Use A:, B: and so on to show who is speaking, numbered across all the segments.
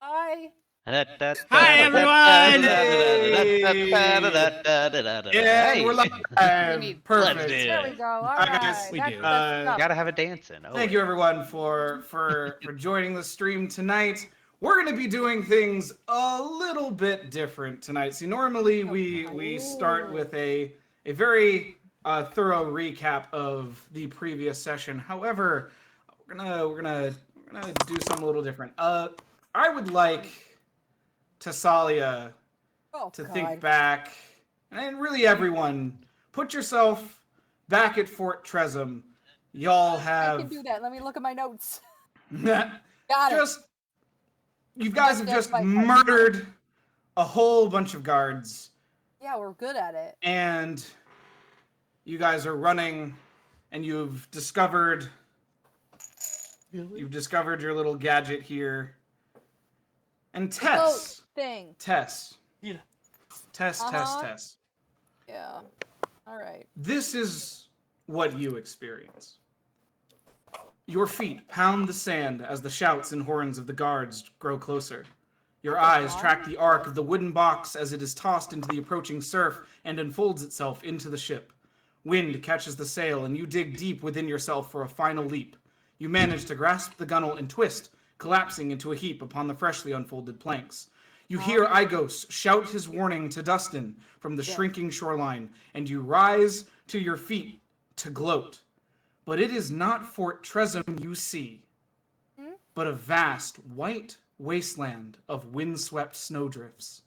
A: Hi.
B: Hi, everyone!
C: And we're
A: We
C: live.
A: need
B: Let's do
C: Perfect.
A: There we
B: it.
A: go. All
C: All right, guys.
A: right.
B: We
A: That's
B: do.
A: that's enough.
C: Uh,
D: Gotta have it dancing.
C: thank you, everyone, for joining the stream tonight. We're going to be doing things a little bit different tonight. See, normally we start with a very thorough recap of the previous session. However, we're gonna do something a little different. I would like Tasalia
A: Oh
C: to
A: God.
C: think back, and really everyone, put yourself back at Fort Trezum. Y'all
A: I
C: have
A: can do that. Let me look at my notes. Got it.
C: just you guys have
A: Just
C: just
A: fight.
C: murdered a whole bunch of guards,
A: Yeah, we're good at it.
C: and you guys are running, and you've discovered your little gadget here. And Tess,
A: Thing.
C: Tess,
B: Yeah.
C: Tess,
A: Uh-huh.
C: Tess.
A: Yeah. All right.
C: This is what you experience. Your feet pound the sand as the shouts and horns of the guards grow closer. Your eyes track the arc of the wooden box as it is tossed into the approaching surf and unfolds itself into the ship. Wind catches the sail, and you dig deep within yourself for a final leap. You manage to grasp the gunwale and twist, collapsing into a heap upon the freshly unfolded planks. You hear Igos shout his warning to Dustin from the shrinking shoreline, and you rise to your feet to gloat. But it is not Fort Trezum you see, but a vast white wasteland of windswept snowdrifts.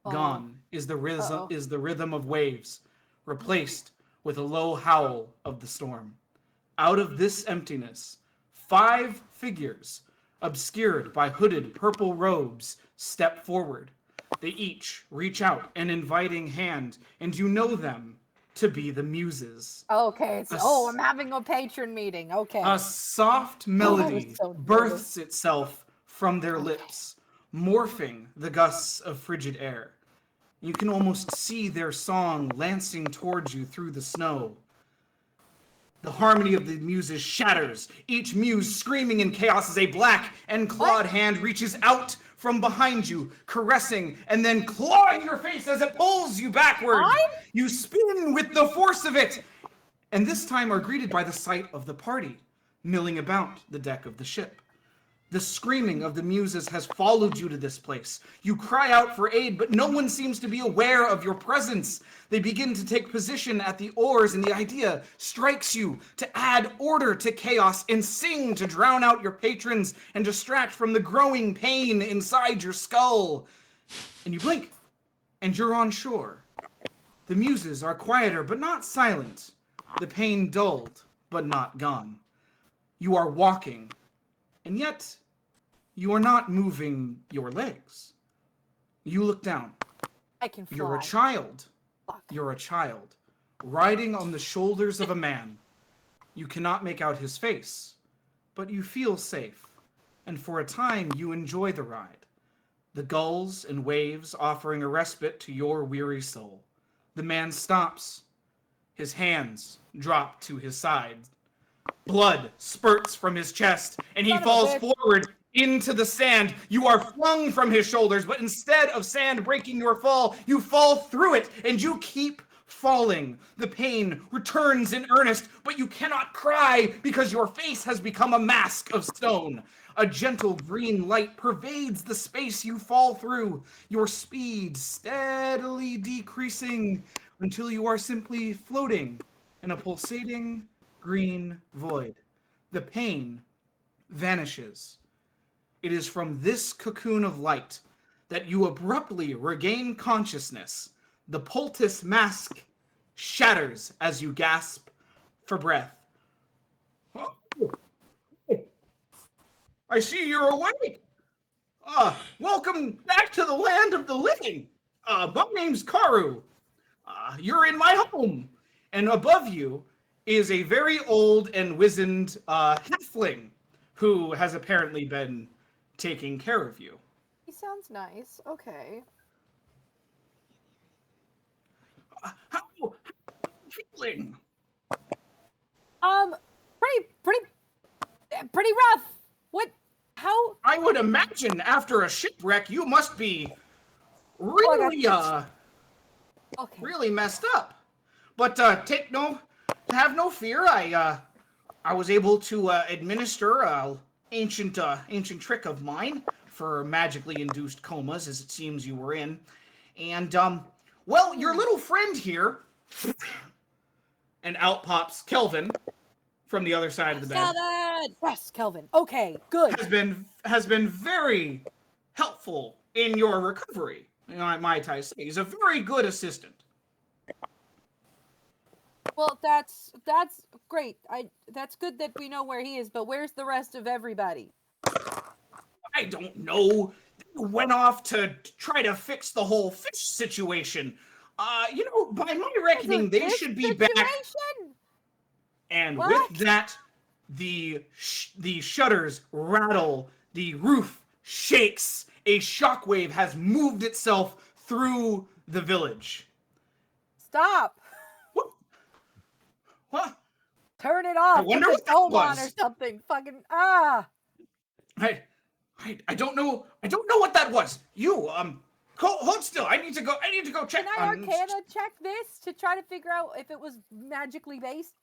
C: Gone is the rhythm of waves, replaced with a low howl of the storm. Out of this emptiness, 5 figures, obscured by hooded purple robes, step forward. They each reach out an inviting hand, and you know them to be the Muses.
A: Okay. I'm having a patron meeting. Okay.
C: A soft melody
A: so
C: births itself from their lips, morphing the gusts of frigid air. You can almost see their song lancing towards you through the snow. The harmony of the muses shatters, each muse screaming in chaos as a black and clawed hand reaches out from behind you, caressing and then clawing your face as it pulls you backward. You spin with the force of it, and this time are greeted by the sight of the party milling about the deck of the ship. The screaming of the muses has followed you to this place. You cry out for aid, but no one seems to be aware of your presence. They begin to take position at the oars, and the idea strikes you to add order to chaos and sing to drown out your patrons and distract from the growing pain inside your skull. And you blink, and you're on shore. The muses are quieter, but not silent. The pain dulled, but not gone. You are walking, and yet you are not moving your legs. You look down.
A: I can fly.
C: You're a child.
A: Fuck.
C: You're a child, riding on the shoulders of a man. You cannot make out his face, but you feel safe, and for a time you enjoy the ride. The gulls and waves offering a respite to your weary soul. The man stops. His hands drop to his side. Blood spurts from his chest, and he falls forward into the sand. You are flung from his shoulders, but instead of sand breaking your fall, you fall through it, and you keep falling. The pain returns in earnest, but you cannot cry because your face has become a mask of stone. A gentle green light pervades the space you fall through, your speed steadily decreasing until you are simply floating in a pulsating green void. The pain vanishes. It is from this cocoon of light that you abruptly regain consciousness. The poultice mask shatters as you gasp for breath. Oh, I see you're awake. Welcome back to the land of the living. My name's Karu. You're in my home. And above you is a very old and wizened halfling who has apparently been taking care of you.
A: He sounds nice. Okay.
C: How are you feeling?
A: Pretty rough. What? How?
C: I would imagine after a shipwreck, you must be really,
A: Okay.
C: really messed up. But have no fear. I was able to administer a ancient trick of mine for magically induced comas, as it seems you were in, and well, your little friend here, and out pops Kelvin from the other side of the bed.
A: Kelvin! Yes, Kelvin. Okay, good.
C: Has been very helpful in your recovery. Might I say, he's a very good assistant.
A: Well, that's great. That's good that we know where he is, but where's the rest of everybody?
C: I don't know. They went off to try to fix the whole fish situation. By my reckoning, they should be back. And
A: what?
C: with that, the shutters rattle, the roof shakes, a shockwave has moved itself through the village.
A: Stop!
C: What?
A: Turn it off.
C: I wonder
A: Put
C: what
A: the
C: that
A: dome on
C: was.
A: or something. Fucking
C: I don't know. I don't know what that was. You hold still. I need to go check.
A: Can I Arcana check this to try to figure out if it was magically based?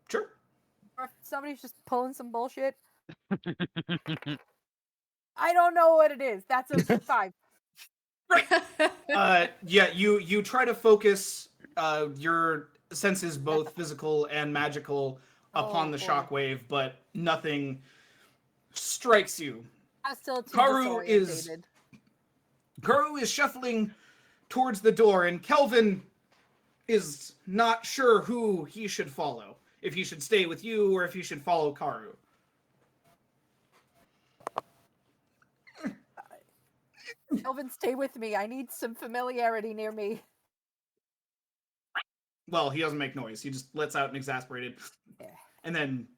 C: Sure.
A: Or if somebody's just pulling some bullshit? I don't know what it is. That's a 5.
C: Yeah, you try to focus your senses, both physical and magical, upon the shockwave, but nothing strikes you.
A: I'm still too
C: Karu is shuffling towards the door, and Kelvin is not sure who he should follow. If he should stay with you, or if he should follow Karu.
A: Kelvin, stay with me. I need some familiarity near me.
C: Well, he doesn't make noise. He just lets out an exasperated,
A: Yeah.
C: and then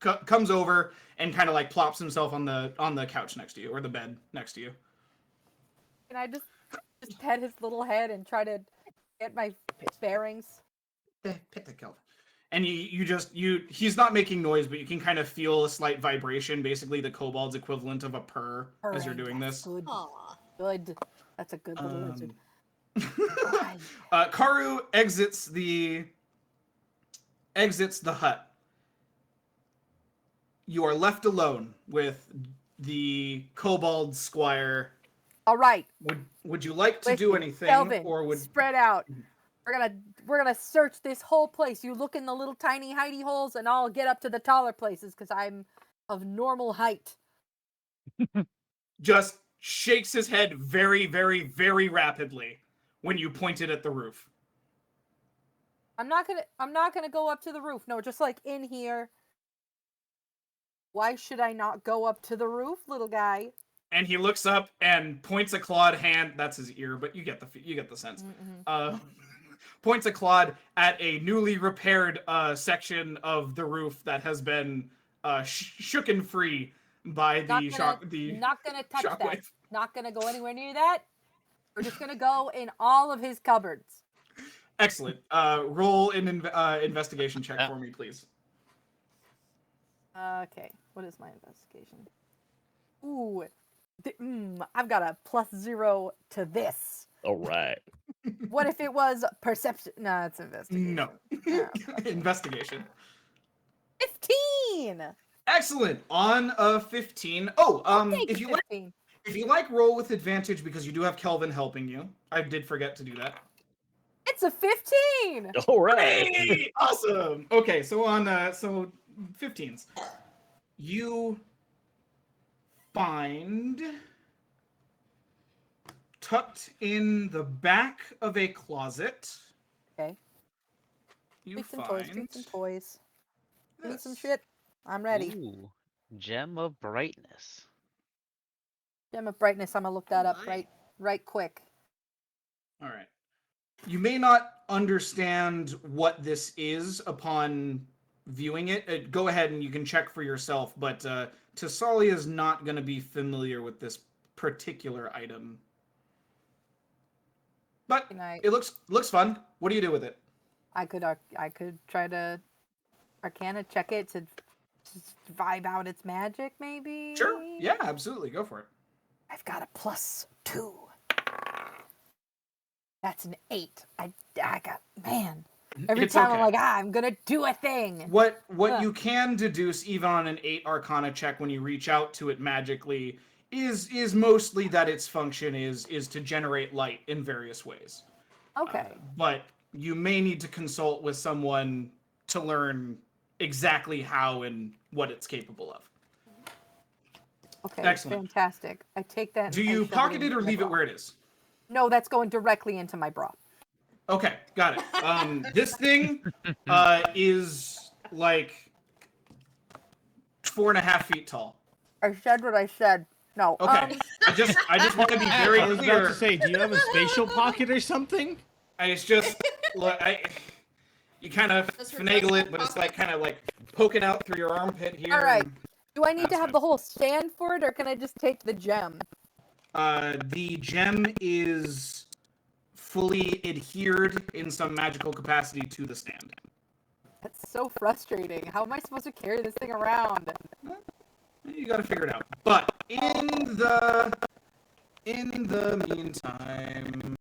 C: comes over and kind of like plops himself on the couch next to you, or the bed next to you.
A: Can I just pet his little head and try to get my bearings?
C: Pet the Kelvin. And he's not making noise, but you can kind of feel a slight vibration, basically the kobold's equivalent of a purr as you're doing this.
A: Good. Good. That's a good little lizard.
C: Karu exits the hut. You are left alone with the kobold squire.
A: All right.
C: Would you like to do anything,
A: Kelvin,
C: or would
A: spread out? We're gonna search this whole place. You look in the little tiny hidey holes, and I'll get up to the taller places because I'm of normal height.
C: Just shakes his head very, very, very rapidly when you pointed at the roof.
A: I'm not gonna go up to the roof. No, just like in here. Why should I not go up to the roof, little guy?
C: And he looks up and points a clawed hand. That's his ear, but you get the sense. Points a clawed at a newly repaired section of the roof that has been shooken free by the shock.
A: Not gonna touch
C: shockwave.
A: that. Not gonna go anywhere near that. We're just gonna go in all of his cupboards.
C: Excellent. Roll an investigation check for me, please.
A: Okay. What is my investigation? Ooh. I've got a +0 to this.
B: All right.
A: What if it was perception? No, it's investigation.
C: No. Investigation.
A: 15!
C: Excellent. On a 15. If you like roll with advantage because you do have Kelvin helping you. I did forget to do that.
A: It's a 15!
B: All right.
C: Hey, awesome. Okay, so on 15s. You find tucked in the back of a closet.
A: Okay.
C: You
A: Some
C: find
A: toys. Give me
C: this.
A: some shit. I'm ready.
B: Ooh, gem of brightness.
A: Gem of brightness. I'm gonna look that up right quick.
C: All right. You may not understand what this is upon viewing it. Go ahead and you can check for yourself, but Tassali is not going to be familiar with this particular item. But it looks fun. What do you do with it?
A: I could try to Arcana check it to just vibe out its magic, maybe?
C: Sure. Yeah, absolutely. Go for it.
A: I've got a +2. That's an 8. I got, man. Every
C: It's
A: time
C: okay.
A: I'm like, I'm gonna do a thing.
C: What
A: Huh.
C: you can deduce even on an 8 Arcana check when you reach out to it magically is mostly that its function is to generate light in various ways.
A: Okay.
C: But you may need to consult with someone to learn exactly how and what it's capable of.
A: Okay.
C: Excellent.
A: Fantastic. I take that.
C: Do
A: and I
C: you
A: shove
C: pocket it
A: into
C: or
A: my
C: leave it
A: bra.
C: where it is?
A: No, that's going directly into my bra.
C: Okay, got it. This thing is like 4.5 feet tall.
A: I said what I said. No.
C: Okay. I just want to be very
D: I was
C: clear.
D: about to say, do you have a spatial pocket or something?
C: It's just look, you kind of finagle it, but it's like kind of like poking out through your armpit here.
A: All right.
C: and,
A: Do I need to
C: That's
A: have
C: fine.
A: the whole stand for it, or can I just take the gem?
C: The gem is fully adhered in some magical capacity to the stand.
A: That's so frustrating. How am I supposed to carry this thing around?
C: You got to figure it out. But in the meantime,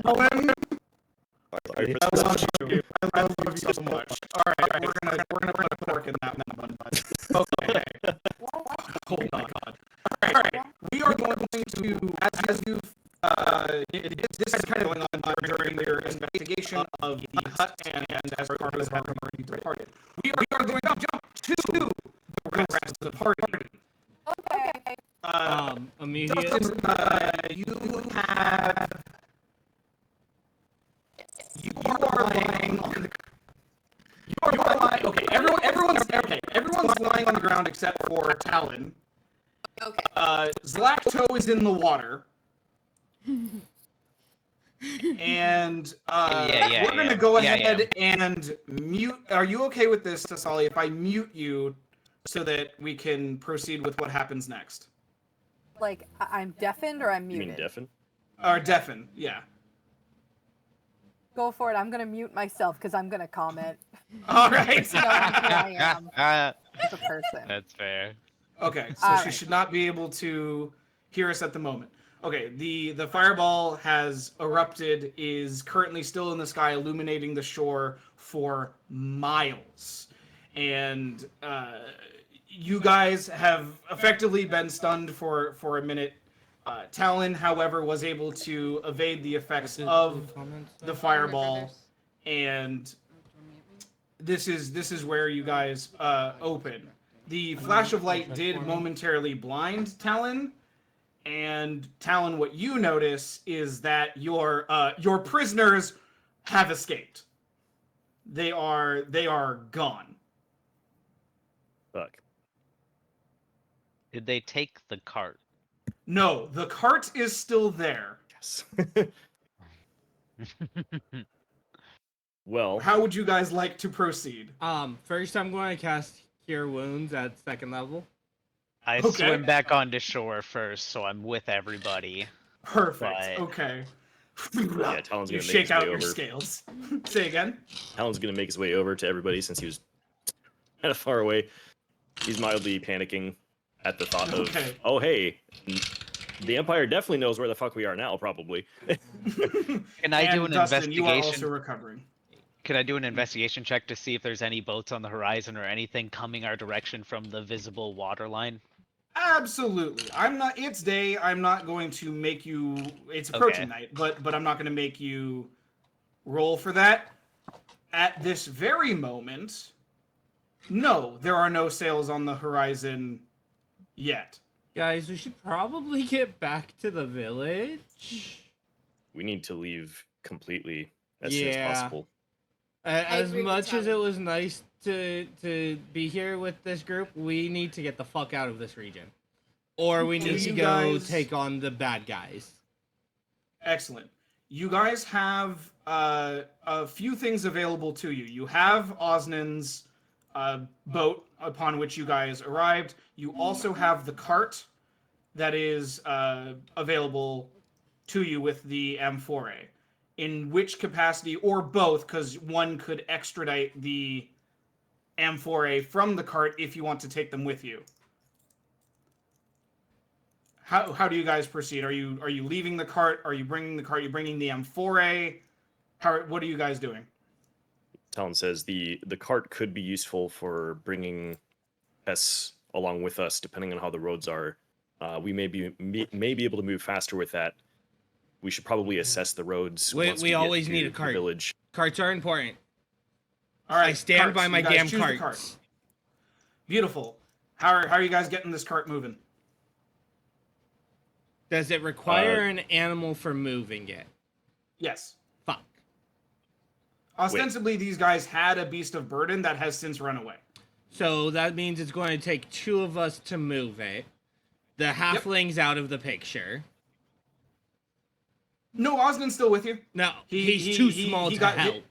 C: Owen, I love you so much. All right, we're gonna put a fork in that one. Okay. Oh my god. All right. We are going to, as you've, this is kind of going on during your investigation of the hut and as part of having already departed. We are going to jump to the rest of the party.
A: Okay.
D: Immediate.
C: Dustin, you are lying on the. You are lying. Okay, everyone's lying on the ground except for Talon.
E: Okay.
C: Zlacto is in the water. And we're gonna go ahead and mute. Are you okay with this, Tasali, if I mute you so that we can proceed with what happens next?
A: Like, I'm deafened or I'm
F: You
A: muted?
F: mean deafen?
C: Or deafen, yeah.
A: Go for it. I'm gonna mute myself because I'm gonna comment.
C: All right.
A: You know who I am as a person.
B: That's fair.
C: Okay, so
A: All
C: she
A: right.
C: should not be able to hear us at the moment. Okay, the fireball has erupted, is currently still in the sky, illuminating the shore for miles. And you guys have effectively been stunned for a minute. Talon, however, was able to evade the effects of the fireball, and this is where you guys open. The flash of light did momentarily blind Talon, and Talon, what you notice is that your prisoners have escaped. They are gone.
F: Fuck.
B: Did they take the cart?
C: No, the cart is still there.
F: Yes. Well,
C: How would you guys like to proceed?
D: First I'm going to cast Cure Wounds at 2nd level.
B: I
C: Okay.
B: swim back onto shore first, so I'm with everybody.
C: Perfect.
B: Right.
C: Okay.
F: yeah, Talon's
C: You
F: gonna make
C: shake
F: his
C: out
F: way
C: your
F: over.
C: scales. Say again.
F: Talon's gonna make his way over to everybody since he was kind of far away. He's mildly panicking at the thought of,
C: Okay.
F: oh hey, the Empire definitely knows where the fuck we are now, probably.
B: Can I do an
C: Dustin, you are also
B: investigation?
C: recovering.
B: Can I do an investigation check to see if there's any boats on the horizon or anything coming our direction from the visible water line?
C: Absolutely. It's day. I'm not going to make you. It's approaching night, but I'm not going to make you roll for that. At this very moment, no, there are no sails on the horizon yet.
D: Guys, we should probably get back to the village.
F: We need to leave completely as soon as
D: Yeah.
F: possible.
D: As
E: agree with
D: much as it
E: Talon.
D: was nice to be here with this group, we need to get the fuck out of this region. Or we
C: Do
D: need to
C: you
D: go
C: guys-
D: take on the bad guys.
C: Excellent. You guys have a few things available to you. You have Osnan's boat upon which you guys arrived. You also have the cart that is available to you with the amphora. In which capacity, or both, because one could extradite the amphora from the cart if you want to take them with you. How do you guys proceed? Are you leaving the cart? Are you bringing the cart? Are you bringing the amphora? What are you guys doing?
F: Talon says the cart could be useful for bringing Hess along with us, depending on how the roads are. We may be able to move faster with that. We should probably assess the roads. Once
D: We
F: get
D: always
F: to
D: need a
F: the
D: cart.
F: village.
D: Carts are important.
C: All right,
D: I stand by
C: carts.
D: my
C: You guys
D: damn
C: choose the
D: carts.
C: cart. Beautiful. How are you guys getting this cart moving?
D: Does it require an animal for moving it?
C: Yes.
D: Fuck.
C: Ostensibly, these guys had a beast of burden that has since run away.
D: So that means it's going to take 2 of us to move it. The halfling's out of the picture.
C: No, Osmond's still with you.
D: No, he's too small to help.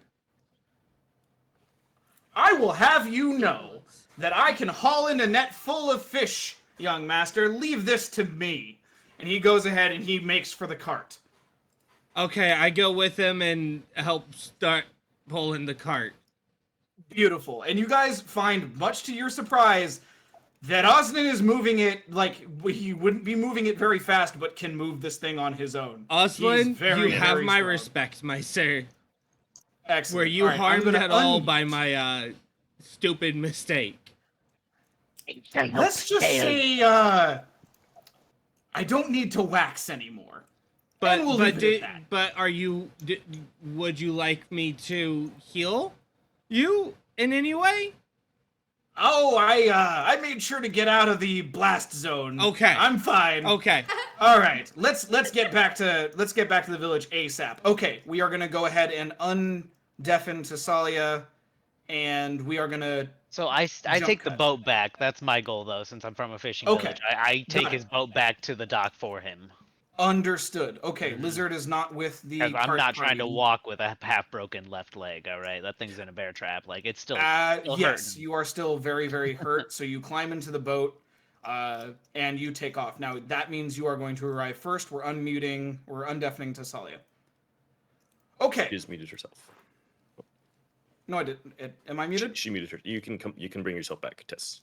C: I will have you know that I can haul in a net full of fish, young master. Leave this to me. And he goes ahead and he makes for the cart.
D: Okay, I go with him and help start pulling the cart.
C: Beautiful. And you guys find, much to your surprise, that Osnan is moving it like he wouldn't be moving it very fast, but can move this thing on his own.
D: Oslan,
C: very,
D: you have
C: very
D: my
C: strong.
D: respect, my sir.
C: Excellent.
D: Were you
C: All right, I'm
D: harmed
C: gonna
D: at all by my stupid mistake?
C: Let's just say, I don't need to wax anymore.
D: But
C: And we'll leave it at that.
D: but are you? Would you like me to heal you in any way?
C: Oh, I made sure to get out of the blast zone.
D: Okay.
C: I'm fine.
D: Okay.
C: All right. Let's get back to the village ASAP. Okay, we are gonna go ahead and undeafen Tasalia, and we are gonna.
B: So I
C: Jump
B: take the
C: cut.
B: boat back. That's my goal, though, since I'm from a fishing
C: Okay.
B: village. I take
C: Got
B: his
C: it.
B: boat back to the dock for him.
C: Understood. Okay, Lizard is not with the.
B: 'Cause I'm
C: cart
B: not trying to
C: party.
B: walk with a half-broken left leg, all right? That thing's in a bear trap. Like, it's still
C: Yes,
B: hurting.
C: you are still very, very hurt. So you climb into the boat, and you take off. Now that means you are going to arrive first. We're undeafening Tasalia. Okay.
F: She just muted herself.
C: No, I didn't. Am I muted?
F: She muted her. You can come. You can bring yourself back, Tess.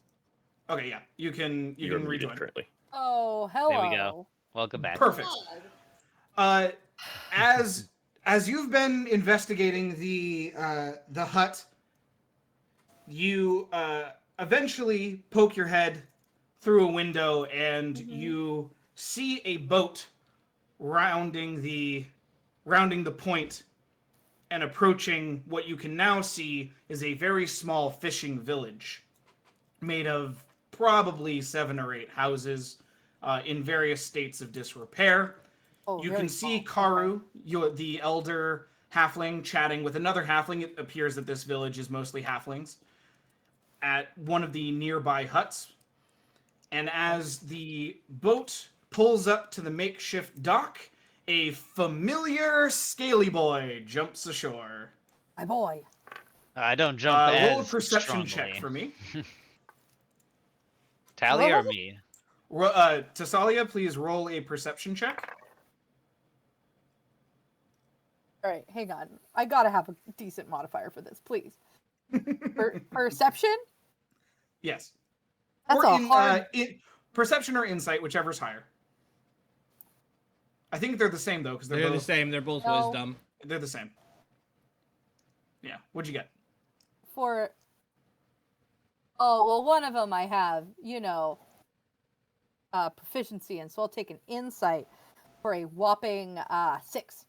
C: Okay, yeah. You can
F: You're muted
C: rejoin.
F: currently.
A: Oh, hello.
B: There we go. Welcome back.
C: Perfect. As you've been investigating the hut, you eventually poke your head through a window and you see a boat rounding the point and approaching what you can now see is a very small fishing village made of probably 7 or 8 houses in various states of disrepair.
A: Oh,
C: You
A: very
C: can see
A: small.
C: Karu, the elder halfling, chatting with another halfling. It appears that this village is mostly halflings at one of the nearby huts. And as the boat pulls up to the makeshift dock, a familiar scaly boy jumps ashore.
A: My boy.
B: I don't jump as
C: Roll a perception
B: strongly.
C: check for me.
B: Tally or
A: Roll?
B: me?
C: Tasalia, please roll a perception check.
A: All right, hang on. I gotta have a decent modifier for this, please. Perception?
C: Yes.
A: That's
C: Or
A: a hard.
C: perception or insight, whichever's higher. I think they're the same though, because
D: They're
C: they're
D: the
C: both
D: same. They're both
A: No.
D: wisdom.
C: they're the same. Yeah. What'd you get?
A: For. Oh well, one of them I have, proficiency in, so I'll take an insight for a whopping 6.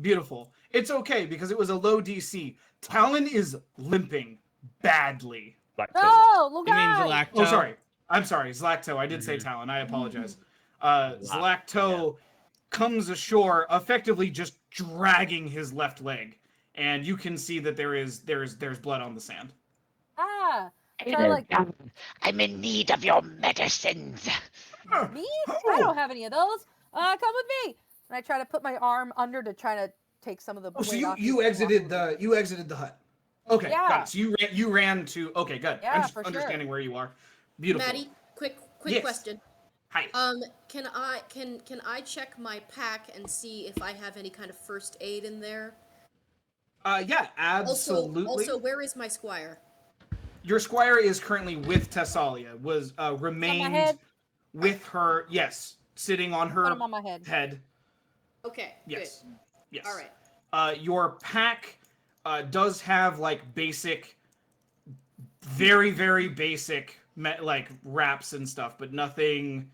C: Beautiful. It's okay because it was a low DC. Talon is limping badly.
F: Black
A: No, look
D: You mean
A: out!
D: Zalacto?
C: Oh, sorry. I'm sorry. Zlacto. I did say Talon. I apologize. Zlacto comes ashore, effectively just dragging his left leg, and you can see that there's blood on the sand.
A: Ah, try to,
B: I'm in need of your medicines.
A: me? I don't have any of those. Come with me. And I try to put my arm under to try to take some of the.
C: Oh, so
A: weight off
C: you
A: his
C: exited
A: walk.
C: the hut. Okay,
A: Yeah.
C: got it. So you ran to. Okay, good.
A: Yeah,
C: I'm just
A: for sure.
C: understanding where you are. Beautiful.
E: Maddie, quick
C: Yes.
E: question.
C: Hi.
E: Can I check my pack and see if I have any kind of first aid in there?
C: Yeah, absolutely.
E: Also, where is my squire?
C: Your squire is currently with Tessalia.
A: my
C: Remained
A: head?
C: with her. Yes, sitting on her
A: Put him on my head.
C: head.
E: Okay,
C: Yes.
E: good.
C: Yes.
E: All right.
C: Your pack does have like basic, very very basic like wraps and stuff, but nothing.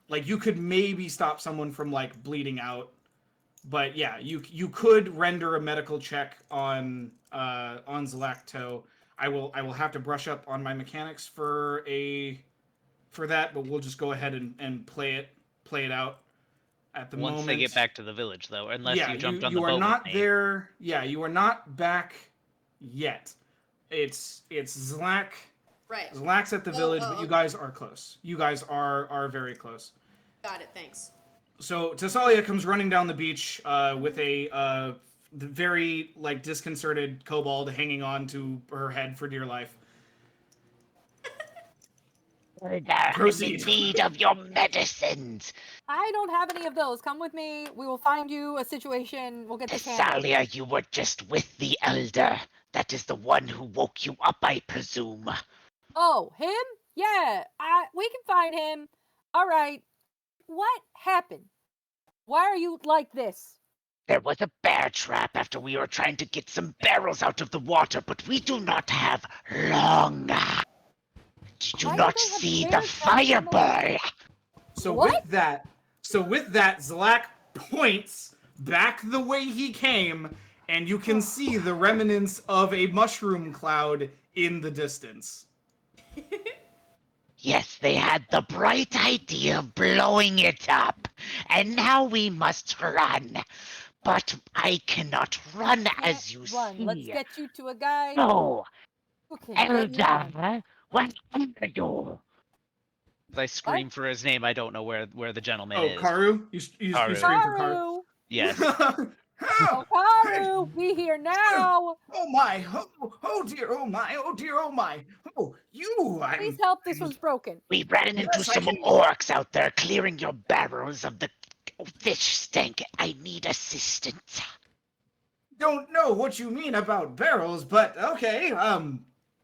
C: Like you could maybe stop someone from like bleeding out, but yeah, you could render a medical check on Zalacto. I will have to brush up on my mechanics for that, but we'll just go ahead and play it out at the
B: Once
C: moment.
B: they get back to the village, though, unless
C: Yeah,
B: you jumped on
C: you
B: the
C: are
B: boat
C: not
B: with me.
C: there. Yeah, you are not back yet. It's Zlak.
E: Right.
C: Zlak's at the
E: Oh,
C: village,
E: oh,
C: but you
E: okay.
C: guys are close. You guys are very close.
E: Got it. Thanks.
C: So Tessalia comes running down the beach with a very like disconcerted kobold hanging on to her head for dear life. Proceed.
G: I'm in need of your medicines.
A: I don't have any of those. Come with me. We will find you a situation. We'll get this handled.
G: Thessalia, you were just with the elder. That is the one who woke you up, I presume.
A: Oh, him? Yeah, we can find him. All right. What happened? Why are you like this?
G: There was a bear trap after we were trying to get some barrels out of the water, but we do not have long. Did you
A: Why
G: not
A: don't they have
G: see the
A: bear traps in the-
G: fireball?
C: So
A: What?
C: with that, Zlak points back the way he came, and you can see the remnants of a mushroom cloud in the distance.
G: Yes, they had the bright idea of blowing it up, and now we must run. But I cannot run as you
A: Run.
G: see.
A: Let's get you to a guy
G: No,
A: who can get you home.
G: Elder, what are you?
B: As I scream for his name, I don't know where the gentleman
C: Oh,
B: is.
C: Karu? You scream
B: Karu.
C: for Karu.
A: Karu!
B: Yes.
A: Oh, Karu! Be here now!
C: Oh my! Oh dear! Oh my! Oh dear! Oh my! Oh, you!
A: Please help. This one's broken.
G: We ran into
C: Yes, I
G: some
C: can-
G: orcs out there clearing your barrels of the fish stank. I need assistance.
C: Don't know what you mean about barrels, but okay.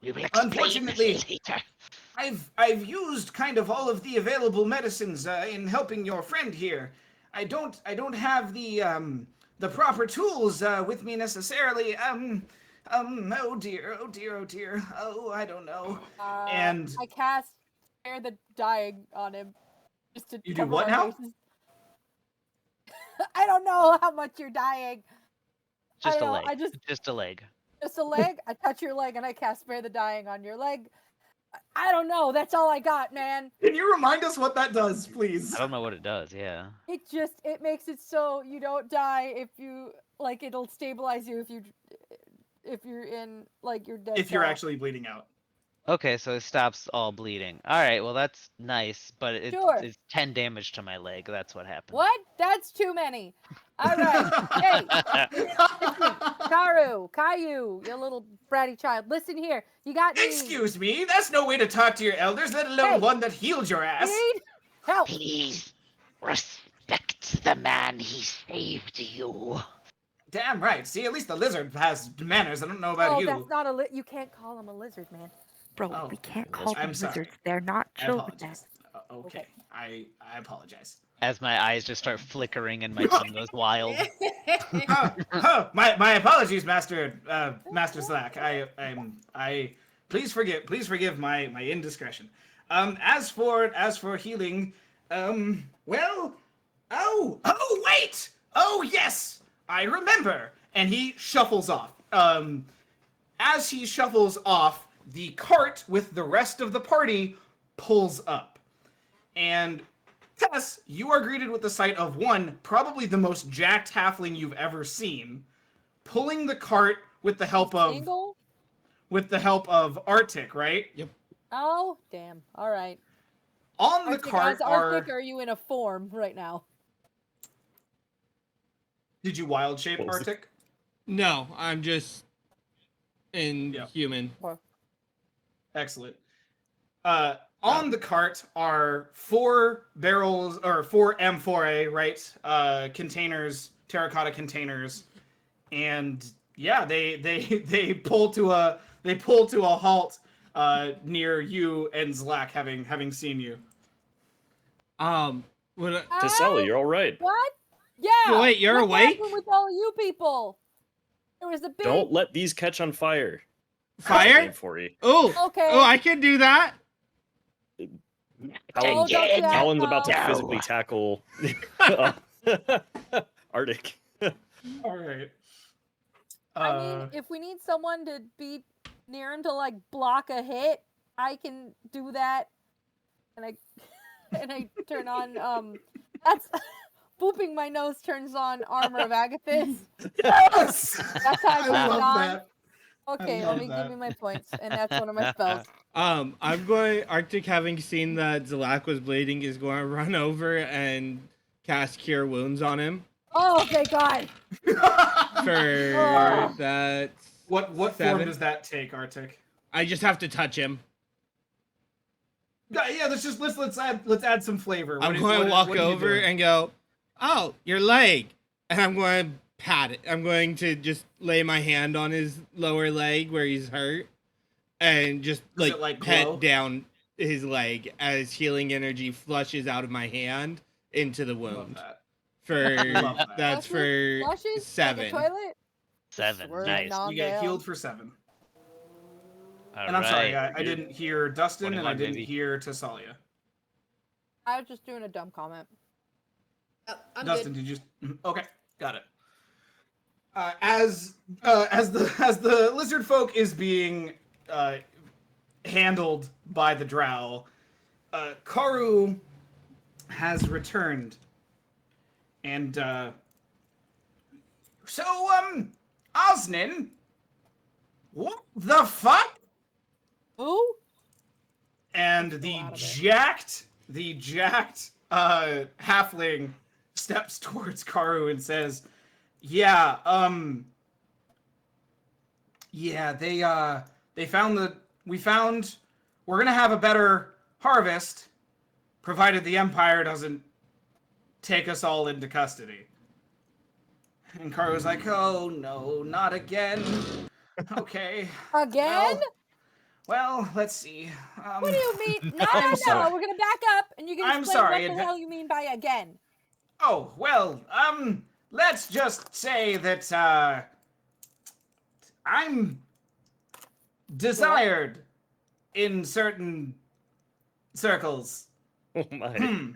G: We will explain
C: Unfortunately-
G: later.
C: I've used kind of all of the available medicines in helping your friend here. I don't have the proper tools with me necessarily. Oh dear! Oh dear! Oh dear! Oh, I don't know. And
A: I cast Spare the Dying on him. Just to
C: You do
A: cover
C: what
A: our
C: now?
A: bases. I don't know how much you're dying.
B: Just
A: I
B: a
A: know,
B: leg.
A: I just
B: a leg.
A: a leg. I touch your leg and I cast Spare the Dying on your leg. I don't know. That's all I got, man.
C: can you remind us what that does, please?
B: I don't know what it does. Yeah.
A: It makes it so you don't die if you like. It'll stabilize you if you're in like your dead.
C: If you're
A: cell.
C: actually bleeding out.
B: Okay, so it stops all bleeding. All right, well that's nice, but
A: Sure.
B: it's 10 damage to my leg. That's what happened.
A: What? That's too many. All right. Hey, Caillou, you little bratty child. Listen here. You got me.
C: Excuse me, that's no way to talk to your elders, let alone
A: Hey.
C: one that healed your ass.
A: Need help.
G: Please respect the man he saved you.
C: Damn right. See, at least the lizard has manners. I don't know about
A: Oh,
C: you.
A: that's not a you can't call him a lizard, man.
H: Bro,
C: Oh,
H: we can't
C: I'm
H: call them
C: sorry.
H: lizards. They're not
C: I
H: chill with that.
C: apologize. Okay. I apologize.
B: As my eyes just start flickering and my tongue goes wild.
C: My apologies, Master Slack. I please forgive my indiscretion. As for healing, well, oh wait, oh yes, I remember. And he shuffles off. As he shuffles off, the cart with the rest of the party pulls up, and Tess, you are greeted with the sight of one, probably the most jacked halfling you've ever seen, pulling the cart with the help
A: Single?
C: of Arctic, right?
D: Yep.
A: Oh, damn. All right.
C: On the
A: Arctic,
C: cart
A: as Arctic, are you in a form right now?
C: Did you wild shape
F: What was the-
C: Arctic?
D: No, I'm just in
C: Yeah.
D: human.
C: Excellent. On the cart are 4 barrels or 4 amphorae, right? Containers, terracotta containers, and yeah, they pull to a halt near you and Zlak, having seen you.
D: Would I-
F: Taseli, you're all right.
A: What? Yeah.
D: Wait, you're
A: what
D: awake?
A: happened with all you people? There was a big.
F: Don't let these catch on fire.
D: Fire?
F: Amphorae.
D: Oh,
A: Okay.
D: oh, I can do that.
A: Oh, don't do that,
F: Talon's about to
A: Paul.
F: physically tackle Arctic.
C: All right.
A: I mean, if we need someone to be near him to like block a hit, I can do that. And I turn on that's booping my nose turns on Armor of Agathis.
C: Yes!
A: That's how I
C: I
A: put it
C: love
A: on.
C: that.
A: Okay,
C: love
A: let me
C: that.
A: give me my points, and that's one of my spells.
D: I'm going. Arctic, having seen that Zalak was bleeding, is going to run over and cast Cure Wounds on him.
A: Oh, thank God!
D: For
A: Oh.
D: that.
C: What form
D: 7.
C: does that take, Arctic?
D: I just have to touch him.
C: Yeah, let's add some flavor.
D: I'm going to walk over and go, "Oh, your leg," and I'm going to pat it. I'm going to just lay my hand on his lower leg where he's hurt, and just
C: Does it, like, glow?
D: pet down his leg as healing energy flushes out of my hand into the
C: Love
D: wound.
C: that.
D: For
C: Love that.
D: that's for
A: Flushes
D: 7.
A: Like a toilet?
B: 7.
A: Swirling
B: Nice.
A: on
C: You get
A: down.
C: healed for 7.
B: All
C: And I'm sorry,
B: right.
C: I didn't hear Dustin and I
B: 21,
C: didn't
B: maybe.
C: hear Tassalia.
A: I was just doing a dumb comment.
E: I'm
C: Dustin,
E: good.
C: did you? Okay, got it. As the lizard folk is being handled by the drow, Karu has returned, and so Osnin, what the fuck?
A: Who?
C: And
A: out of it.
C: the jacked halfling steps towards Karu and says, "Yeah, they found we're gonna have a better harvest, provided the Empire doesn't take us all into custody." And Karu's like, "Oh no, not again." Okay.
A: Again?
C: Well, let's see.
A: What do you mean? No,
C: I'm
A: no,
C: sorry.
A: no. We're gonna back up, and you can
C: I'm
A: explain
C: sorry,
A: what the hell you mean by again.
C: Oh, well, let's just say that, I'm desired in certain circles.
F: Oh my.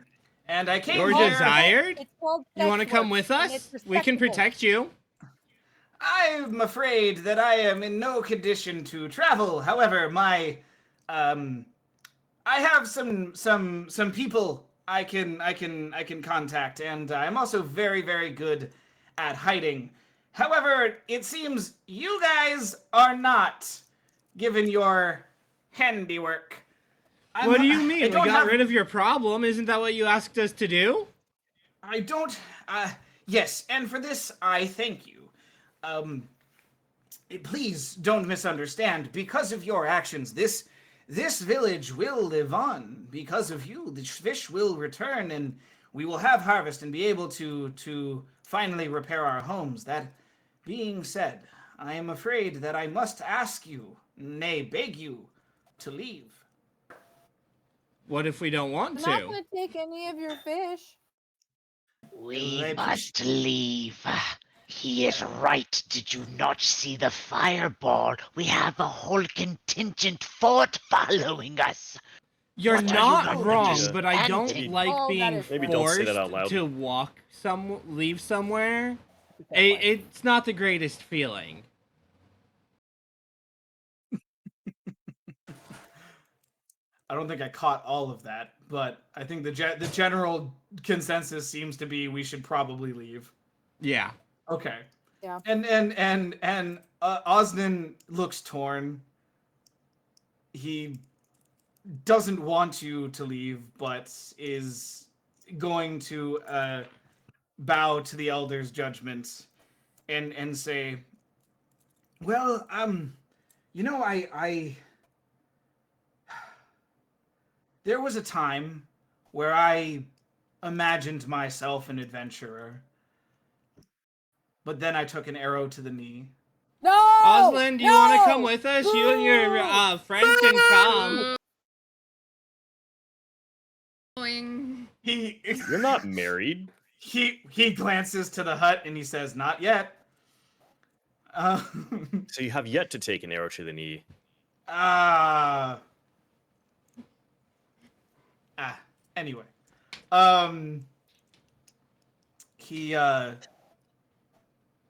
C: And I came
D: You're
C: here...
D: desired?
A: It's called
D: You want to
A: sex
D: come
A: work,
D: with
A: and
D: us?
A: it's
D: We can
A: respectable.
D: protect you.
C: I'm afraid that I am in no condition to travel. However, I have some people I can contact, and I'm also very, very good at hiding. However, it seems you guys are not, given your handiwork.
D: What do you mean?
C: I
D: We
C: don't
D: got
C: have-
D: rid of your problem. Isn't that what you asked us to do?
C: I don't. Yes, and for this I thank you. Please don't misunderstand. Because of your actions, this village will live on. Because of you, the fish will return, and we will have harvest and be able to finally repair our homes. That being said, I am afraid that I must ask you, nay, beg you, to leave.
D: What if we don't want
A: I'm not
D: to?
A: gonna take any of your fish.
G: We
C: They
G: must leave. He is right. Did you not see the fireball? We have a whole contingent fort following us.
D: You're
G: What are you
D: not
G: not
D: wrong,
F: doing?
D: but I don't
G: Maybe-
D: like
A: Oh, that
D: being
A: is
F: Maybe
A: fair.
F: don't say
D: forced
F: that out loud.
D: to leave somewhere.
A: Fair point.
D: It's not the greatest feeling.
C: I don't think I caught all of that, but I think the general consensus seems to be we should probably leave.
D: Yeah.
C: Okay.
A: Yeah.
C: And Osnan looks torn. He doesn't want you to leave, but is going to bow to the elder's judgment and say, "Well, you know, There was a time where I imagined myself an adventurer, but then I took an arrow to the knee.
A: No!
D: Oslin, do you want to come
A: No!
D: with us? You and your friend can come.
F: You're not married.
C: He glances to the hut and he says, "Not yet."
F: So you have yet to take an arrow to the knee.
C: Anyway, he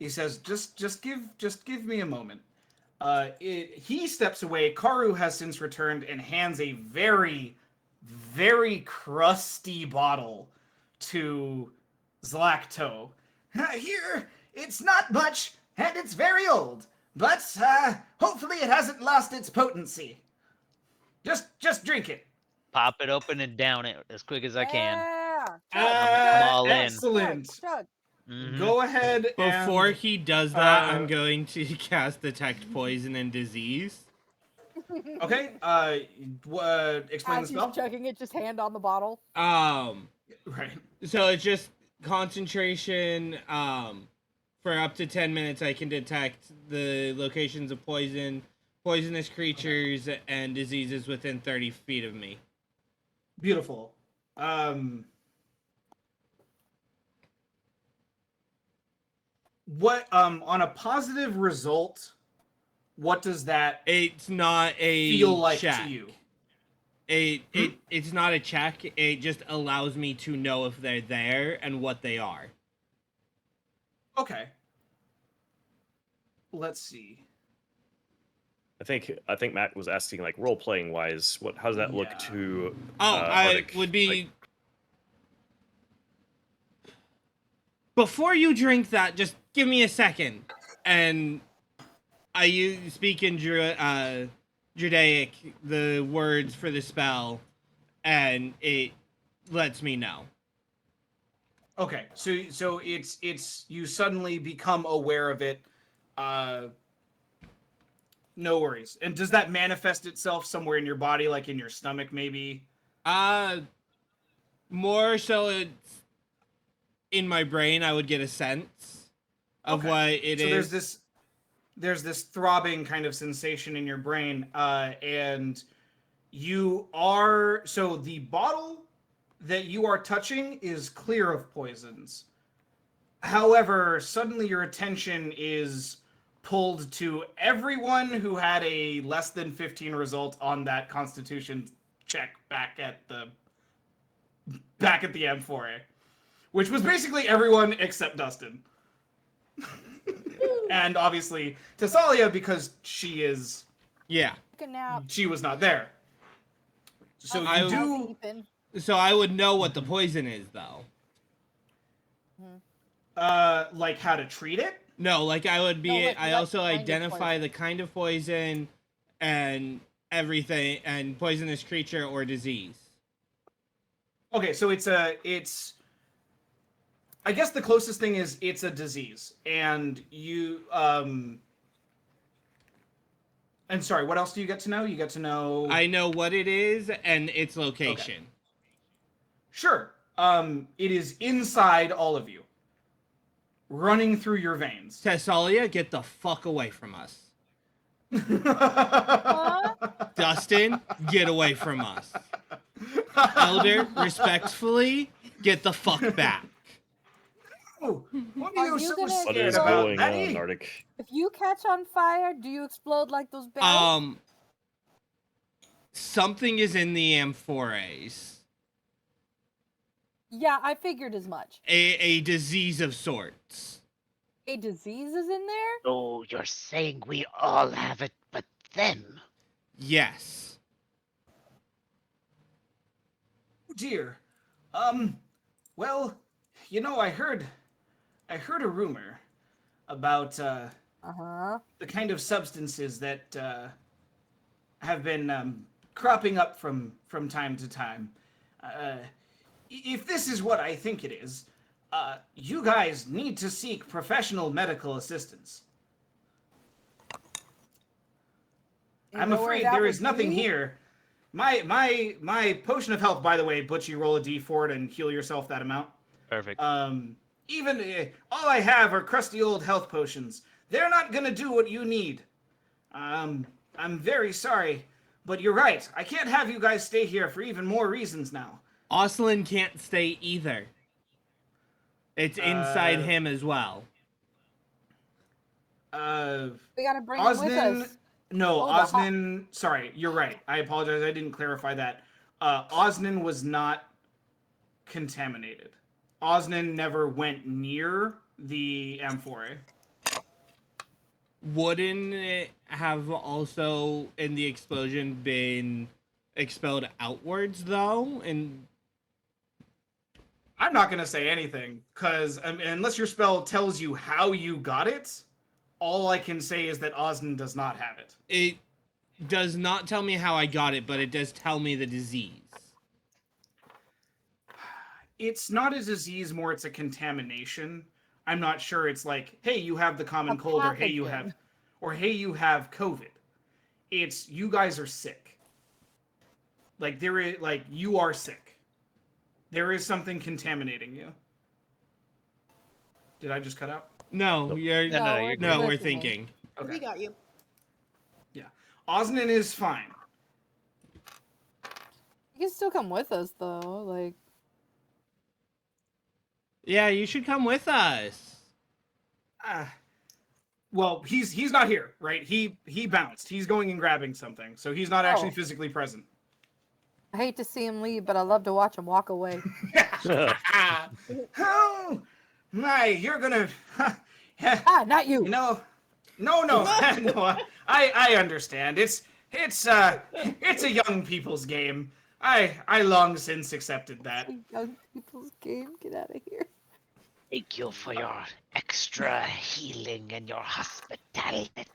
C: says, just give me a moment. He steps away. Karu has since returned and hands a very, very crusty bottle to Zlacto. Here, it's not much, and it's very old, but hopefully it hasn't lost its potency. Just drink it.
B: Pop it open and down it as quick as I can.
A: Yeah.
B: I'm all in.
C: Excellent.
A: Chug.
B: Mhm.
C: Go ahead.
D: Before
C: and,
D: he does that,
C: uh,
D: I'm going to cast Detect Poison and Disease.
C: Okay. Explain the
A: As he's
C: spell.
A: chugging it, just hand on the bottle.
C: Right.
D: So it's just concentration. For up to 10 minutes, I can detect the locations of poison, poisonous creatures, and diseases within 30 feet of me.
C: Beautiful. What on a positive result, what does that
D: It's not a
C: feel like
D: check.
C: to you?
D: It's not a check. It just allows me to know if they're there and what they are.
C: Okay. Let's see.
F: I think Matt was asking, like, role playing wise, how does that look
C: Yeah.
F: to?
D: I
F: Arctic?
D: would be.
F: Like,
D: Before you drink that, just give me a second, and I speak in Judaic the words for the spell, and it lets me know.
C: Okay. So it's you suddenly become aware of it. No worries. And does that manifest itself somewhere in your body, like in your stomach, maybe?
D: More so it's in my brain. I would get a sense of
C: Okay.
D: what it is.
C: So there's this throbbing kind of sensation in your brain, and so the bottle that you are touching is clear of poisons. However, suddenly your attention is pulled to everyone who had a less than 15 result on that Constitution check back at the M4A, which was basically everyone except Dustin. And obviously Tessalia, because she is...
D: Yeah.
A: Take a nap.
C: She was not there. So
D: I-
C: you do...
A: Sleeping.
D: So I would know what the poison is, though.
C: like how to treat it?
D: No, like I would be.
A: No, like,
D: I
A: what
D: also
A: kind of
D: identify
A: poison?
D: the kind of poison, and everything, and poisonous creature or disease.
C: Okay, so it's I guess the closest thing is it's a disease, and you and sorry, what else do you get to know? You get to know...
D: I know what it is and its location.
C: Sure. It is inside all of you. Running through your veins.
D: Tessalia, get the fuck away from us. Dustin, get away from us. Elder, respectfully, get the fuck back.
C: Oh, what
A: Are
C: are you
A: you
C: so
A: gonna-
F: what
C: scared
F: is
C: about,
F: going
C: Veni?
F: on, Arctic?
A: If you catch on fire, do you explode like those bears?
D: Something is in the amphoraes.
A: Yeah, I figured as much.
D: A disease of sorts.
A: A disease is in there?
G: Oh, you're saying we all have it, but them?
D: Yes.
C: Oh dear. Well, you know, I heard a rumor about
A: Uh-huh.
C: the kind of substances that have been cropping up from time to time. If this is what I think it is, you guys need to seek professional medical assistance.
A: You
C: I'm
A: know where
C: afraid
A: that
C: there
A: would
C: is nothing
A: be?
C: here my potion of health, by the way, Butch, you roll a d for it and heal yourself that amount.
B: Perfect.
C: Even all I have are crusty old health potions. They're not gonna do what you need. I'm very sorry, but you're right. I can't have you guys stay here for even more reasons now.
D: Oslin can't stay either. It's inside him as well.
A: We gotta bring him with
C: Osnan.
A: us.
C: No,
A: Oh,
C: Osnan. Sorry, you're right. I apologize. I didn't clarify that. Osnan was not contaminated. Osnan never went near the amphora.
D: Wouldn't it have also, in the explosion, been expelled outwards, though? And
C: I'm not gonna say anything because unless your spell tells you how you got it, all I can say is that Osnan does not have it.
D: it does not tell me how I got it, but it does tell me the disease.
C: It's not a disease, more it's a contamination. I'm not sure it's like, hey, you have the common cold, or hey, you have COVID. It's you guys are sick. Like you are sick. There is something contaminating you. Did I just cut out?
D: No,
F: Nope.
D: you're
B: No,
D: no,
B: you're
D: we're
A: listening.
D: thinking.
E: We got you.
C: Yeah. Osnan is fine.
A: You can still come with us, though. Like,
D: Yeah, you should come with us.
C: Well, he's not here, right? He bounced. He's going and grabbing something, so he's not actually
A: Oh.
C: physically present.
A: I hate to see him leave, but I love to watch him walk away.
C: Oh my! You're gonna.
A: Not you.
C: No. No. I understand. It's a young people's game. I long since accepted that.
A: Young people's game. Get out of here.
G: Thank you for your extra healing and your hospitality.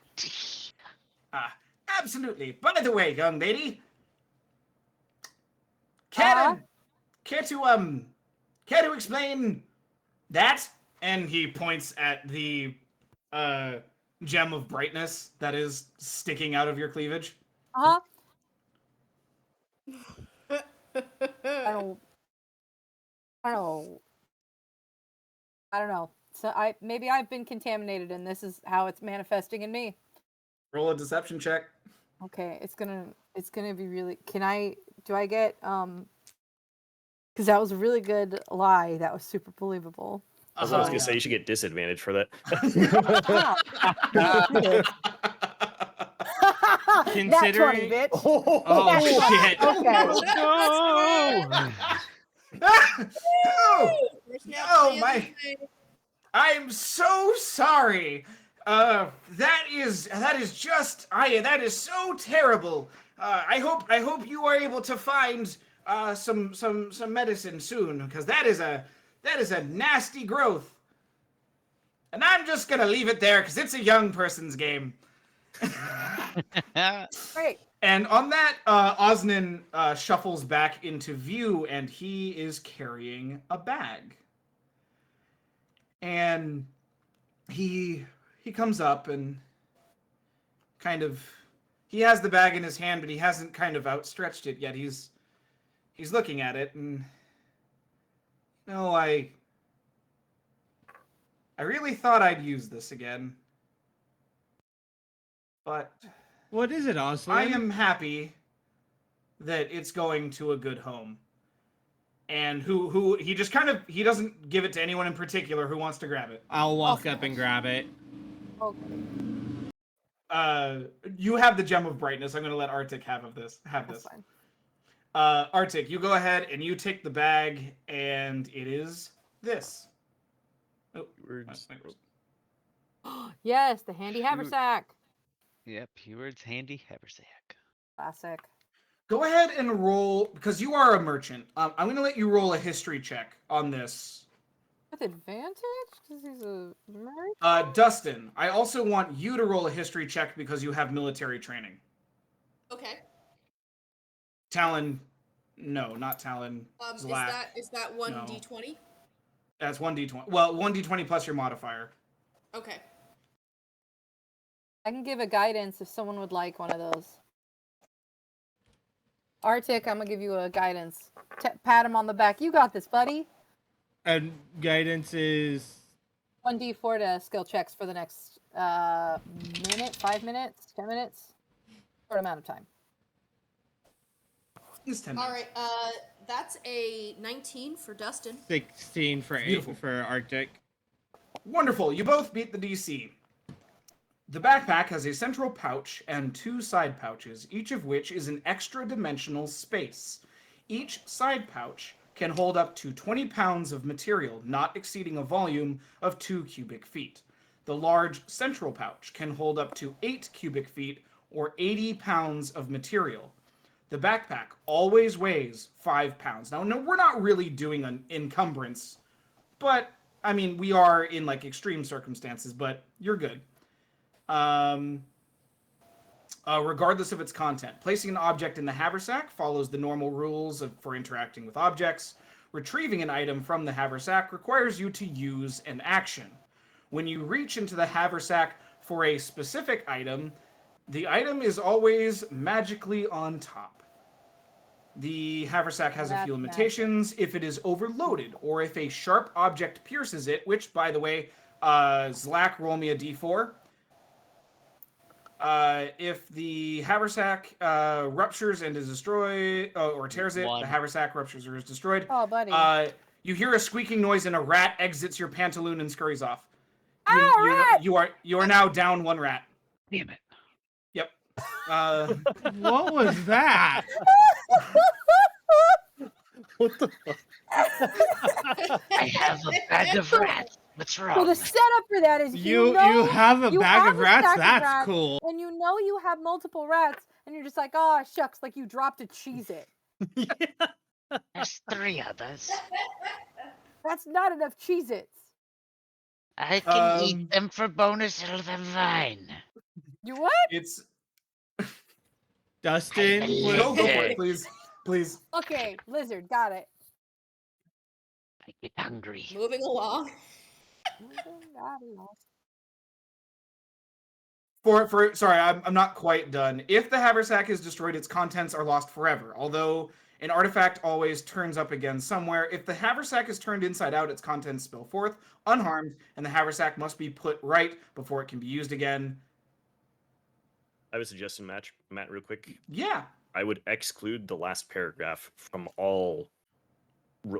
C: Absolutely. By the way, young lady, care to explain that? And he points at the gem of brightness that is sticking out of your cleavage.
A: I don't know. So maybe I've been contaminated, and this is how it's manifesting in me.
C: Roll a deception check.
A: Okay, it's gonna be really. Do I get because that was a really good lie. That was super believable.
F: I was gonna say you should get disadvantage for that.
A: Nat 20,
D: Considering-
A: bitch.
D: Oh shit!
C: Oh my! I'm so sorry. That is so terrible. I hope you are able to find some medicine soon, because that is a nasty growth. And I'm just gonna leave it there because it's a young person's game.
A: Great.
C: And on that, Osnan shuffles back into view, and he is carrying a bag. And he comes up and kind of, he has the bag in his hand, but he hasn't kind of outstretched it yet. He's looking at it, and I really thought I'd use this again, but
D: What is it, Oslin?
C: I am happy that it's going to a good home. And who he just kind of, he doesn't give it to anyone in particular who wants to grab it.
D: I'll walk up and grab it.
A: Okay.
C: You have the gem of brightness. I'm going to let Arctic have this.
A: That's fine.
C: Arctic, you go ahead and you take the bag, and it is this. Oh,
A: Yes, the handy haversack.
B: Yep, keywords handy haversack.
A: Classic.
C: Go ahead and roll, because you are a merchant. I'm going to let you roll a history check on this.
A: With advantage? Because he's a merchant?
C: Dustin, I also want you to roll a history check because you have military training.
E: Okay.
C: Talon, no, not Talon. Zlak.
E: Is that one
C: No.
E: d20?
C: That's 1d20. Well, 1d20 plus your modifier.
E: Okay.
A: I can give a guidance if someone would like one of those. Arctic, I'm gonna give you a guidance. Pat him on the back. You got this, buddy.
D: And guidance is
A: 1d4 to skill checks for the next minute, 5 minutes, 10 minutes, short amount of time.
C: It's 10
E: All
C: minutes.
E: right. That's a 19 for Dustin.
D: 16 for
C: Beautiful.
D: for Arctic.
C: Wonderful. You both beat the DC. The backpack has a central pouch and 2 side pouches, each of which is an extra dimensional space. Each side pouch can hold up to 20 pounds of material, not exceeding a volume of 2 cubic feet. The large central pouch can hold up to 8 cubic feet or 80 pounds of material. The backpack always weighs 5 pounds. Now, no, we're not really doing an encumbrance, but I mean, we are in like extreme circumstances, but you're good. Regardless of its content, placing an object in the haversack follows the normal rules for interacting with objects. Retrieving an item from the haversack requires you to use an action. When you reach into the haversack for a specific item, the item is always magically on top. The haversack has a few limitations if it is overloaded or if a sharp object pierces it, which, by the way, Zlak, roll me a d4. If the haversack ruptures and is destroyed, or tears it, the haversack ruptures or is destroyed.
A: Oh, buddy.
C: You hear a squeaking noise and a rat exits your pantaloon and scurries off.
A: Rat!
C: You are now down 1 rat.
B: Damn it.
C: Yep.
D: What was that?
F: What the fuck?
G: I have a bag of rats. What's
A: So
G: wrong?
A: the setup for that is
D: You
A: know
D: have a
A: you
D: bag
A: have
D: of
A: a
D: rats?
A: stack of
D: That's
A: rats,
D: cool.
A: and you know you have multiple rats, and you're just like, oh shucks, like you dropped a Cheez-It.
G: There's 3 others.
A: That's not enough Cheez-Its.
G: I can eat them for bonus Elven.
A: You what?
C: It's
D: Dustin,
C: go for it, please. Please.
A: Okay, lizard, got it.
G: I get hungry.
E: Moving along.
C: Sorry, I'm not quite done. If the haversack is destroyed, its contents are lost forever. Although an artifact always turns up again somewhere. If the haversack is turned inside out, its contents spill forth unharmed, and the haversack must be put right before it can be used again.
F: I would suggest, Matt, real quick.
C: Yeah.
F: I would exclude the last paragraph from all.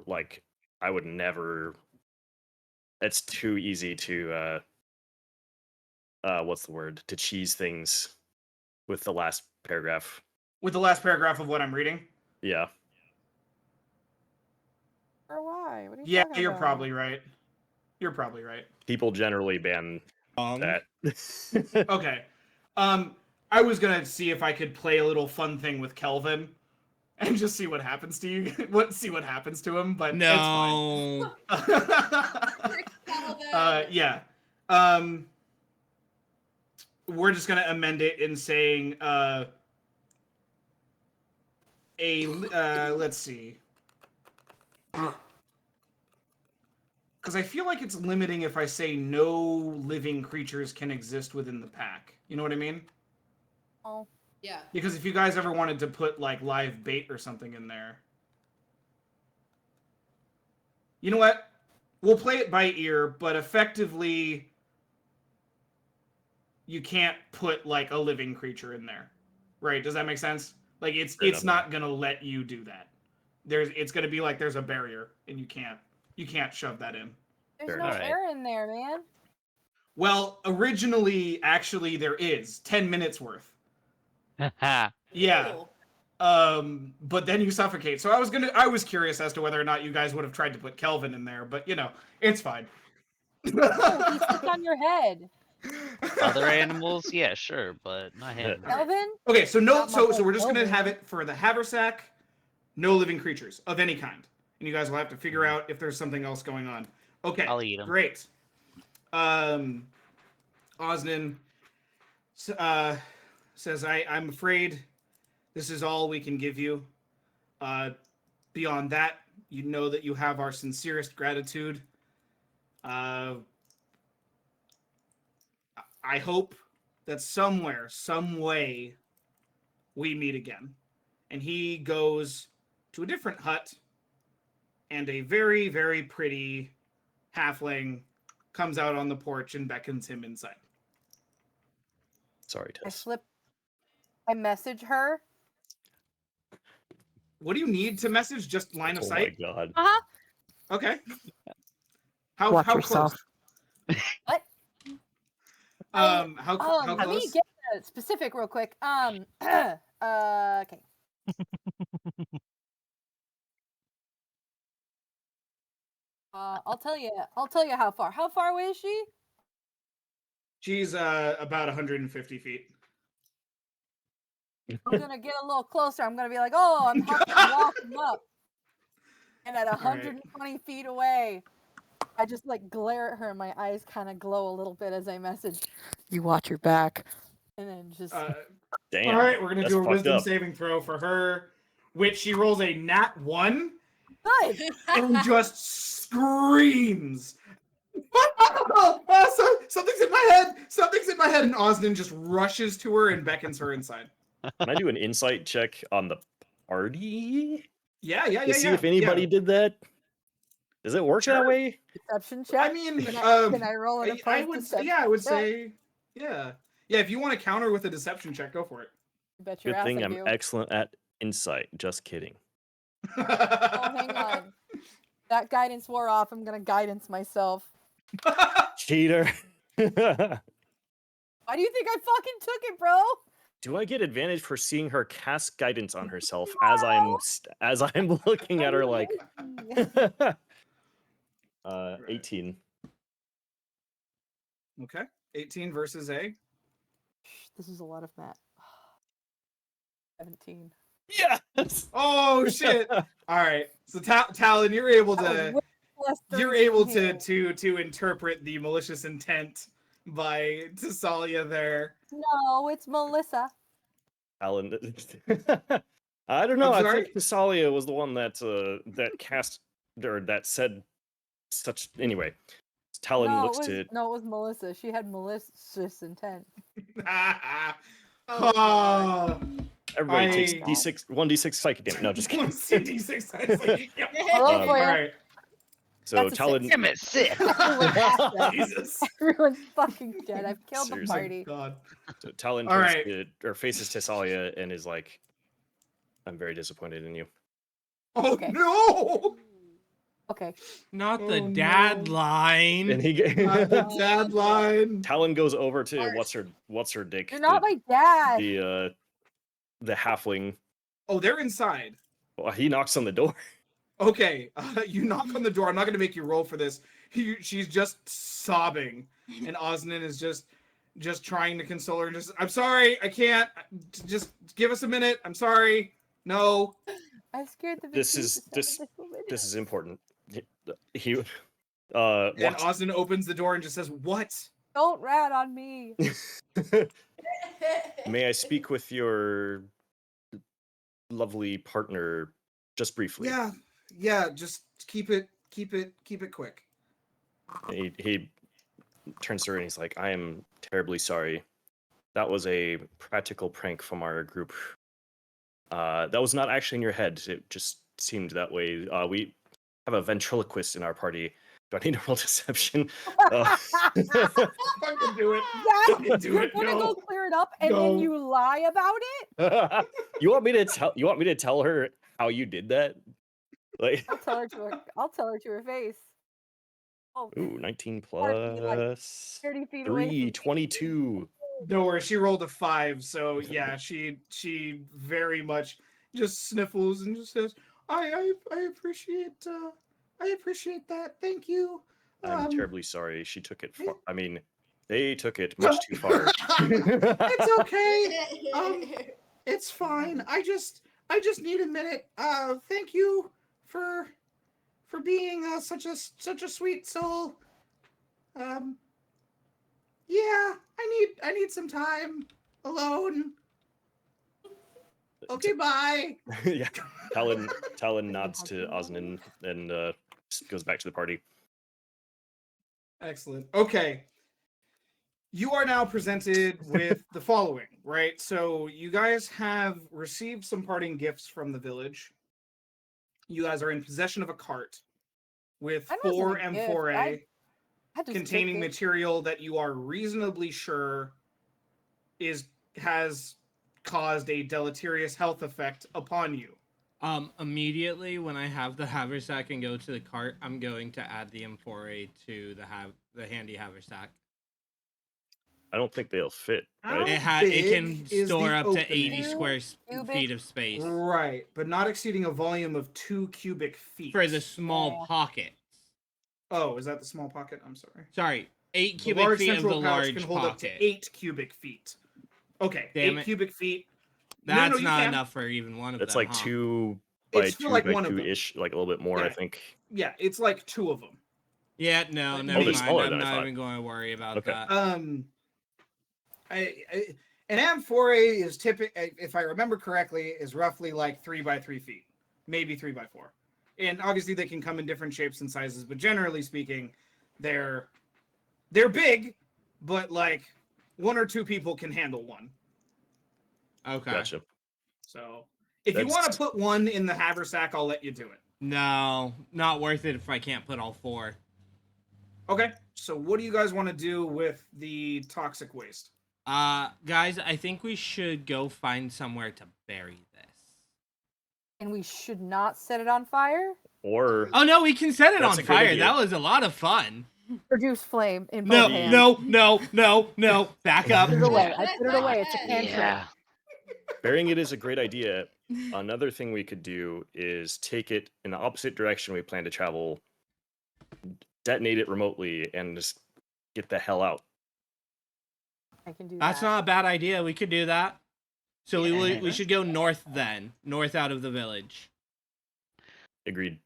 F: Like, I would never. It's too easy to. What's the word? To cheese things with the last paragraph.
C: With the last paragraph of what I'm reading?
F: Yeah.
A: Or why? What are you
C: Yeah,
A: talking
C: you're
A: about?
C: probably right. You're probably right.
F: People generally ban that.
C: Okay. I was gonna see if I could play a little fun thing with Kelvin and just see what happens to you. See what happens to him, but
D: no.
C: it's fine. Yeah. We're just gonna amend it in saying let's see. Because I feel like it's limiting if I say no living creatures can exist within the pack. You know what I mean?
A: Oh.
E: Yeah.
C: Because if you guys ever wanted to put like live bait or something in there. You know what? We'll play it by ear, but effectively you can't put like a living creature in there. Right? Does that make sense? Like it's not gonna let you do that. It's gonna be like there's a barrier and you can't shove that in.
A: There's
F: Fair
A: no
F: enough.
A: air in there, man.
C: Well, originally, actually, there is 10 minutes worth. Yeah.
E: Cool.
C: But then you suffocate. So I was curious as to whether or not you guys would have tried to put Kelvin in there, but it's fine.
A: Oh, he sits on your head.
B: Other animals, yeah, sure, but not him.
A: Elvin?
C: Okay, so
A: Not much
C: so we're just gonna
A: Kelvin.
C: have it for the haversack, no living creatures of any kind, and you guys will have to figure out if there's something else going on. Okay,
B: I'll eat 'em.
C: Great. Osnan says, I'm afraid this is all we can give you. Beyond that, you know that you have our sincerest gratitude. I hope that somewhere, some way, we meet again. and he goes to a different hut, and a very, very pretty halfling comes out on the porch and beckons him inside.
F: Sorry, Tess.
A: I message her.
C: What do you need to message? Just line of
F: Oh
C: sight?
F: my god.
A: Uh-huh.
C: Okay. How
H: Watch
C: how
H: yourself.
C: close?
A: I-
C: How
A: Let me
C: close?
A: get specific real quick. Okay. I'll tell you how far. How far away is she?
C: She's about 150 feet.
A: I'm gonna get a little closer. I'm gonna be like, oh, I'm walking up. And at 120 feet away, I just like glare at her and my eyes kind of glow a little bit as I message. You watch your back. And then just
F: Damn.
C: All right, we're gonna
F: that's
C: do a
F: fucked
C: wisdom
F: up.
C: saving throw for her, which she rolls a nat 1
A: nice.
C: and just screams. Something's in my head. Something's in my head, and Osnan just rushes to her and beckons her inside.
F: Can I do an insight check on the party?
C: Yeah.
F: To see if anybody did that? Does it work that way?
A: Deception check.
C: I mean,
A: can I roll an
C: I
A: opposed
C: would,
A: deception
C: I would
A: check?
C: say, yeah. If you want to counter with a deception check, go for it.
A: You bet your
F: Good
A: ass
F: thing
A: I
F: I'm
A: do.
F: excellent at insight. Just kidding.
A: Oh, hang on. That guidance wore off. I'm gonna guidance myself.
F: Cheater.
A: Why do you think I fucking took it, bro?
F: Do I get advantage for seeing her cast guidance on herself as I'm looking at her like 18.
C: Okay. 18 versus A.
A: This is a lot of math. 17.
F: Yes.
C: Oh shit! All right. So Talon, you're able to to interpret the malicious intent by Thessalia there.
A: No, it's Melissa.
F: Alan. I don't know.
C: I'm
F: I
C: sorry?
F: think Thessalia was the one that that cast or that said such. Anyway, Talon
A: No,
F: looks
A: it was Melissa. She had malicious intent.
C: Oh,
F: everybody takes d6, 1d6 psychic damage. No, just kidding.
C: D6
A: I'll roll it for
C: All
A: you.
C: right.
F: So
A: That's a
F: Talon.
G: Damn it, sick.
C: Jesus.
A: Everyone's fucking dead. I've killed the
F: Seriously.
A: party.
C: God.
F: So Talon
C: All
F: turns
C: right.
F: or faces Thessalia and is like, "I'm very disappointed in you."
C: Oh
A: Okay.
C: no!
A: Okay.
D: Not the
C: Oh, no.
D: dad line.
F: And he
C: Not the dad line.
F: Talon goes over to
E: Ours.
F: what's her dick?
A: You're not my dad.
F: The halfling.
C: Oh, they're inside.
F: Well, he knocks on the door.
C: Okay, you knock on the door. I'm not going to make you roll for this. She's just sobbing, and Osnan is just trying to console her. And just, I'm sorry, I can't. Just give us a minute. I'm sorry. No.
A: I scared the
F: This
A: bejesus
F: is
A: out of woman.
F: this is important. He
C: And
F: walks.
C: Osnan opens the door and just says, "What?"
A: Don't rat on me.
F: May I speak with your lovely partner just briefly?
C: Yeah. Just keep it quick.
F: He turns to her and he's like, "I am terribly sorry. That was a practical prank from our group. That was not actually in your head. It just seemed that way. We have a ventriloquist in our party. Do I need to roll deception?"
C: Fucking do it.
A: Yes,
C: Do
A: you're
C: it.
A: gonna
C: No.
A: go clear it up and
C: No.
A: then you lie about it?
F: You want me to tell her how you did that? Like,
A: I'll tell her to her face. Oh,
F: ooh, 19
A: Gotta be, like,
F: plus
A: 30 feet away
F: 3,
A: from
F: 22.
C: Don't worry, she rolled a 5, so yeah, she very much just sniffles and just says, I appreciate that. Thank you.
F: I'm terribly sorry. She took it far. I mean, they took it much too far.
C: It's okay. It's fine. I just need a minute. Thank you for being such a sweet soul. Yeah, I need some time alone. Okay, bye.
F: Yeah. Talon nods to Osnan and goes back to the party.
C: Excellent. Okay. You are now presented with the following, right? So you guys have received some parting gifts from the village. You guys are in possession of a cart with
A: Mine wasn't
C: 4
A: a gift.
C: M4A
A: I just
C: containing
A: took it.
C: material that you are reasonably sure has caused a deleterious health effect upon you.
D: Immediately when I have the haversack and go to the cart, I'm going to add the M4A to the handy haversack.
F: I don't think they'll fit,
C: How
F: right?
D: It can
C: big is
D: store
C: the
D: up to
C: opening?
D: 80 square
A: Cubic.
D: feet of space
C: Right, but not exceeding a volume of 2 cubic feet.
D: for the small
A: Yeah.
D: pockets.
C: Oh, is that the small pocket? I'm sorry.
D: Sorry, 8
C: The
D: cubic
C: large
D: feet of
C: central
D: the
C: pouch
D: large
C: can hold
D: pocket.
C: up to 8 cubic feet. Okay,
D: Damn
C: 8
D: it.
C: cubic feet.
D: That's
C: no, you
D: not
C: can.
D: enough for even one of
F: It's
D: them.
F: like
D: huh?
F: 2 by
C: It's for
F: 2
C: like
F: by
C: one of
F: 2
C: them.
F: ish, like a little bit more, I
C: Yeah.
F: think.
C: Yeah, it's like 2 of them.
D: Yeah, no,
C: Like,
D: never
C: maybe-
D: mind.
F: smaller
D: I'm
F: than I
D: not
F: thought.
D: even going to worry about
F: Okay.
D: that.
C: An M4A is typical, if I remember correctly, is roughly like 3 by 3 feet, maybe 3 by 4. And obviously they can come in different shapes and sizes, but generally speaking, they're big, but like 1 or 2 people can handle one.
D: Okay.
F: Gotcha.
C: So if you want to
F: That's-
C: put one in the haversack, I'll let you do it.
D: No, not worth it if I can't put all 4.
C: Okay. So what do you guys want to do with the toxic waste?
D: Guys, I think we should go find somewhere to bury this.
A: And we should not set it on fire.
F: Or
D: Oh no, we can set it
F: That's
D: on
F: a great
D: fire.
F: idea.
D: That was a lot of fun.
A: Produce flame in
D: No,
A: both hands.
D: no. Back up.
A: Put it away. I put it away. It's a cantrip.
G: Yeah.
F: burying it is a great idea. Another thing we could do is take it in the opposite direction we plan to travel, detonate it remotely, and just get the hell out.
A: I can do
D: That's
A: that.
D: not a bad idea. We could do that. So
G: Yeah.
D: we should go north then. North out of the village.
F: Agreed.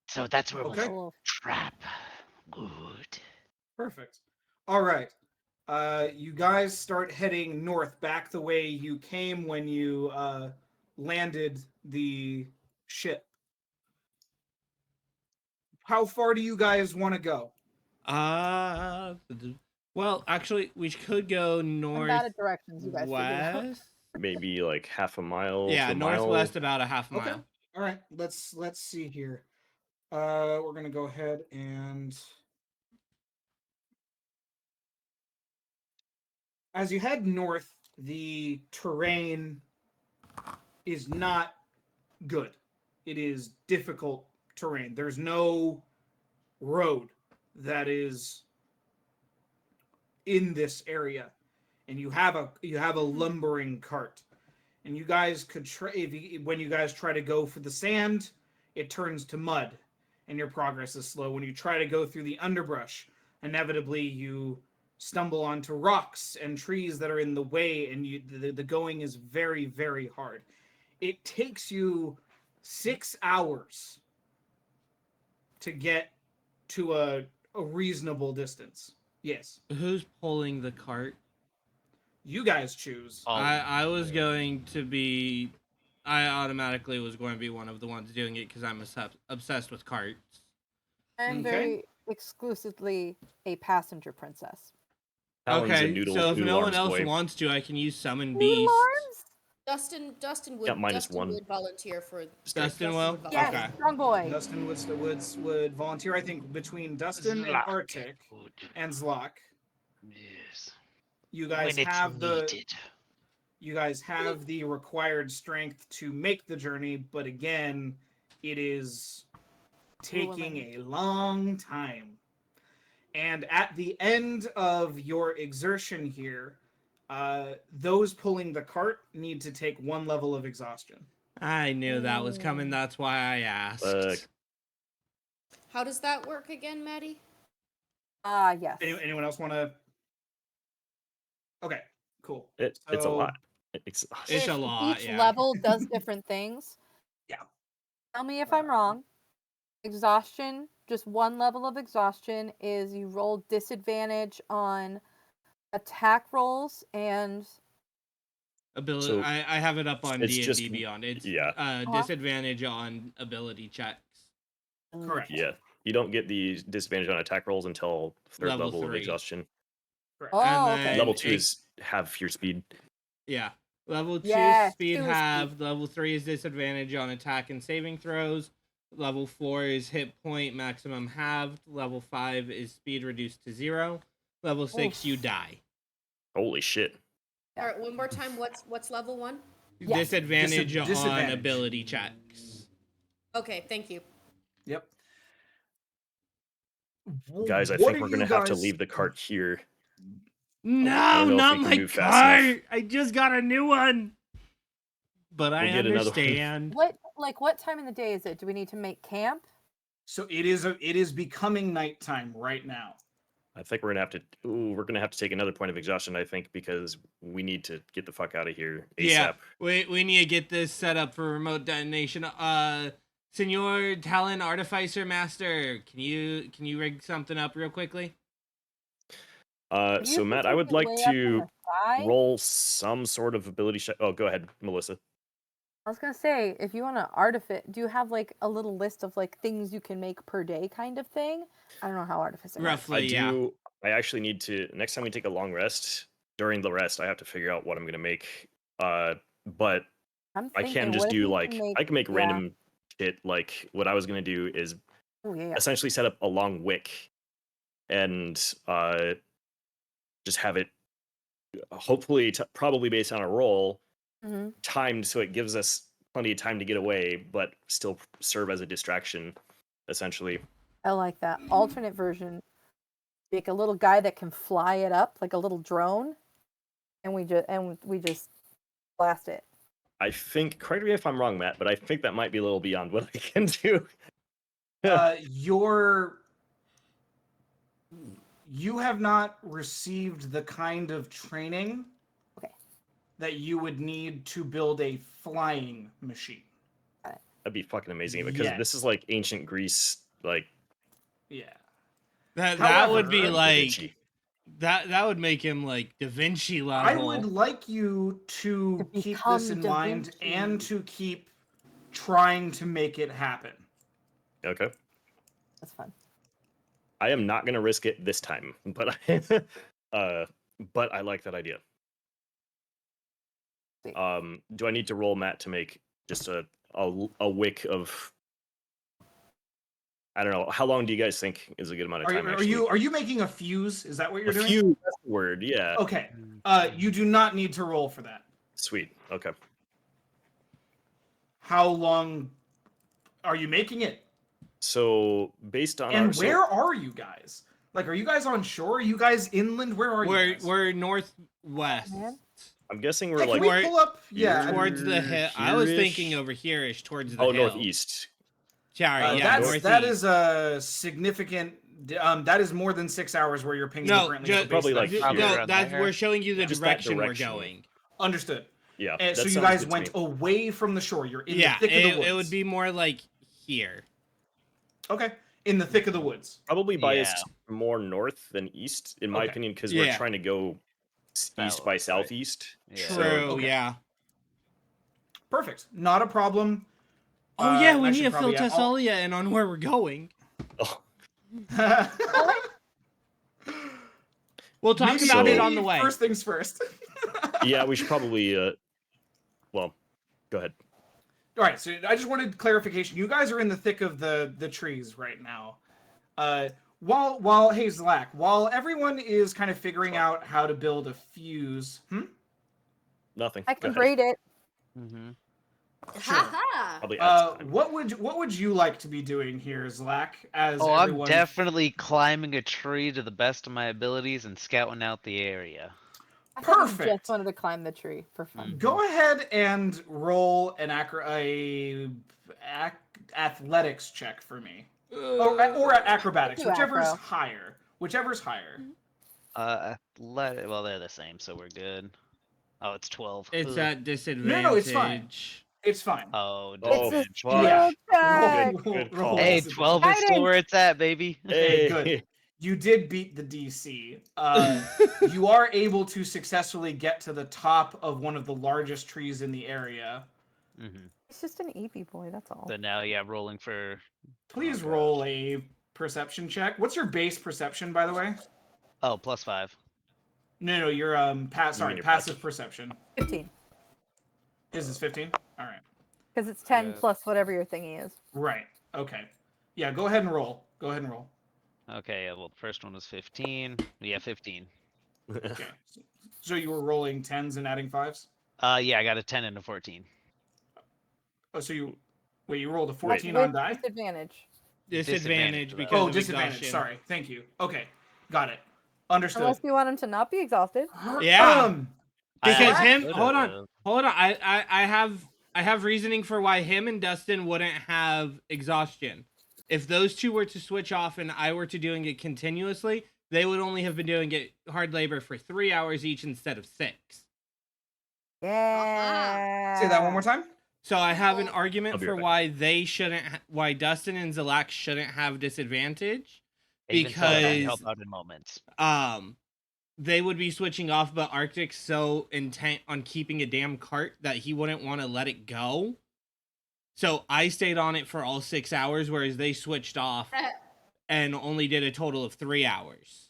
G: So that's where
C: Okay.
G: we'll trap. Good.
C: Perfect. All right. You guys start heading north, back the way you came when you landed the ship. How far do you guys want to go?
D: Well, actually, we could go
A: I'm bad at
D: northwest.
A: directions. You guys figure it out.
F: Maybe like half a mile.
D: Yeah,
F: to a mile.
D: northwest about a half mile.
C: Okay. All right. Let's see here. We're gonna go ahead and as you head north, the terrain is not good. It is difficult terrain. There's no road that is in this area, and you have a lumbering cart, and you guys could when you guys try to go for the sand, it turns to mud, and your progress is slow. When you try to go through the underbrush, inevitably you stumble onto rocks and trees that are in the way, and the going is very, very hard. It takes you 6 hours to get to a reasonable distance. Yes.
D: Who's pulling the cart?
C: You guys choose.
B: Oh,
D: I was going to be. I automatically was going to be one of the ones doing it because I'm obsessed with carts.
A: I'm
C: Okay.
A: very exclusively a passenger princess.
F: Talon's a
D: Okay,
F: noodle,
D: so if
F: noodle
D: no one
F: arms
D: else
F: boy.
D: wants to, I can use summon
A: Noodle
D: beast.
A: arms?
E: Dustin would.
F: Yeah, minus
E: Dustin
F: 1.
E: would volunteer for.
D: Dustin will?
E: would
A: Yes,
E: volunteer.
D: Okay.
A: strong boy.
C: Dustin would volunteer. I think between Dustin and
G: Zlak.
C: Arctic
G: Good.
C: and Zlak,
G: Yes.
C: you guys
G: When it's
C: have
G: needed.
C: the required strength to make the journey, but again, it is taking a long time. And at the end of your exertion here, those pulling the cart need to take 1 level of exhaustion.
D: I knew that was coming. That's why I asked.
E: How does that work again, Maddie?
A: Yes.
C: Anyone else want to? Okay, cool.
F: It's a
C: So-
F: lot.
D: It's
A: If
D: a lot,
A: Each
D: yeah.
A: level does different things.
C: Yeah.
A: Tell me if I'm wrong. Exhaustion, just 1 level of exhaustion is you roll disadvantage on attack rolls and
D: Ability.
F: So,
D: I have it up on
F: it's
D: D&D
F: just-
D: Beyond. It's
F: yeah.
D: disadvantage on ability checks.
C: Correct.
F: Yeah. You don't get the disadvantage on attack rolls until 3rd
D: Level
F: level of
D: 3.
F: exhaustion.
C: Correct.
A: Oh,
D: And
A: okay.
D: then
F: Level 2
D: it-
F: is have your speed.
D: Yeah. Level 2
A: Yeah,
D: is speed
A: 2 is
D: halved. Level 3 is disadvantage on attack and saving throws. Level 4 is hit point maximum halved. Level 5 is speed reduced to 0. Level 6, you
A: Oof.
D: die.
F: Holy shit.
E: All right, one more time. What's level 1?
A: Yes.
D: Disadvantage on
C: Disadvantage.
D: ability checks.
E: Okay, thank you.
C: Yep.
F: Guys, I
C: What
F: think
C: are
F: we're going to
C: you
F: have to
C: guys-
F: leave the cart here.
D: No,
F: know if
D: not
F: we can
D: my
F: move fast enough.
D: cart. I just got a new one. But I
F: We'll get another one.
D: understand.
A: What time in the day is it? Do we need to make camp?
C: So it is becoming nighttime right now.
F: I think we're gonna have to take another point of exhaustion, I think, because we need to get the fuck out of here ASAP.
D: Yeah, we need to get this set up for remote detonation. Senor Talon Artificer Master, can you rig something up real quickly?
A: Do you
F: So
A: think
F: Matt,
A: we
F: I would
A: could
F: like
A: way up in
F: to
A: the sky?
F: roll some sort of ability check. Oh, go ahead, Melissa.
A: I was gonna say, if you want to artifice, do you have like a little list of like things you can make per day, kind of thing? I don't know how artificing works.
D: Roughly, yeah.
F: I actually need to, next time we take a long rest, during the rest, I have to figure out what I'm gonna make. But
A: I'm
F: I
A: thinking,
F: can
A: what
F: just
A: if
F: do
A: we
F: like,
A: can make,
F: I can make
A: yeah.
F: random shit. Like what I was gonna do is
A: Oh yeah, yeah.
F: essentially set up a long wick and just have it hopefully probably based on a roll
A: Mm-hmm.
F: timed so it gives us plenty of time to get away but still serve as a distraction essentially.
A: I like that alternate version. Make a little guy that can fly it up like a little drone, and we just blast it.
F: I think, correct me if I'm wrong, Matt, but I think that might be a little beyond what I can do.
C: You have not received the kind of training
A: Okay.
C: that you would need to build a flying machine.
F: That'd be fucking amazing because
C: Yes.
F: this is like ancient Greece, like
C: Yeah.
D: That would be
C: However,
F: Da
D: like
F: Vinci.
D: that would make him like Da Vinci level.
C: I would like you to
A: To
C: keep
A: become
C: this in
A: Da
C: mind
A: Vinci.
C: and to keep trying to make it happen.
F: Okay.
A: That's fun.
F: I am not gonna risk it this time, but but I like that idea.
A: Sweet.
F: Do I need to roll Matt to make just a wick of? I don't know. How long do you guys think is a good amount of time?
C: Are you making a fuse? Is that what you're
F: a
C: doing?
F: few? That's the word. Yeah.
C: Okay. You do not need to roll for that.
F: Sweet. Okay.
C: How long are you making it?
F: So based on
C: And where are you guys? Like, are you guys on shore? Are you guys inland? Where are you guys?
D: We're northwest.
A: Man.
F: I'm guessing
C: Yeah,
F: we're
C: can
F: like
C: we pull up? Yeah.
F: here?
D: Towards the hill. I was
F: Here-ish?
D: thinking over here-ish towards the
F: Oh,
D: hill.
F: northeast.
D: Sorry, yeah,
C: that
D: northeast.
C: is a significant. That is more than 6 hours where you're pinging
D: No,
C: currently. at the base
F: probably
C: of that
F: like
C: hill.
B: Probably
D: no,
B: around
D: that's
B: there.
D: we're showing you the
F: Just that
D: direction we're
F: direction.
D: going.
C: Understood.
F: Yeah.
C: And so
F: that
C: you
F: sounds
C: guys
F: good to
C: went
F: me.
C: away from the shore. You're in
D: Yeah,
C: the thick of the woods.
D: it would be more like here.
C: Okay, in the thick of the woods.
F: Probably biased
B: Yeah.
F: more north than east, in my
C: Okay.
F: opinion, because
D: Yeah.
F: we're trying to go east by
B: South, right?
F: southeast.
B: Yeah.
D: True,
F: So,
C: Okay.
D: yeah.
C: Perfect. Not a problem.
D: Oh yeah,
C: and
D: we
C: I
D: need
C: should
D: to
C: probably
D: fill
C: add-
D: Tessalia in on where we're going.
F: oh,
D: We'll talk
C: Maybe-
D: about it
C: maybe
D: on the way.
C: First things first.
F: yeah, we should probably. Well, go ahead.
C: All right, so I just wanted clarification. You guys are in the thick of the trees right now. While hey Zlak, while everyone is kind of figuring out how to build a fuse.
F: Nothing.
A: I
F: Go
A: can
F: ahead.
A: braid it.
B: Mm-hmm.
C: Sure.
E: Ha
F: Probably adds time.
C: What would you like to be doing here, Zlak? As
B: Oh,
C: everyone...
B: I'm definitely climbing a tree to the best of my abilities and scouting out the area.
A: I thought you
C: Perfect.
A: just wanted to climb the tree for fun.
C: Go ahead and roll an athletics check for me, or acrobatics,
A: do
C: whichever's
A: acro.
C: higher. Whichever's higher.
B: Well, they're the same, so we're good. Oh, it's 12.
D: It's
B: Ugh.
D: at disadvantage.
C: No, it's fine. It's fine.
B: Oh,
F: Oh,
A: It's a
B: disadvantage.
F: fuck.
C: Yeah.
A: skill check.
F: Good
C: Roll
F: call.
B: Hey,
C: disadvantage.
B: 12 is still
A: Guidance.
B: where it's at, baby.
C: Okay, good. You did beat the DC. You are able to successfully get to the top of one of the largest trees in the area.
B: Mm-hmm.
A: It's just an easy boy, that's all.
B: So now, yeah, rolling for.
C: Please
B: Oh,
C: roll a perception check. What's your base perception, by the way?
B: Oh, +5.
C: No, you're
F: your
C: passive
F: passive.
C: perception.
A: 15.
C: His is 15. All right.
A: Because it's 10
H: Yeah.
A: plus whatever your thingy is.
C: Right. Okay. Yeah. Go ahead and roll.
B: Okay, yeah, well, the first one was 15. Yeah, 15.
C: Okay. So you were rolling 10s and adding 5s.
B: Yeah, I got a 10 and a 14.
C: Oh, so you rolled a
A: Like
C: 14
A: with
C: on die.
A: disadvantage.
D: Disadvantage
B: for that.
D: because
C: Oh,
D: of
C: disadvantage.
D: exhaustion.
C: Sorry. Thank you. Okay. Got it. Understood.
A: Unless you want him to not be exhausted.
D: Yeah. Because
B: I
D: him,
B: could've.
D: hold on. I have reasoning for why him and Dustin wouldn't have exhaustion. If those two were to switch off and I were to doing it continuously, they would only have been doing it hard labor for 3 hours each instead of 6.
A: Yeah.
C: Say that one more time.
D: So I have an
E: I'll
D: argument
F: be
D: for
F: right back.
D: why they shouldn't, why Dustin and Zalak shouldn't have disadvantage,
B: Even so, I
D: because
B: help out in moments.
D: they would be switching off, but Arctic's so intent on keeping a damn cart that he wouldn't want to let it go. So I stayed on it for all 6 hours, whereas they switched off and only did a total of 3 hours.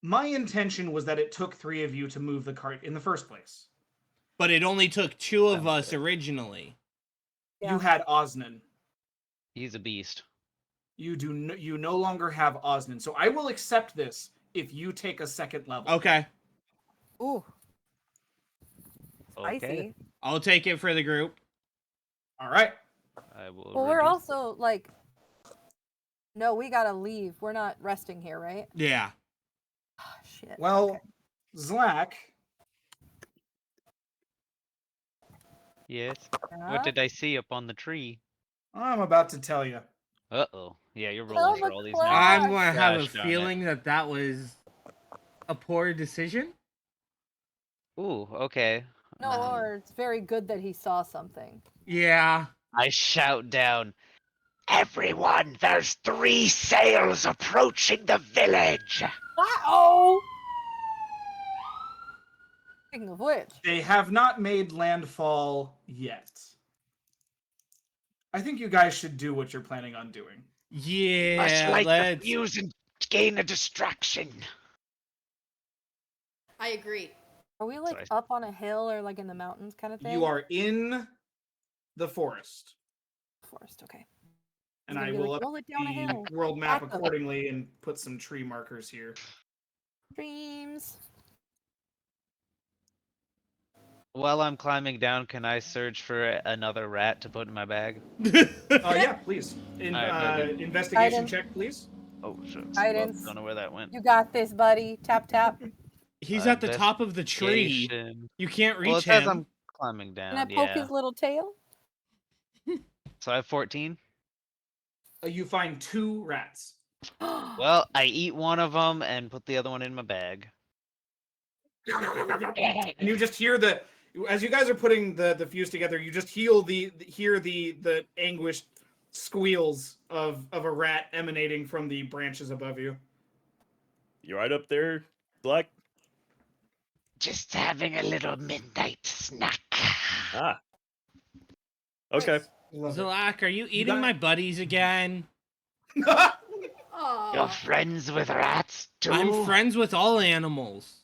C: My intention was that it took 3 of you to move the cart in the first place.
D: But it only took 2 of
B: Sounds
D: us
B: good.
D: originally.
A: Yeah.
C: You had Osnan.
B: He's a beast.
C: You no longer have Osnan. So I will accept this if you take a second level.
D: Okay,
A: Ooh,
B: Okay.
A: spicy.
D: I'll take it for the group.
C: All right.
B: I will.
A: Well, we're
B: reduce-
A: also like, no, we gotta leave. We're not resting here, right?
D: Yeah.
A: Shit.
C: Well,
A: okay.
C: Zlak,
B: Yes.
A: Yeah.
B: What did I see up on the tree?
C: I'm about to tell you.
B: Uh-oh. Yeah, you're
A: Tell
B: rolling
A: the
B: for all these
A: class.
B: now.
D: I'm going to have a
B: Gosh darn it.
D: feeling that was a poor decision.
B: Ooh, okay.
A: No, or it's very good that he saw something.
D: Yeah.
B: I shout down.
G: Everyone, there's 3 sails approaching the village.
A: Oh! Speaking of which,
C: They have not made landfall yet. I think you guys should do what you're planning on doing.
G: Must
D: Yeah,
G: light the
D: let's...
G: fuse and gain a distraction.
E: I agree.
A: are we like
B: Sorry.
A: up on a hill or like in the mountains kind of thing?
C: You are in the forest,
A: Forest, okay.
C: and
A: gonna
C: I
A: be
C: will
A: like, roll it down a hill.
C: update the world map
A: Back up.
C: accordingly and put some tree markers here.
A: Dreams.
B: While I'm climbing down, can I search for another rat to put in my bag?
C: Yeah, please.
B: Alright,
C: Investigation
A: Guidance.
C: check, please.
B: Oh, shucks.
A: Guidance.
B: Well, don't know where that went.
A: You got this, buddy. Tap tap.
D: He's at the top of the tree.
B: Investigation.
D: You can't reach
B: Well, it says
D: him.
B: I'm climbing
A: Can I
B: down.
A: poke
B: Yeah.
A: his little tail?
B: So I have 14.
C: You find 2 rats.
B: Well, I eat one of them and put the other one in my bag.
C: And you just hear as you guys are putting the fuse together, you just hear the anguished squeals of a rat emanating from the branches above you.
F: You right up there, Black?
G: Just having a little midnight snack.
F: Ah. Okay.
C: Love it.
D: Zalak, are you eating
C: got-
D: my buddies again?
G: You're
E: Oh,
G: friends with rats too?
D: I'm friends with all animals.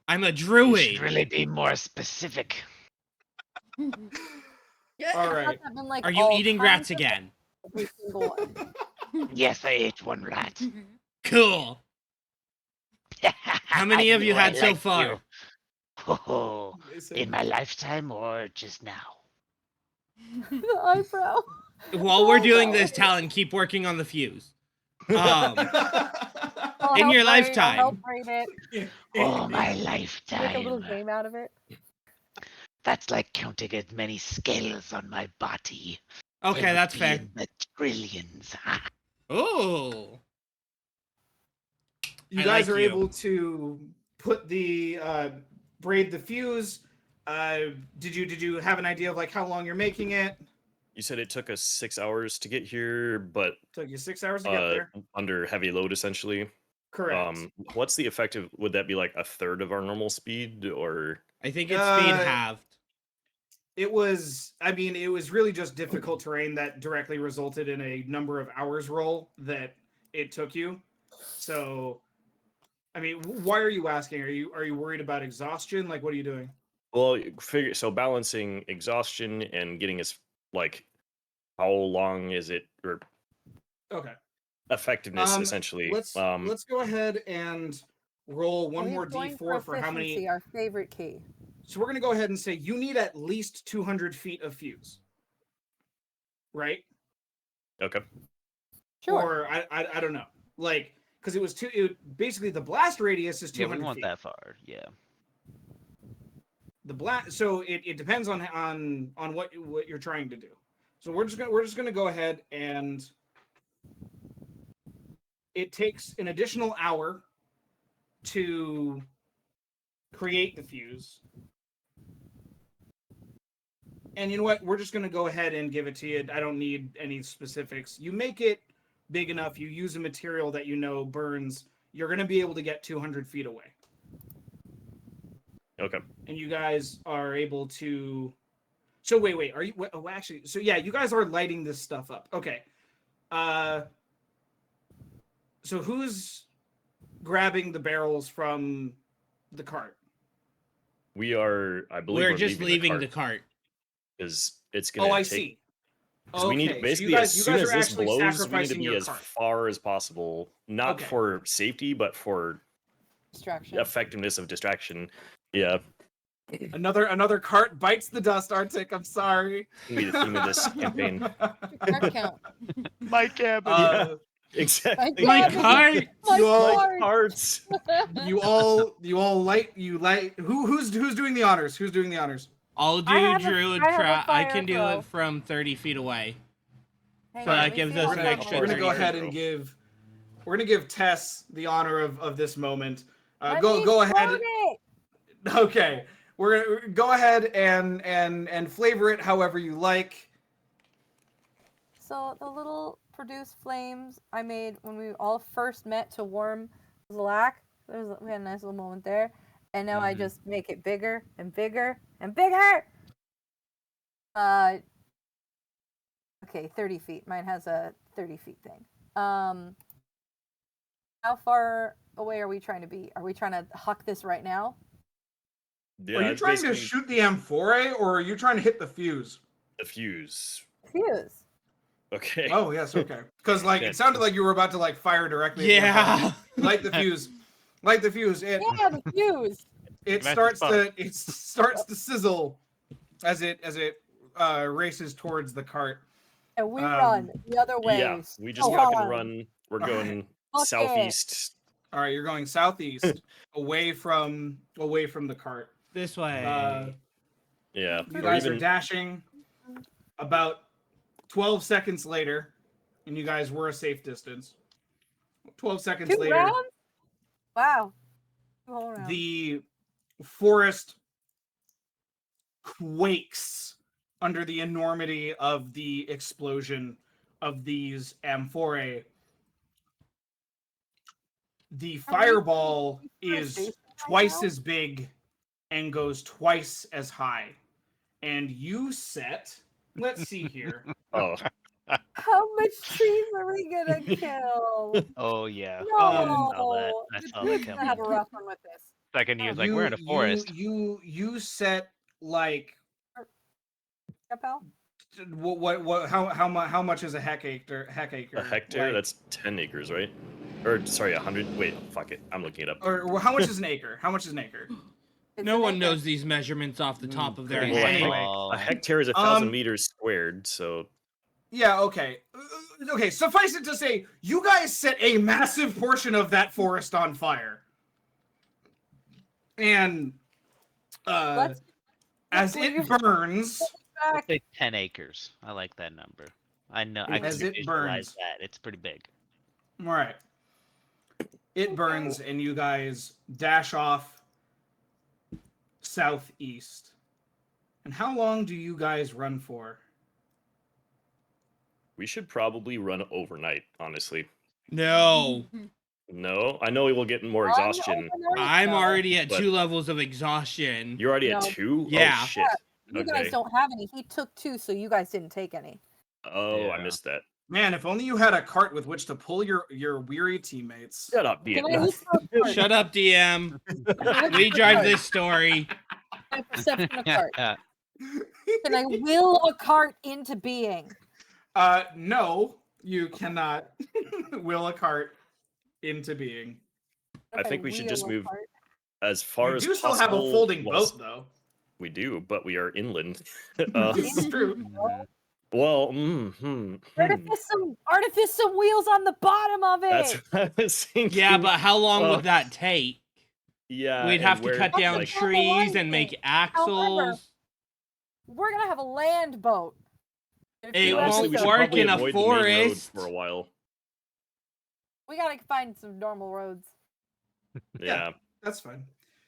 D: I'm a
G: You
D: druid.
G: should really be more specific.
E: yeah.
C: All right.
A: Must have been, like,
D: Are you
A: all
D: eating
A: kinds
D: rats
A: of
D: again?
A: every single one.
G: Yes, I ate one rat.
D: Cool. How many
G: I
D: of you
G: knew I
D: had so
G: liked
D: far?
G: you. Oh,
C: They said-
G: in my lifetime or just now?
A: The eyebrow.
D: While we're
A: Oh,
D: doing
A: no.
D: this, Talon, keep working on the fuse.
A: I'll
D: In
A: help
D: your
A: rate-
D: lifetime.
A: I'll help rate it.
G: Oh, my
A: Make a little
G: lifetime.
A: game out of it.
G: That's like counting as many scales on my body. It
D: Okay,
G: would
D: that's
G: be
D: fair.
G: in the trillions.
D: Oh.
C: You
D: I
C: guys
D: like
C: are
D: you.
C: able to put the braid the fuse. Did you have an idea of like how long you're making it?
F: You said it took us 6 hours to get here, but
C: Took you 6 hours to get there.
F: under heavy load, essentially.
C: Correct.
F: What's the effective? Would that be like a third of our normal speed, or
D: I think it's speed
C: Uh,
D: halved.
C: It was really just difficult terrain that directly resulted in a number of hours roll that it took you. So, I mean, why are you asking? Are you worried about exhaustion? Like, what are you doing?
F: Well, figure so balancing exhaustion and getting us like how long is it or
C: Okay.
F: effectiveness essentially.
C: Let's go ahead and roll one more
A: Join
C: d4 for how many.
A: proficiency, our favorite key.
C: So we're gonna go ahead and say you need at least 200 feet of fuse, right?
F: Okay.
A: Sure.
C: Or I don't know, like because it was basically the blast radius is
B: Yeah,
C: 200
B: we want
C: feet.
B: that far. Yeah.
C: The blast, so it depends on what you're trying to do. So we're just gonna go ahead and it takes an additional hour to create the fuse. And you know what? We're just going to go ahead and give it to you. I don't need any specifics. You make it big enough, you use a material that you know burns, you're going to be able to get 200 feet away.
F: Okay.
C: And you guys are able to... So wait, are you... Oh, actually, so yeah, you guys are lighting this stuff up. Okay. So who's grabbing the barrels from the cart?
F: We are, I believe
D: We're just leaving the cart.
F: Because it's gonna
C: Oh, I
F: take
C: see.
F: because we need
C: Okay, so
F: basically
C: you
F: as soon
C: guys
F: as
C: are
F: this
C: actually
F: blows, we need to
C: sacrificing
F: be
C: your
F: as
C: cart.
F: far as possible, not
C: Okay.
F: for safety, but for
A: Distraction.
F: effectiveness of distraction. Yeah,
C: Another cart bites the dust, Arctic. I'm sorry.
F: it's gonna be the theme of this campaign.
A: Cart count.
B: My cabin.
F: Yeah. Exactly.
D: My
A: cabin.
D: cart.
A: My
C: You all-
A: cart.
F: Parts.
C: you all light. Who's doing the honors? Who's doing the honors?
D: I'll do
A: I have a-
D: druid
A: I have a
D: trap. I
A: fire
D: can do
A: throw.
D: it from 30 feet away.
A: Hang
D: So
A: on,
D: that
A: let me
D: gives
A: see
D: us
A: how
D: an
A: that
D: extra
C: We're gonna go
D: 30.
C: ahead and give. We're gonna give Tess the honor of this moment.
A: Let
C: Go
A: me
C: ahead.
A: explode it!
C: Okay, we're gonna go ahead and flavor it however you like.
A: So the little produced flames I made when we all first met to warm Zalak, we had a nice little moment there, and now I just make it bigger and bigger and bigger. Okay, 30 feet. Mine has a 30 feet thing. How far away are we trying to be? Are we trying to huck this right now?
F: Yeah,
C: Are you
F: it's
C: trying to
F: basically
C: shoot the M4A or are you trying to hit the fuse?
F: the fuse.
A: Fuse.
F: Okay.
C: Oh yes, okay. Because like
F: Okay.
C: it sounded like you were about to like fire directly. At
D: Yeah.
C: Light the fuse. Light the fuse.
A: Yeah, the fuse.
C: It
B: Imagine
C: starts to sizzle as it races towards the cart.
A: And we
C: Um,
A: run the other way.
F: Yeah, we just
A: so
F: fucking
A: hard.
F: run. We're
C: All
F: going
A: Fuck it.
F: southeast.
C: All right, you're going southeast, away from the cart.
D: This way.
F: Yeah.
C: You
F: or
C: guys are
F: even-
C: dashing. About 12 seconds later, and you guys were a safe distance. 12 seconds
A: 2
C: later,
A: rounds? Wow. 2 whole rounds.
C: the forest quakes under the enormity of the explosion of these amphorae. The fireball is
A: right
C: twice
A: now?
C: as big and goes twice as high. And you set, let's see here.
F: Oh,
A: How much trees are we gonna kill?
B: Oh yeah.
A: No.
B: I saw that. I saw that
A: Dude's gonna have a
B: coming.
A: rough one with this.
B: Second, he was like, "We're in a forest."
C: You set like
A: Capel?
C: how much is a hectare?
F: a hectare?
C: Like,
F: That's 10 acres, right? Or sorry, 100. Wait, fuck it. I'm looking it up.
C: or how much is an acre? How much is an acre?
A: It's
D: No
A: an
D: one
A: acre.
D: knows these measurements off the top of their
C: pretty
D: head.
C: much. Anyway.
F: A hectare is 1,000
C: Um,
F: meters squared, so
C: Yeah, okay. Okay, suffice it to say, you guys set a massive portion of that forest on fire. And
A: Let's-
C: as
A: will
C: it
A: you-
C: burns,
B: Let's
A: Back.
B: say 10 acres. I like that number. I know. I
C: As
B: can
C: it
B: visualize
C: burns.
B: that. It's pretty big.
C: all right. It burns and you guys dash off southeast. And how long do you guys run for?
F: we should probably run overnight, honestly.
D: No.
F: No, I know we will get more
A: Run
F: exhaustion.
A: overnight,
D: I'm
A: though.
D: already at
F: But-
D: 2 levels of exhaustion.
F: You're already at
A: No.
F: 2?
D: Yeah.
F: Oh, shit.
A: You
F: Okay.
A: guys don't have any. He took 2, so you guys didn't take any.
F: Oh, I
B: Yeah.
F: missed that.
C: Man, if only you had a cart with which to pull your weary teammates.
F: Shut up,
A: Can I
F: DM.
A: look for a cart?
D: Shut up, DM. We drive this story.
A: My perception of cart. Can I will a cart into being?
C: No, you cannot will a cart into being.
F: I
A: If
F: think we should
A: wheel
F: just
A: a
F: move
A: cart?
F: as far
C: You
F: as
C: do still
F: possible.
C: have a folding
F: well,
C: boat, though.
F: We do, but we are inland.
C: This is true.
F: Well,
A: Artifice some wheels on the bottom of it.
F: that's what I was thinking.
D: Yeah, but how long
F: Oh,
D: would that take?
F: Yeah,
D: We'd
F: and
D: have to
F: where-
D: cut
A: That's
D: down
A: the
D: trees
A: one
D: and make
A: thing.
D: axles.
A: We're gonna have a land boat. If
D: It
A: you
F: honestly,
A: have
F: we
A: to-
F: should
D: work
F: probably
D: in a
F: avoid the main road
D: forest.
F: for a while.
A: We gotta find some normal roads.
C: Yeah. That's fine.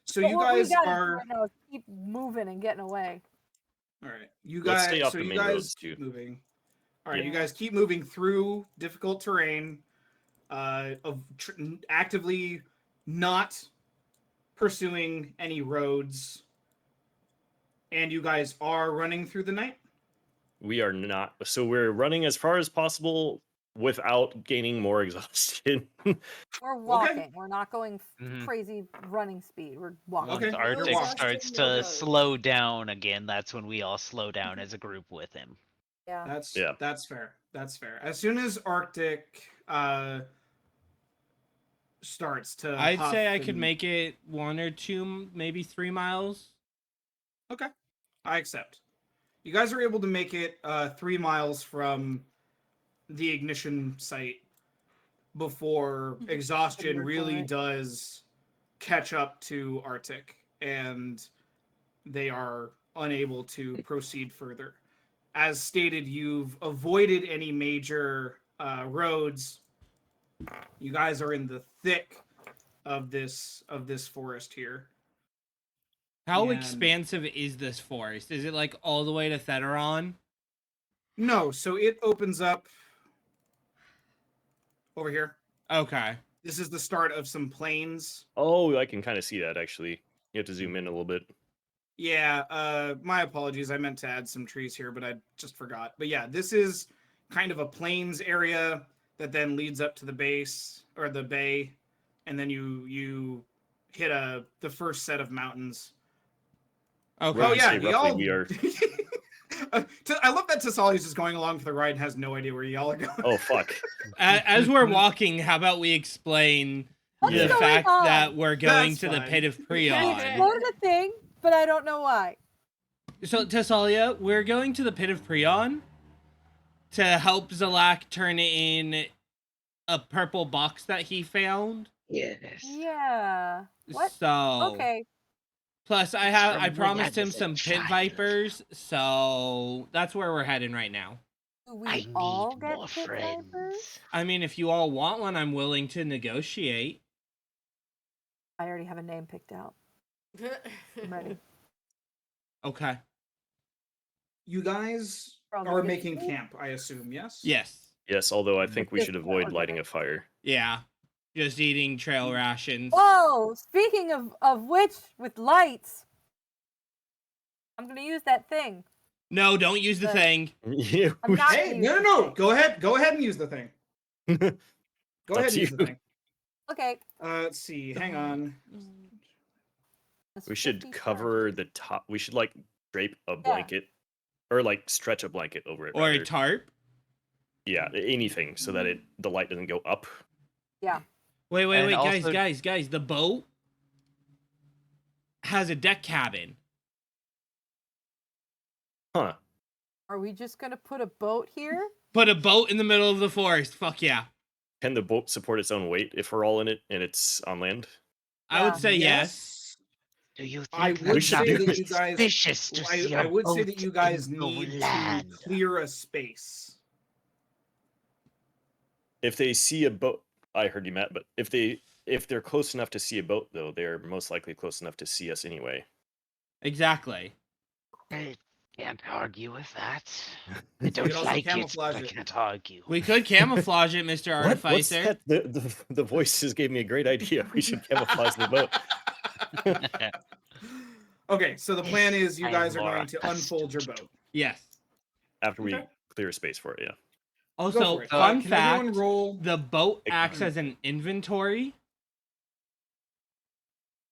C: So
A: But
C: you
A: what we
C: guys
A: gotta do
C: are
A: right now is keep moving and getting away.
C: all right. You
F: Let's
C: guys,
F: stay off
C: so
F: the
C: you
F: main
C: guys
F: roads,
C: keep
F: too.
C: moving. All right,
F: Yeah.
C: you guys keep moving through difficult terrain, actively not pursuing any roads, and you guys are running through the night.
F: We are not. So we're running as far as possible without gaining more exhaustion.
A: We're walking. We're not going
B: Mhm.
A: crazy running speed. We're walking.
B: Once
C: Okay.
B: Arctic
C: You're
B: starts
E: walking, no
B: to
E: roads.
B: slow down again, that's when we all slow down as a group with him.
A: Yeah.
C: That's fair. That's fair. As soon as Arctic starts to
D: I'd
C: huff
D: say I could
C: and-
D: make it 1 or 2, maybe 3 miles.
C: Okay, I accept. You guys are able to make it 3 miles from the ignition site before exhaustion really does catch up to Arctic, and they are unable to proceed further. As stated, you've avoided any major roads. You guys are in the thick of this forest here.
D: How
C: And-
D: expansive is this forest? Is it like all the way to Theteron?
C: No, so it opens up over here.
D: Okay.
C: This is the start of some plains.
F: Oh, I can kind of see that actually. You have to zoom in a little bit.
C: Yeah, my apologies. I meant to add some trees here, but I just forgot. But yeah, this is kind of a plains area that then leads up to the base or the bay, and then you hit the first set of mountains.
D: Okay.
F: Well,
C: Oh
F: you
C: yeah,
F: say roughly
C: y'all.
F: we are-
C: I love that Tasali's just going along for the ride and has no idea where y'all are going.
F: Oh fuck.
D: As we're walking, how about we explain
A: What's
D: the
A: going
D: fact
A: on?
D: that we're going
C: That's
D: to the
C: fine.
D: pit of
A: We
D: Prion?
A: exploded a thing, but I don't know why.
D: So, Tessalia, we're going to the pit of Prion to help Zalak turn in a purple box that he found.
G: Yes.
A: Yeah. What?
D: So,
A: Okay.
D: plus I
G: From
D: I
G: when
D: promised
G: I
D: him
G: was a
D: some pit
G: child.
D: vipers, so that's where we're heading right now.
A: Do we
G: I
A: all
G: need
A: get
G: more
A: pit vipers?
G: friends.
D: I mean, if you all want one, I'm willing to negotiate.
A: I already have a name picked out. I'm ready.
D: Okay.
C: You guys
A: Probably
C: are
A: good
C: making
A: food.
C: camp, I assume, yes?
D: Yes.
F: Yes, although I think we
A: Just
F: should avoid
A: organize.
F: lighting a fire.
D: Yeah. Just eating trail rations.
A: Whoa! Speaking of which, with lights, I'm gonna use that thing.
D: No, don't use the
A: The-
D: thing.
F: You
A: I'm not
C: Hey,
A: gonna
C: no,
A: use
C: no,
A: the
C: no. Go ahead and use the thing. Go
F: Up
C: ahead and
F: to
C: use
F: you.
C: the thing.
A: Okay.
C: Let's see. Hang on.
A: That's
F: We should
A: 50
F: cover the top. We should like drape a blanket, or like stretch a blanket over it.
D: Or a
F: rather.
D: tarp.
F: Yeah, anything so that the light doesn't go up.
A: Yeah.
D: Wait,
B: And
D: guys,
B: also-
D: guys. The boat has a deck cabin.
F: Huh.
A: Are we just gonna put a boat here?
D: Put a boat in the middle of the forest. Fuck yeah.
F: Can the boat support its own weight if we're all in it and it's on land?
D: I would
A: Yeah.
D: say yes.
G: Do you think
C: I
G: that
C: would
F: should
C: say
F: do
C: that
F: it.
C: you guys.
G: suspicious to see a
C: I would say that
G: boat
C: you guys
G: in the
C: need to
G: land?
C: clear a space.
F: If they see a boat, I heard you, Matt. But if they're close enough to see a boat, though, they're most likely close enough to see us anyway.
D: Exactly.
G: I can't argue with that. I
C: You
G: don't
C: could also
G: like it,
C: camouflage
G: but I
C: it.
G: can't argue.
D: We could camouflage it, Mr.
F: What? What's
D: Artificer.
F: that? The voices gave me a great idea. We should camouflage the boat.
C: Okay, so the plan is you
G: I am
C: guys are
G: more
C: going to unfold your
G: accustomed
C: boat.
D: Yes.
F: After we
C: Okay.
F: clear a space for it, yeah.
D: Also,
C: for it.
D: fun
C: Can
D: fact:
C: everyone roll?
D: the boat acts
F: Hmm.
D: as an inventory.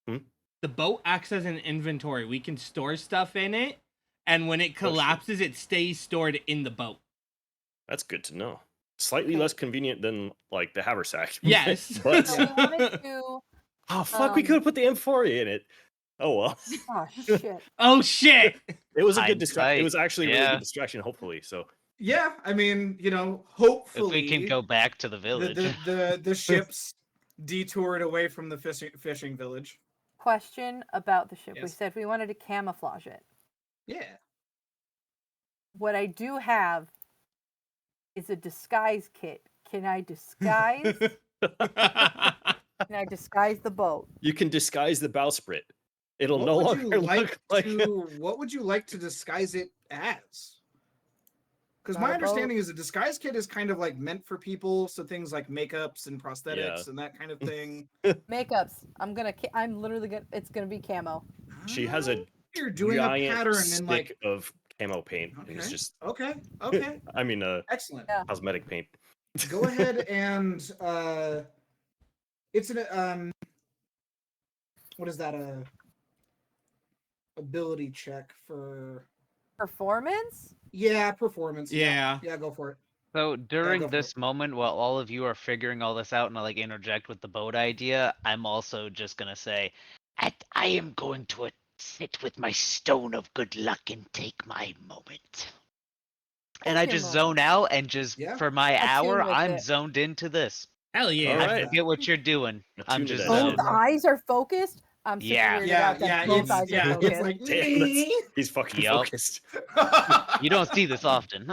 F: Hmm?
D: The boat acts as an inventory. We can store stuff in it, and when it collapses, it stays stored in the boat.
F: That's good to know. Slightly
A: Okay.
F: less convenient than like the haversack.
D: Yes.
F: But
A: So we wanted to.
F: oh fuck, we could have put the M4 in it. Oh well.
A: Oh shit.
D: Oh shit!
F: It was a good distraction. It
B: Hindsight,
F: was actually a really
B: yeah.
F: good distraction, hopefully. So
C: Yeah, I mean,
B: If
C: hopefully
B: we can go back to the village.
C: the ships detoured away from the fishing village.
A: Question about the ship. We
C: Yes.
A: said we wanted to camouflage it.
C: Yeah.
A: What I do have is a disguise kit. Can I disguise? Can I disguise the boat?
F: you can disguise the bowsprit. It'll
C: What
F: no
C: would
F: longer
C: you like
F: look like
C: What would you like to disguise it as? Because
A: Not
C: my
A: a
C: understanding is a disguise kit is kind of like meant for people, so things like makeups and prosthetics
F: Yeah.
C: and that kind of thing.
A: Makeups. I'm literally gonna. It's gonna be camo.
F: She has a
C: You're doing a
F: giant
C: pattern in
F: stick
C: like.
F: of camo paint, and it's
C: Okay.
F: just
C: Okay.
F: I mean
C: Excellent.
A: Yeah.
F: cosmetic paint.
C: Go ahead and it's an what is that ability check for
A: Performance.
C: performance.
D: Yeah.
C: Yeah, go for it.
B: So
C: go
B: during
C: for
B: this
C: it.
B: moment, while all of you are figuring all this out and I like interject with the boat idea, I'm also just gonna say,
G: I am going to sit with my stone of good luck and take my moment.
B: and
A: Take
B: I
A: your
B: just
A: moment.
B: zone out and just
C: Yeah.
B: for my
A: Attune
B: hour,
A: with
B: I'm
A: it.
B: zoned into this.
D: Hell yeah!
F: All
B: I
F: right.
B: forget what you're doing. I'm
F: Attune to
B: just
F: that
A: Both
F: shit.
B: zoned.
A: eyes are focused. I'm super
B: Yeah.
A: weirded
C: Yeah,
A: out that
C: yeah,
A: both eyes are
C: it's
A: focused.
C: like
F: Damn, he's fucking
B: Yup.
F: focused.
B: You don't see this often.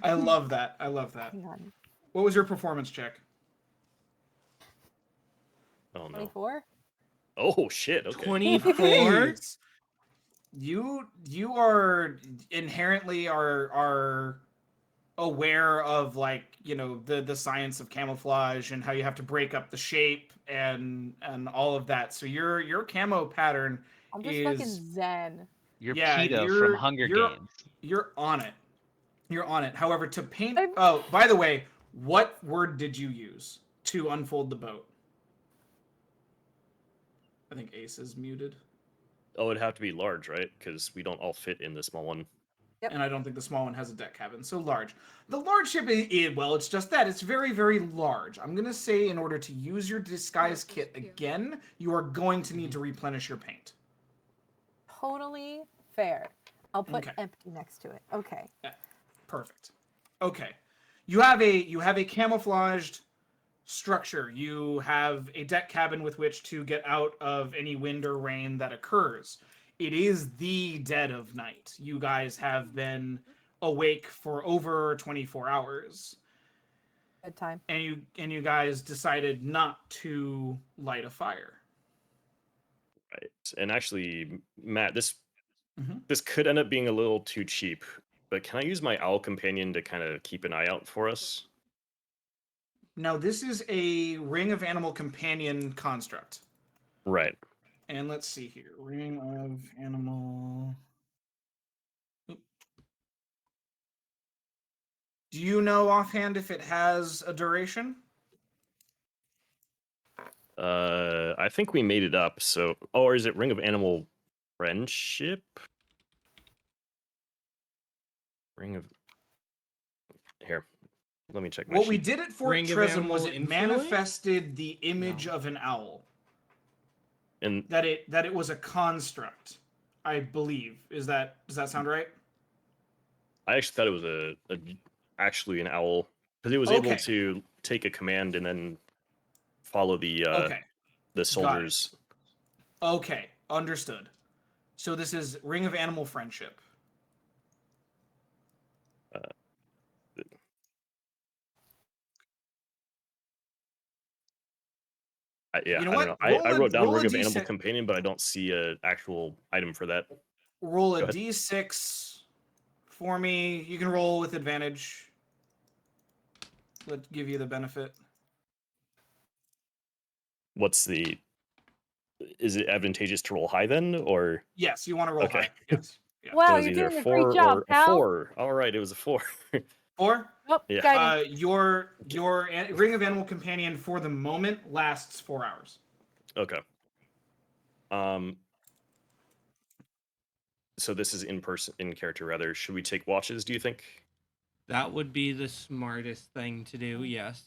C: I love that.
A: Hang on.
C: What was your performance check?
F: Oh no.
A: 24.
F: Oh shit. Okay.
D: 24.
C: Nice. You are inherently are aware of like the science of camouflage and how you have to break up the shape and all of that. So your camo pattern
A: I'm just
C: is
A: fucking zen.
B: You're
C: yeah
B: PETA from Hunger Games.
C: you're on it. You're on it. However, to paint.
A: I'm-
C: Oh, by the way, what word did you use to unfold the boat? I think Ace is muted.
F: Oh, it'd have to be large, right? Because we don't all fit in the small one.
A: Yep.
C: And I don't think the small one has a deck cabin, so large. The large ship well, it's just that. It's very, very large. I'm going to say in order to use your disguise kit again, you are going to need to replenish your paint.
A: Totally fair. I'll put
C: Okay.
A: empty next to it. Okay.
C: Perfect. Okay. You have a camouflaged structure. You have a deck cabin with which to get out of any wind or rain that occurs. It is the dead of night. You guys have been awake for over 24 hours.
A: Good time.
C: And you guys decided not to light a fire.
F: Right. And actually, Matt, this
C: Mhm.
F: this could end up being a little too cheap. But can I use my owl companion to kind of keep an eye out for us?
C: Now, this is a Ring of Animal Companion construct.
F: Right.
C: And let's see here. Ring of Animal. Oop. Do you know offhand if it has a duration?
F: I think we made it up. So, or is it Ring of Animal Friendship? Ring of. Here, let me check my
C: What we
F: sheet.
C: did at Fort
D: Ring of
C: Trism was
D: Animal
C: it
D: Influence?
C: manifested the image of an owl.
F: And
C: That it was a construct, I believe. Does that sound right?
F: I actually thought it was actually an owl because it was able
C: Okay.
F: to take a command and then follow the
C: Okay.
F: the soldiers.
C: Okay. Understood. So this is Ring of Animal Friendship.
F: Yeah,
C: You know
F: I
C: what?
F: don't know. I wrote down
C: roll a
F: Ring of Animal
C: D6
F: Companion, but I don't see an actual item for that.
C: Roll a
F: Go ahead.
C: D6 for me. You can roll with advantage. Let's give you the benefit.
F: What's the? Is it advantageous to roll high then, or
C: Yes, you want to roll
F: Okay.
C: high. Yes. Yeah.
A: Wow,
F: so it was
A: you're
F: either
A: doing a
F: four
A: great job,
F: or a
A: pal.
F: 4? All right, it was a 4.
C: 4?
A: Oh,
F: Yeah.
A: guiding.
C: Your Ring of Animal Companion for the moment lasts 4 hours.
F: Okay. So this is in character rather. Should we take watches, do you think?
D: That would be the smartest thing to do, yes.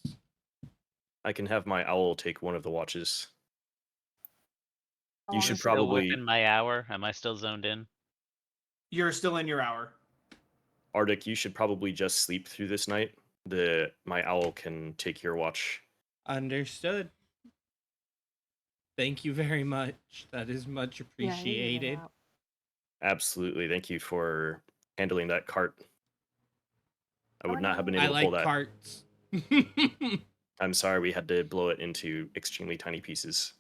F: I can have my owl take one of the watches. You
A: Oh,
F: should
B: Still
F: probably,
B: within my hour. Am I still zoned in?
C: You're still in your hour.
F: Arctic, you should probably just sleep through this night. My owl can take your watch.
D: Understood. Thank you very much. That is much
A: yeah, you can get
D: appreciated.
A: out.
F: Absolutely. Thank you for handling that cart. I would not have been
D: I
F: able to pull
D: like
F: that.
D: carts.
F: I'm sorry we had to blow it into extremely tiny pieces.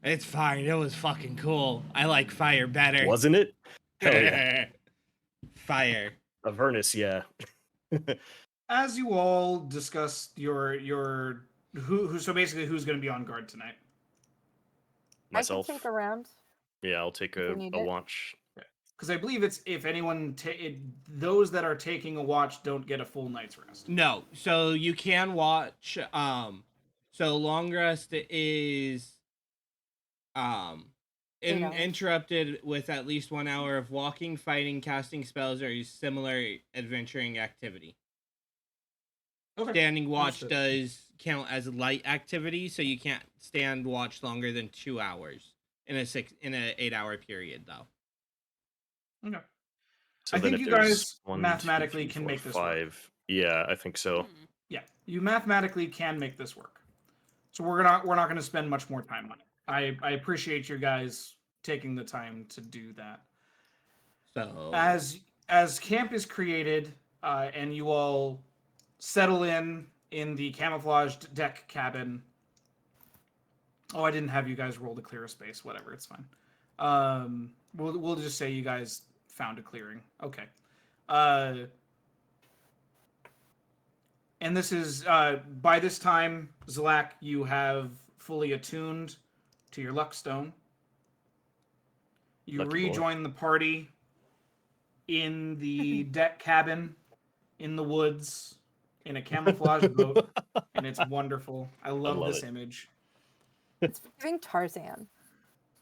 D: It's fine. It was fucking cool. I like fire better.
F: Wasn't it? Hell yeah.
D: Fire.
F: Avernus, yeah.
C: As you all discussed who so basically who's going to be on guard tonight?
F: Myself.
A: I can take a round.
F: Yeah, I'll take
A: if we
F: a
A: need it.
F: watch.
C: Because I believe it's if anyone those that are taking a watch don't get a full night's rest.
D: No, so you can watch. So long rest is
A: Eight hours.
D: interrupted with at least 1 hour of walking, fighting, casting spells, or similar adventuring activity.
C: Okay.
D: Standing watch
C: Understood.
D: does count as light activity, so you can't stand watch longer than 2 hours in a 8-hour period, though.
C: Okay.
F: So
C: I
F: then
C: think
F: if
C: you
F: there's
C: guys
F: 1, 2,
C: mathematically
F: 3,
C: can
F: 4,
C: make this work.
F: 5. Yeah, I think so.
C: Yeah, you mathematically can make this work. So we're not going to spend much more time on it. I appreciate you guys taking the time to do that.
D: So
C: As camp is created and you all settle in the camouflaged deck cabin. Oh, I didn't have you guys roll to clear a space. Whatever, it's fine. We'll just say you guys found a clearing. Okay. And this is by this time, Zalak, you have fully attuned to your luck stone. You
F: Lucky boy.
C: rejoin the party in the deck cabin in the woods in a camouflage boat, and it's wonderful. I love this image.
A: It's giving Tarzan.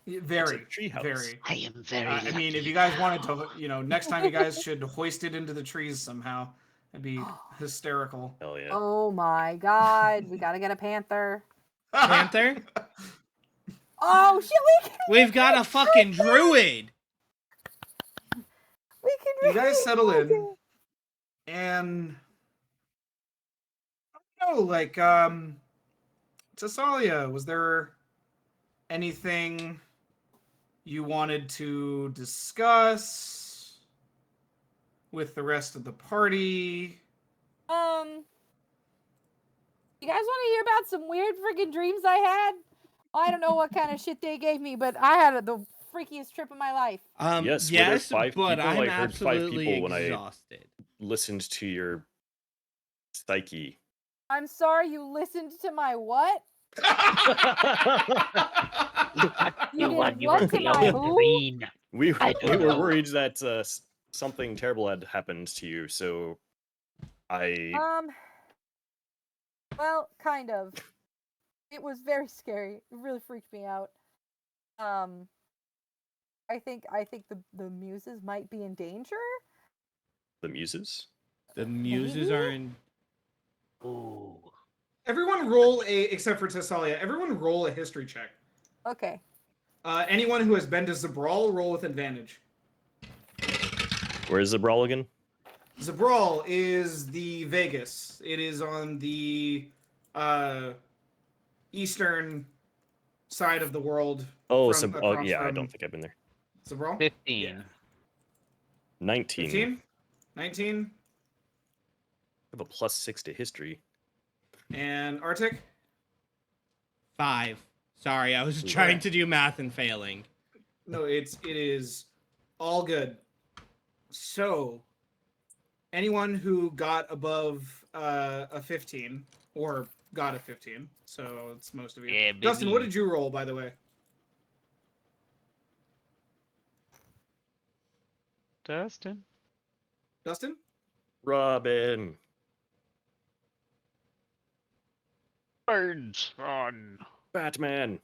C: Very,
F: It's a treehouse.
C: very.
G: I am very
C: I mean,
G: lucky
C: if you guys wanted
G: now.
C: to, next time you guys should hoist it into the trees somehow. It'd be hysterical.
F: Hell yeah.
A: Oh my god, we gotta get a panther.
D: Panther,
A: Oh shit, we can.
D: we've got a fucking druid.
A: We can.
C: You guys
A: really
C: settle
A: do
C: in,
A: it.
C: and I don't know, like, Tassalia, was there anything you wanted to discuss with the rest of the party?
A: You guys want to hear about some weird freaking dreams I had? I don't know what kind of shit they gave me, but I had the freakiest trip of my life.
F: Yes, were there
D: Yes,
F: 5
D: but
F: people?
D: I'm
F: I heard 5
D: absolutely
F: people when I
D: exhausted.
F: listened to your psyche.
A: I'm sorry you listened to my what?
G: You
A: did
G: when you
A: what
G: were
A: to my
G: glowing
A: who?
G: green.
F: we
G: I
F: we
G: don't
F: were
G: know.
F: worried that something terrible had happened to you, so I
A: Well, kind of. It was very scary. It really freaked me out. I think the muses might be in danger.
F: the muses.
D: The muses
A: Maybe?
D: are in.
B: Ooh.
C: Everyone roll except for Tassalia, everyone roll a history check.
A: Okay.
C: Anyone who has been to Zabral, roll with advantage.
F: Where's the brawl again?
C: Zabral is the Vegas. It is on the eastern side of the world.
F: Oh,
C: across
F: yeah, I
C: from
F: don't think I've been there.
C: Zabral?
B: 15.
C: Yeah.
F: 19.
C: 15? 19?
F: I have a +6 to history.
C: And Arctic?
D: 5. Sorry, I was
F: Ooh.
D: trying to do math and failing.
C: No, it is all good. So, anyone who got above a 15, or got a 15, so it's most of you.
B: Yeah,
C: Dustin, what
B: baby.
C: did you roll, by the way?
B: Dustin.
C: Dustin?
F: Robin.
B: Birds on.
F: Batman.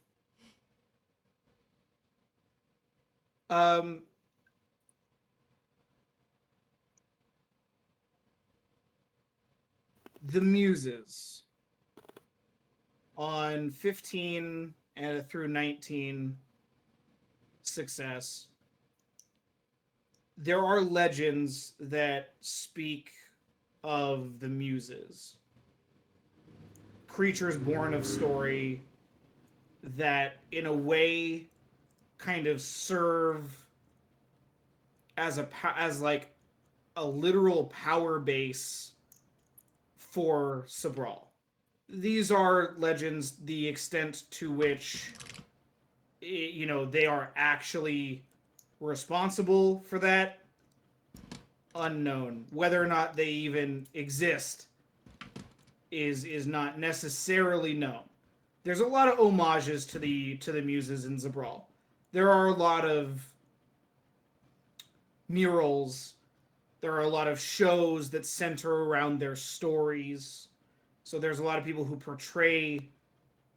C: The Muses on 15 through 19 success. There are legends that speak of the Muses. Creatures born of story that, in a way, kind of serve as like a literal power base for Sabral. These are legends, the extent to which they are actually responsible for that, unknown. Whether or not they even exist is not necessarily known. There's a lot of homages to the Muses in Zabral. There are a lot of murals. There are a lot of shows that center around their stories. So there's a lot of people who portray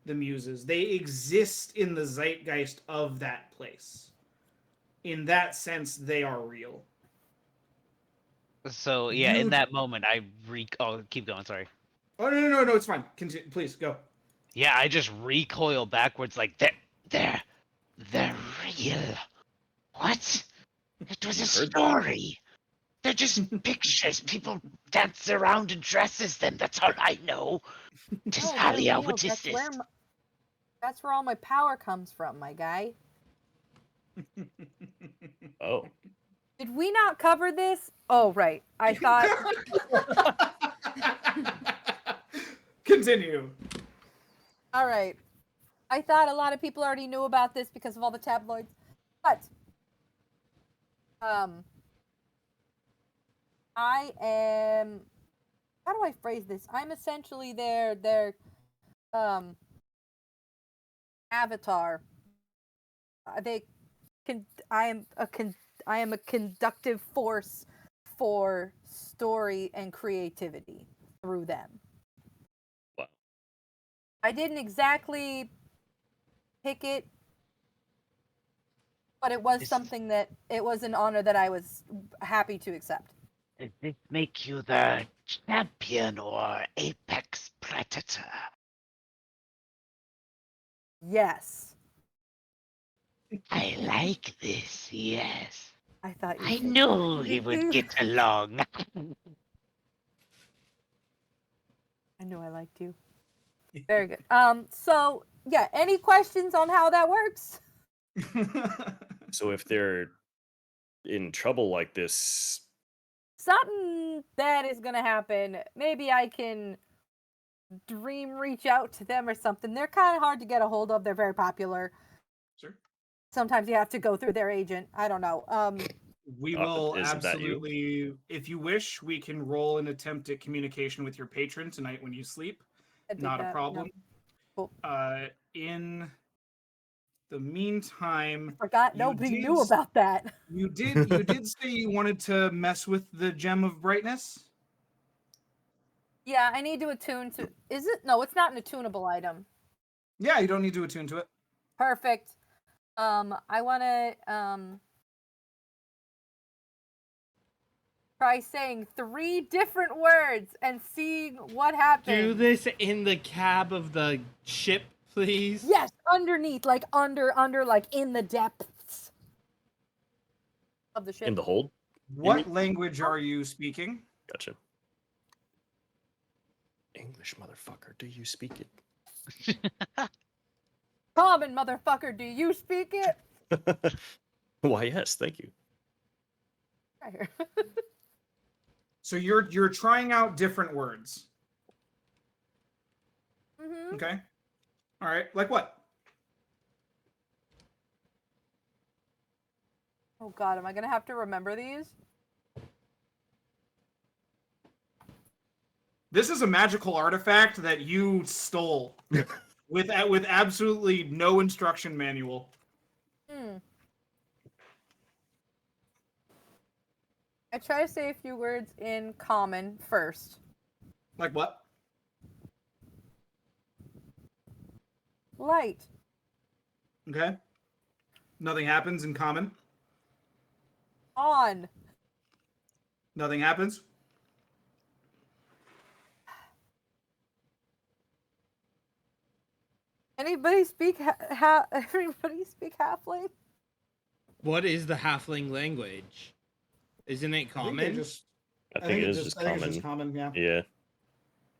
C: the Muses. They exist in the zeitgeist of that place. In that sense, they are real.
B: So yeah, in that moment, Oh, keep going. Sorry.
C: Oh no! It's fine. Continue, please go.
B: Yeah, I just recoil backwards like
G: They're real. What? It was a
F: You heard that.
G: story. They're just pictures. People dance around and dress as them. That's all I know.
A: No, they're
G: Tasalia,
A: real.
G: what is this?
A: That's where all my power comes from, my guy.
F: Oh.
A: Did we not cover this? Oh, right. I thought.
C: Continue.
A: All right. I thought a lot of people already knew about this because of all the tabloids. But I am, how do I phrase this? I'm essentially their avatar. I am a conductive force for story and creativity through them.
F: Wow.
A: I didn't exactly pick it, but it was something that it was an honor that I was happy to accept.
G: Does this make you the champion or apex predator?
A: Yes.
G: I like this, yes.
A: I thought you
G: I
A: said
G: knew we would get along.
A: I knew I liked you. Very good. So yeah, any questions on how that works?
F: So if they're in trouble like this,
A: Something that is gonna happen. Maybe I can dream reach out to them or something. They're kind of hard to get a hold of. They're very popular.
C: Sure.
A: Sometimes you have to go through their agent. I don't know.
C: We will
F: isn't that you?
C: absolutely, if you wish, we can roll an attempt at communication with your patron tonight when you sleep.
A: I did
C: Not a
A: that,
C: problem.
A: no. Cool.
C: In the meantime,
A: Forgot nobody knew about that.
C: You did say you wanted to mess with the gem of brightness?
A: Yeah, I need to attune to. Is it? No, it's not an attunable item.
C: Yeah, you don't need to attune to it.
A: Perfect. I want to try saying 3 different words and seeing what happens.
D: Do this in the cab of the ship, please.
A: Yes, underneath, like under, like in the depths of the ship.
F: in the hold?
C: What language are you speaking?
F: Gotcha. English, motherfucker. Do you speak it?
A: Common, motherfucker, do you speak it?
F: Why, yes, thank you.
C: So you're trying out different words.
A: Mm-hmm.
C: Okay. All right. Like what?
A: Oh god, am I gonna have to remember these?
C: This is a magical artifact that you stole with absolutely no instruction manual.
A: I try to say a few words in common first.
C: Like what?
A: Light.
C: Okay. Nothing happens in common.
A: On.
C: Nothing happens.
A: Anybody speak everybody speak halfling?
D: What is the halfling language? Isn't it
C: I think
D: common?
C: they just.
F: I think it is just
C: I think it's
F: common.
C: just common. Yeah.
F: Yeah.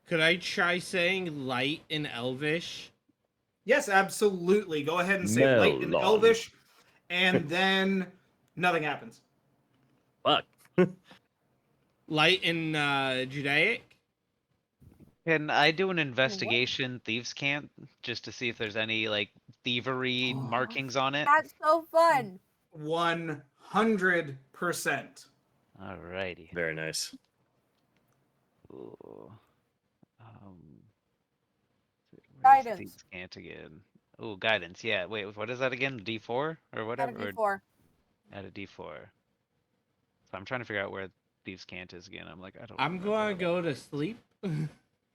D: Could I try saying light in Elvish?
C: Yes, absolutely. Go ahead and say light in
F: Melon.
C: Elvish, and then nothing happens.
F: Fuck.
D: Light in Judaic?
B: Can I do an investigation thieves can't just to see if there's any like thievery markings on it?
A: That's so fun.
C: 100%.
B: Alrighty.
F: Very nice.
B: Ooh. Where's
A: Guidance.
B: thieves can't again? Oh, guidance. Yeah. Wait, what is that again? D4 or
A: Out
B: whatever?
A: of
B: Or
A: D4.
B: add a D4. So I'm trying to figure out where thieves can't is again. I'm like, I don't.
D: I'm
B: remember.
D: gonna go to sleep.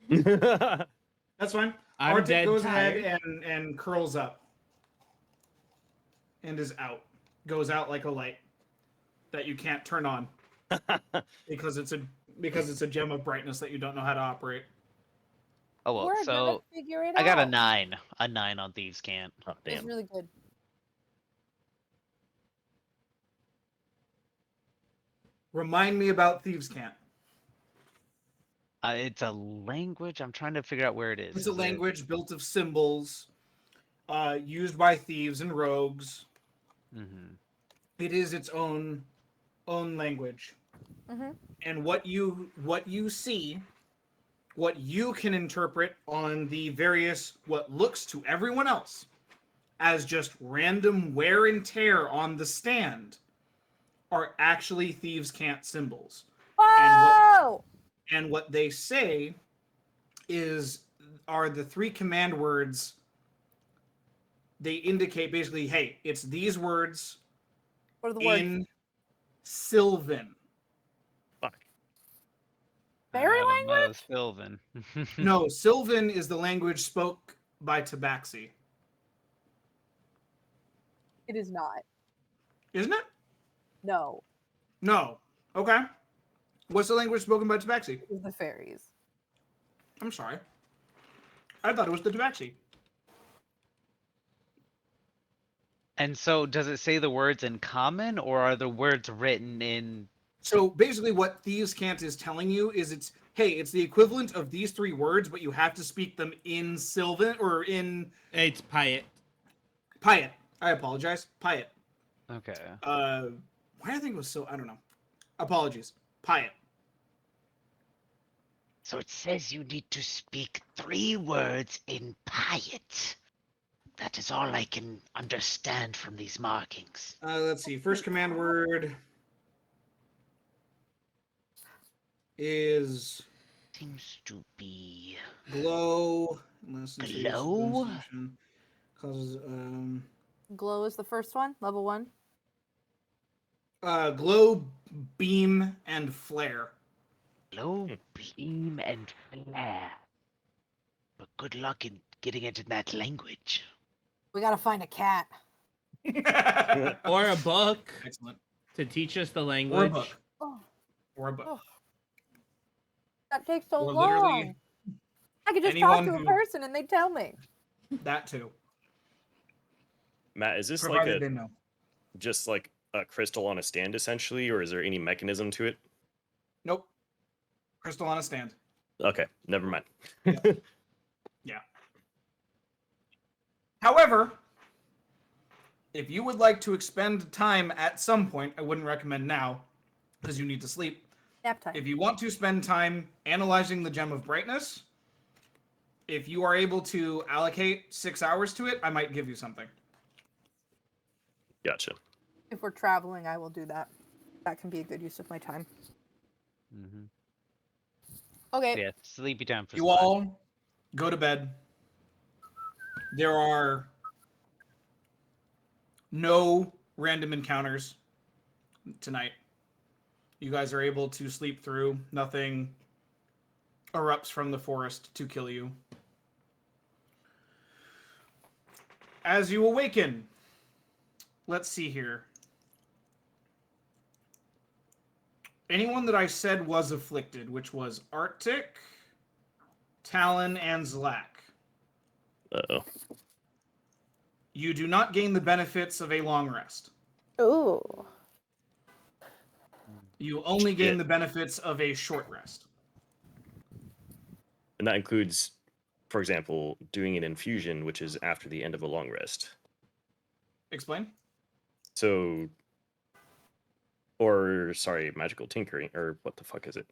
C: That's fine.
D: I'm
C: Arctic
D: dead
C: goes
D: tired.
C: ahead and curls up. And is out. Goes out like a light that you can't turn on because it's a gem of brightness that you don't know how to operate.
B: Oh well.
A: We're gonna
B: So
A: figure it
B: I got a
A: out.
B: 9. A 9 on thieves can't.
F: Oh,
A: It's
F: damn.
A: really good.
C: Remind me about Thieves' Cant.
B: It's a language. I'm trying to figure out where it is.
C: It's a
B: Is it-
C: language built of symbols, used by thieves and rogues.
B: Mhm.
C: It is its own language.
A: Mhm.
C: And what you see, what you can interpret on the various what looks to everyone else as just random wear and tear on the stand are actually Thieves' Cant symbols.
A: Whoa!
C: And what they say are the 3 command words. They indicate basically, hey, it's these words
A: What are the words?
C: in Sylvan.
F: Fuck.
A: Fairy
B: I don't know,
A: language?
B: Sylvan.
C: No, Sylvan is the language spoke by Tabaxi.
A: It is not.
C: Isn't it?
A: No.
C: No. Okay. What's the language spoken by Tabaxi?
A: It is the fairies.
C: I'm sorry. I thought it was the Tabaxi.
B: And so, does it say the words in common, or are the words written in?
C: So basically, what Thieves' Cant is telling you is it's the equivalent of these 3 words, but you have to speak them in Sylvan or in
D: It's Piet.
C: Piet. I apologize. Piet.
B: Okay.
C: Why do I think it was so? I don't know. Apologies. Piet.
G: So it says you need to speak 3 words in Piet. That is all I can understand from these markings.
C: Let's see. First command word is
G: Seems to be
C: glow. Unless it's used as a bonus
G: Glow?
C: action. Causes
A: Glow is the first one, level 1.
C: glow, beam, and flare.
G: glow, beam, and flare. But good luck in getting it in that language.
A: We gotta find a cat.
D: Or a book
C: Excellent.
D: to teach us the
C: Or a
D: language.
C: book.
A: Oh,
C: Or a book.
A: Oh. that takes so
C: Or
A: long.
C: literally
A: I could just talk
C: anyone
A: to a
C: who-
A: person and they'd tell me.
C: that too.
F: Matt, is this
C: Provided
F: like
C: they know.
F: just like a crystal on a stand essentially, or is there any mechanism to it?
C: Nope. Crystal on a stand.
F: Okay, never mind.
C: Yeah. However, if you would like to expend time at some point, I wouldn't recommend now because you need to sleep.
A: Nap time.
C: If you want to spend time analyzing the Gem of Brightness, if you are able to allocate 6 hours to it, I might give you something.
F: Gotcha.
A: If we're traveling, I will do that. That can be a good use of my time.
B: Mm-hmm.
A: Okay.
B: Yeah, sleepy time for
C: You
B: Slime.
C: all go to bed. There are no random encounters tonight. You guys are able to sleep through. Nothing erupts from the forest to kill you. As you awaken, let's see here. Anyone that I said was afflicted, which was Arctic, Talon, and Zlak.
F: Uh-oh.
C: You do not gain the benefits of a long rest.
A: Ooh.
C: You only gain
F: Shit.
C: the benefits of a short rest.
F: And that includes, for example, doing an infusion, which is after the end of a long rest.
C: Explain?
F: So, or sorry, magical tinkering, or what the fuck is it?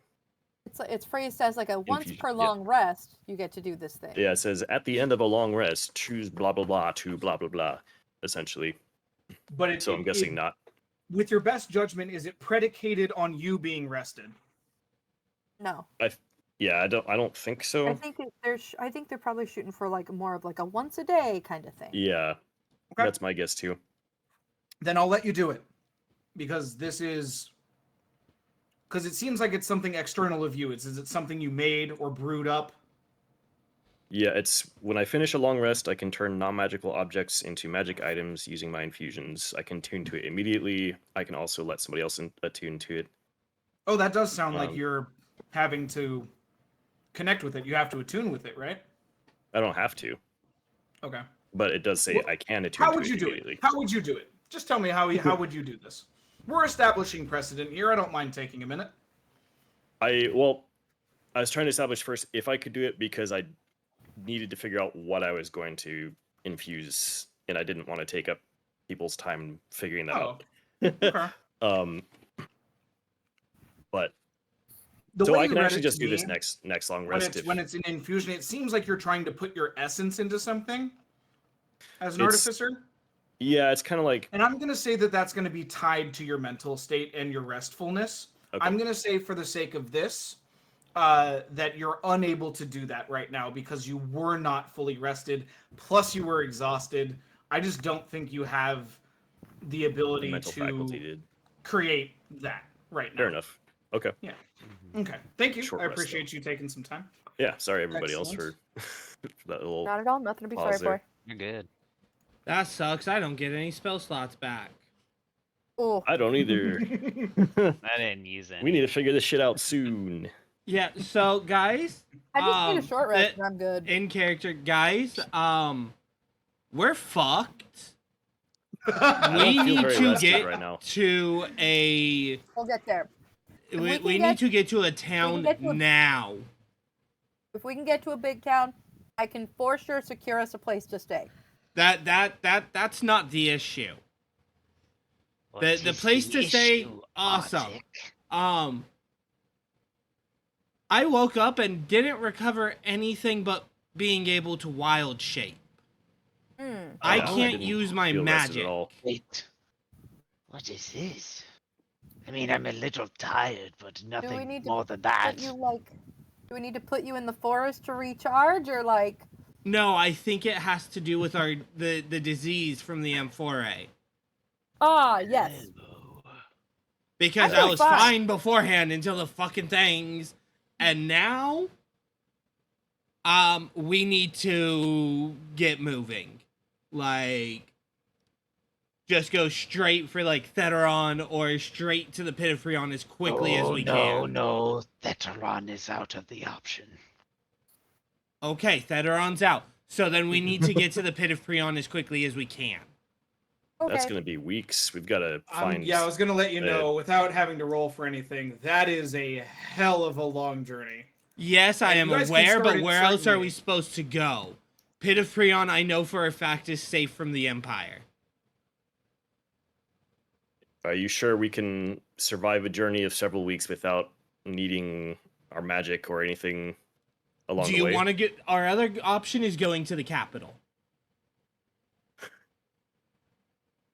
A: It's phrased as like a once
F: Infusion,
A: per
F: yeah.
A: long rest, you get to do this thing.
F: Yeah, it says at the end of a long rest, choose blah blah blah to blah blah blah, essentially.
C: But
F: So I'm guessing not.
C: With your best judgment, is it predicated on you being rested?
A: No.
F: Yeah, I don't think so.
A: I think they're probably shooting for like more of like a once a day kind of thing.
F: Yeah,
C: Okay.
F: that's my guess too.
C: Then I'll let you do it. Because it seems like it's something external of you. Is it something you made or brewed up?
F: Yeah, it's when I finish a long rest, I can turn non-magical objects into magic items using my infusions. I can tune to it immediately. I can also let somebody else attune to it.
C: Oh, that does sound like
F: Um,
C: you're having to connect with it. You have to attune with it, right?
F: I don't have to,
C: Okay.
F: but it does say
C: Well,
F: I can attune
C: How
F: to
C: would
F: it
C: you do
F: immediately.
C: it? How would you do it? Just tell me how would you do this? We're establishing precedent here. I don't mind taking a minute.
F: I was trying to establish first if I could do it because I needed to figure out what I was going to infuse, and I didn't want to take up people's time figuring that out.
C: Okay.
F: But
C: The
F: so
C: way
F: I
C: you
F: can
C: read
F: actually
C: it
F: just
C: to
F: do this
C: me,
F: next long
C: when
F: rest.
C: it's an infusion, it seems like you're trying to put your essence into something as an
F: It's-
C: artificer.
F: Yeah, it's kind of like
C: And I'm going to say that that's going to be tied to your mental state and your restfulness.
F: Okay.
C: I'm going to say, for the sake of this, that you're unable to do that right now because you were not fully rested. Plus, you were exhausted. I just don't think you have the
F: the
C: ability
F: mental
C: to
F: faculty did.
C: create that right now.
F: Fair enough. Okay.
C: Yeah. Okay. Thank you.
F: Short
C: I
F: rest,
C: appreciate you taking some time.
F: Yeah. Sorry everybody else
C: Excellent.
F: for, for that little.
A: Not at all. Nothing to be sorry
F: Pause there.
A: for.
B: You're good.
D: That sucks. I don't get any spell slots back.
A: Oh,
F: I don't either.
B: I didn't use any.
F: We need to figure this shit out soon.
D: Yeah, so guys,
A: I just need a short rest
D: the-
A: and I'm good.
D: in character, guys, we're fucked. We
F: don't feel
D: need
F: very
D: to
F: rested
D: get
F: right now.
D: to a
A: We'll get there.
D: we need to get to a town
A: get to a-
D: now.
A: If we can get to a big town, I can for sure secure us a place to stay.
D: That's not the issue.
G: What
D: The
G: is
D: place to stay,
G: issue,
D: awesome.
G: Arctic?
D: I woke up and didn't recover anything but being able to wild shape. I
F: Yeah,
D: can't
F: didn't
D: use my
F: feel rested
D: magic.
F: at all.
G: Wait. What is this? I mean, I'm a little tired, but nothing
A: need to
G: more than that.
A: Do we need to put you in the forest to recharge, or like?
D: No, I think it has to do with the disease from the amphora.
A: Ah, yes.
G: Oh.
D: Because
A: I
D: I
A: feel
D: was
A: fine.
D: fine beforehand until the fucking things, and now, we need to get moving. Like, just go straight for like Theteron or straight to the Pit of Freon as quickly as we can.
G: No, Theteron is out of the option.
D: Okay, Theteron's out. So then we need to get to the Pit of Freon as quickly as we can.
A: Okay.
F: That's gonna be weeks. We've got to find.
C: Yeah, I was going to let you know, without having to roll for anything, that is a hell of a long journey.
D: Yes, I am
C: You guys can
D: aware,
C: start
D: but
C: it
D: where else are
C: certainly.
D: we supposed to go? Pit of Freon, I know for a fact, is safe from the Empire.
F: Are you sure we can survive a journey of several weeks without needing our magic or anything along
D: Do
F: the
D: you
F: way?
D: want to get... Our other option is going to the capital.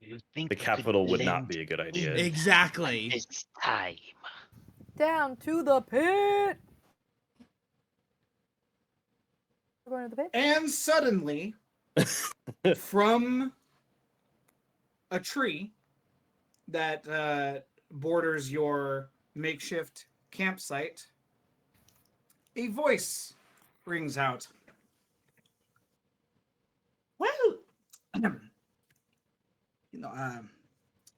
G: You think
F: The
G: we could
F: capital would not
G: blend
F: be a good
G: in
F: idea.
D: Exactly.
G: This time.
A: Down to the pit. We're going to the pit.
C: And suddenly, from a tree that borders your makeshift campsite, a voice rings out. Well, You know,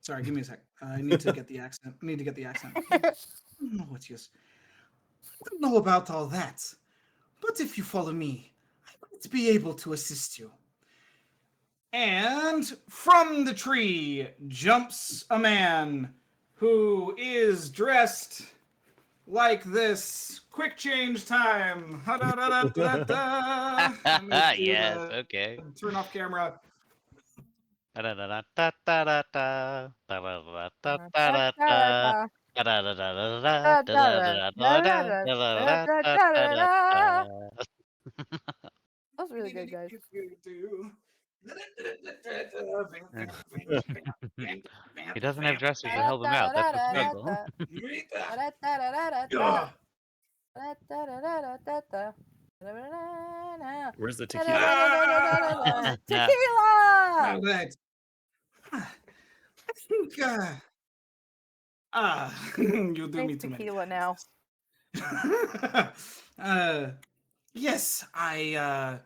C: sorry, give me a sec. I need to get the accent. I need to get the accent. No, what yes. I don't know about all that, but if you follow me, I might be able to assist you. And from the tree jumps a man who is dressed like this. Quick change time. Ha-da-da-da-da-da. Let me do
B: Yes,
C: the
B: okay.
C: turn off camera.
B: Da-da-da-da-da-da-da, da-da-da-da-da-da-da, da-da-da-da-da-da-da-da-da-da-da-da-da.
A: That was really good, guys.
B: He doesn't have dressers to help him out. That's the struggle.
C: Yeah.
F: Where's the tequila?
C: All
A: Tequila!
C: right. I think you do me
A: Drink
C: too many
A: tequila now.
C: yes, I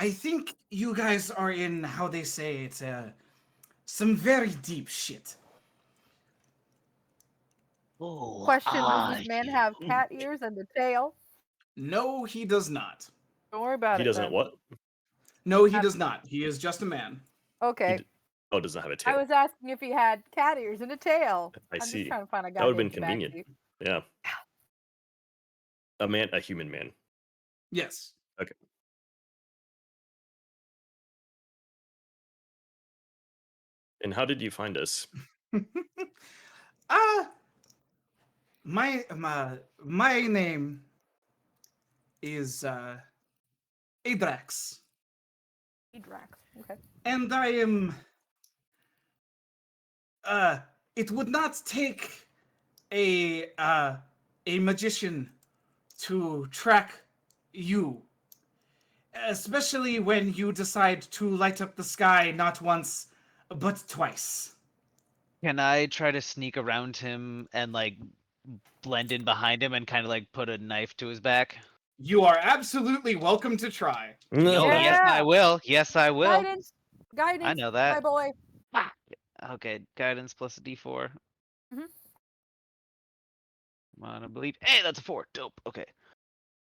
C: think you guys are in, how they say it, some very deep shit.
B: Who
A: Question, does
B: are
A: this man
B: you?
A: have cat ears and a tail?
C: No, he does not.
A: Don't worry about
F: He
A: it
F: doesn't
A: then.
F: what?
C: No, he does not. He is just a man.
A: Okay.
F: Oh, does not have a
A: I
F: tail.
A: was asking if he had cat ears and a tail.
F: I
A: I'm
F: see.
A: just trying to find a
F: That would have
A: goddamn
F: been
A: tobacco.
F: convenient. Yeah. A human man.
C: Yes.
F: Okay. And how did you find us?
C: uh my name is Adrax,
A: Drax. Okay.
C: and I am it would not take a magician to track you, especially when you decide to light up the sky not once but twice.
B: Can I try to sneak around him and like blend in behind him and kind of like put a knife to his back?
C: You are absolutely welcome to try.
B: Oh, yes, I
A: Yeah.
B: will. Yes, I will.
A: Guidance. Guidance.
B: I know
A: My
B: that.
A: boy.
B: Okay, guidance plus a d4.
A: Mhm.
B: Come on, I believe. Hey, that's a 4. Dope. Okay.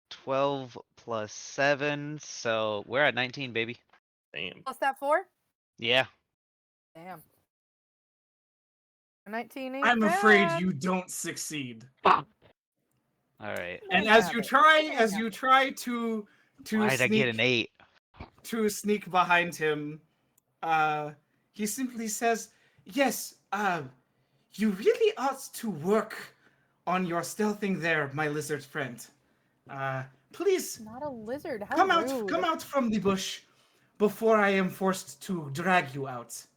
B: 12 plus 7. So we're at 19, baby.
F: Damn.
A: Plus that 4?
B: Yeah.
A: Damn. 19 ain't
C: I'm afraid
A: bad.
C: you don't succeed.
B: All right.
C: And
A: Can't
C: as
A: have
C: you
A: it.
C: try
A: Can't
C: as
A: have
C: you
A: it.
C: try to
B: Why did I get an
C: sneak
B: 8?
C: behind him, he simply says, "Yes, you really ought to work on your stealthing there, my lizard friend. Please
A: Not a lizard. How
C: come
A: rude.
C: out from the bush before I am forced to drag you out."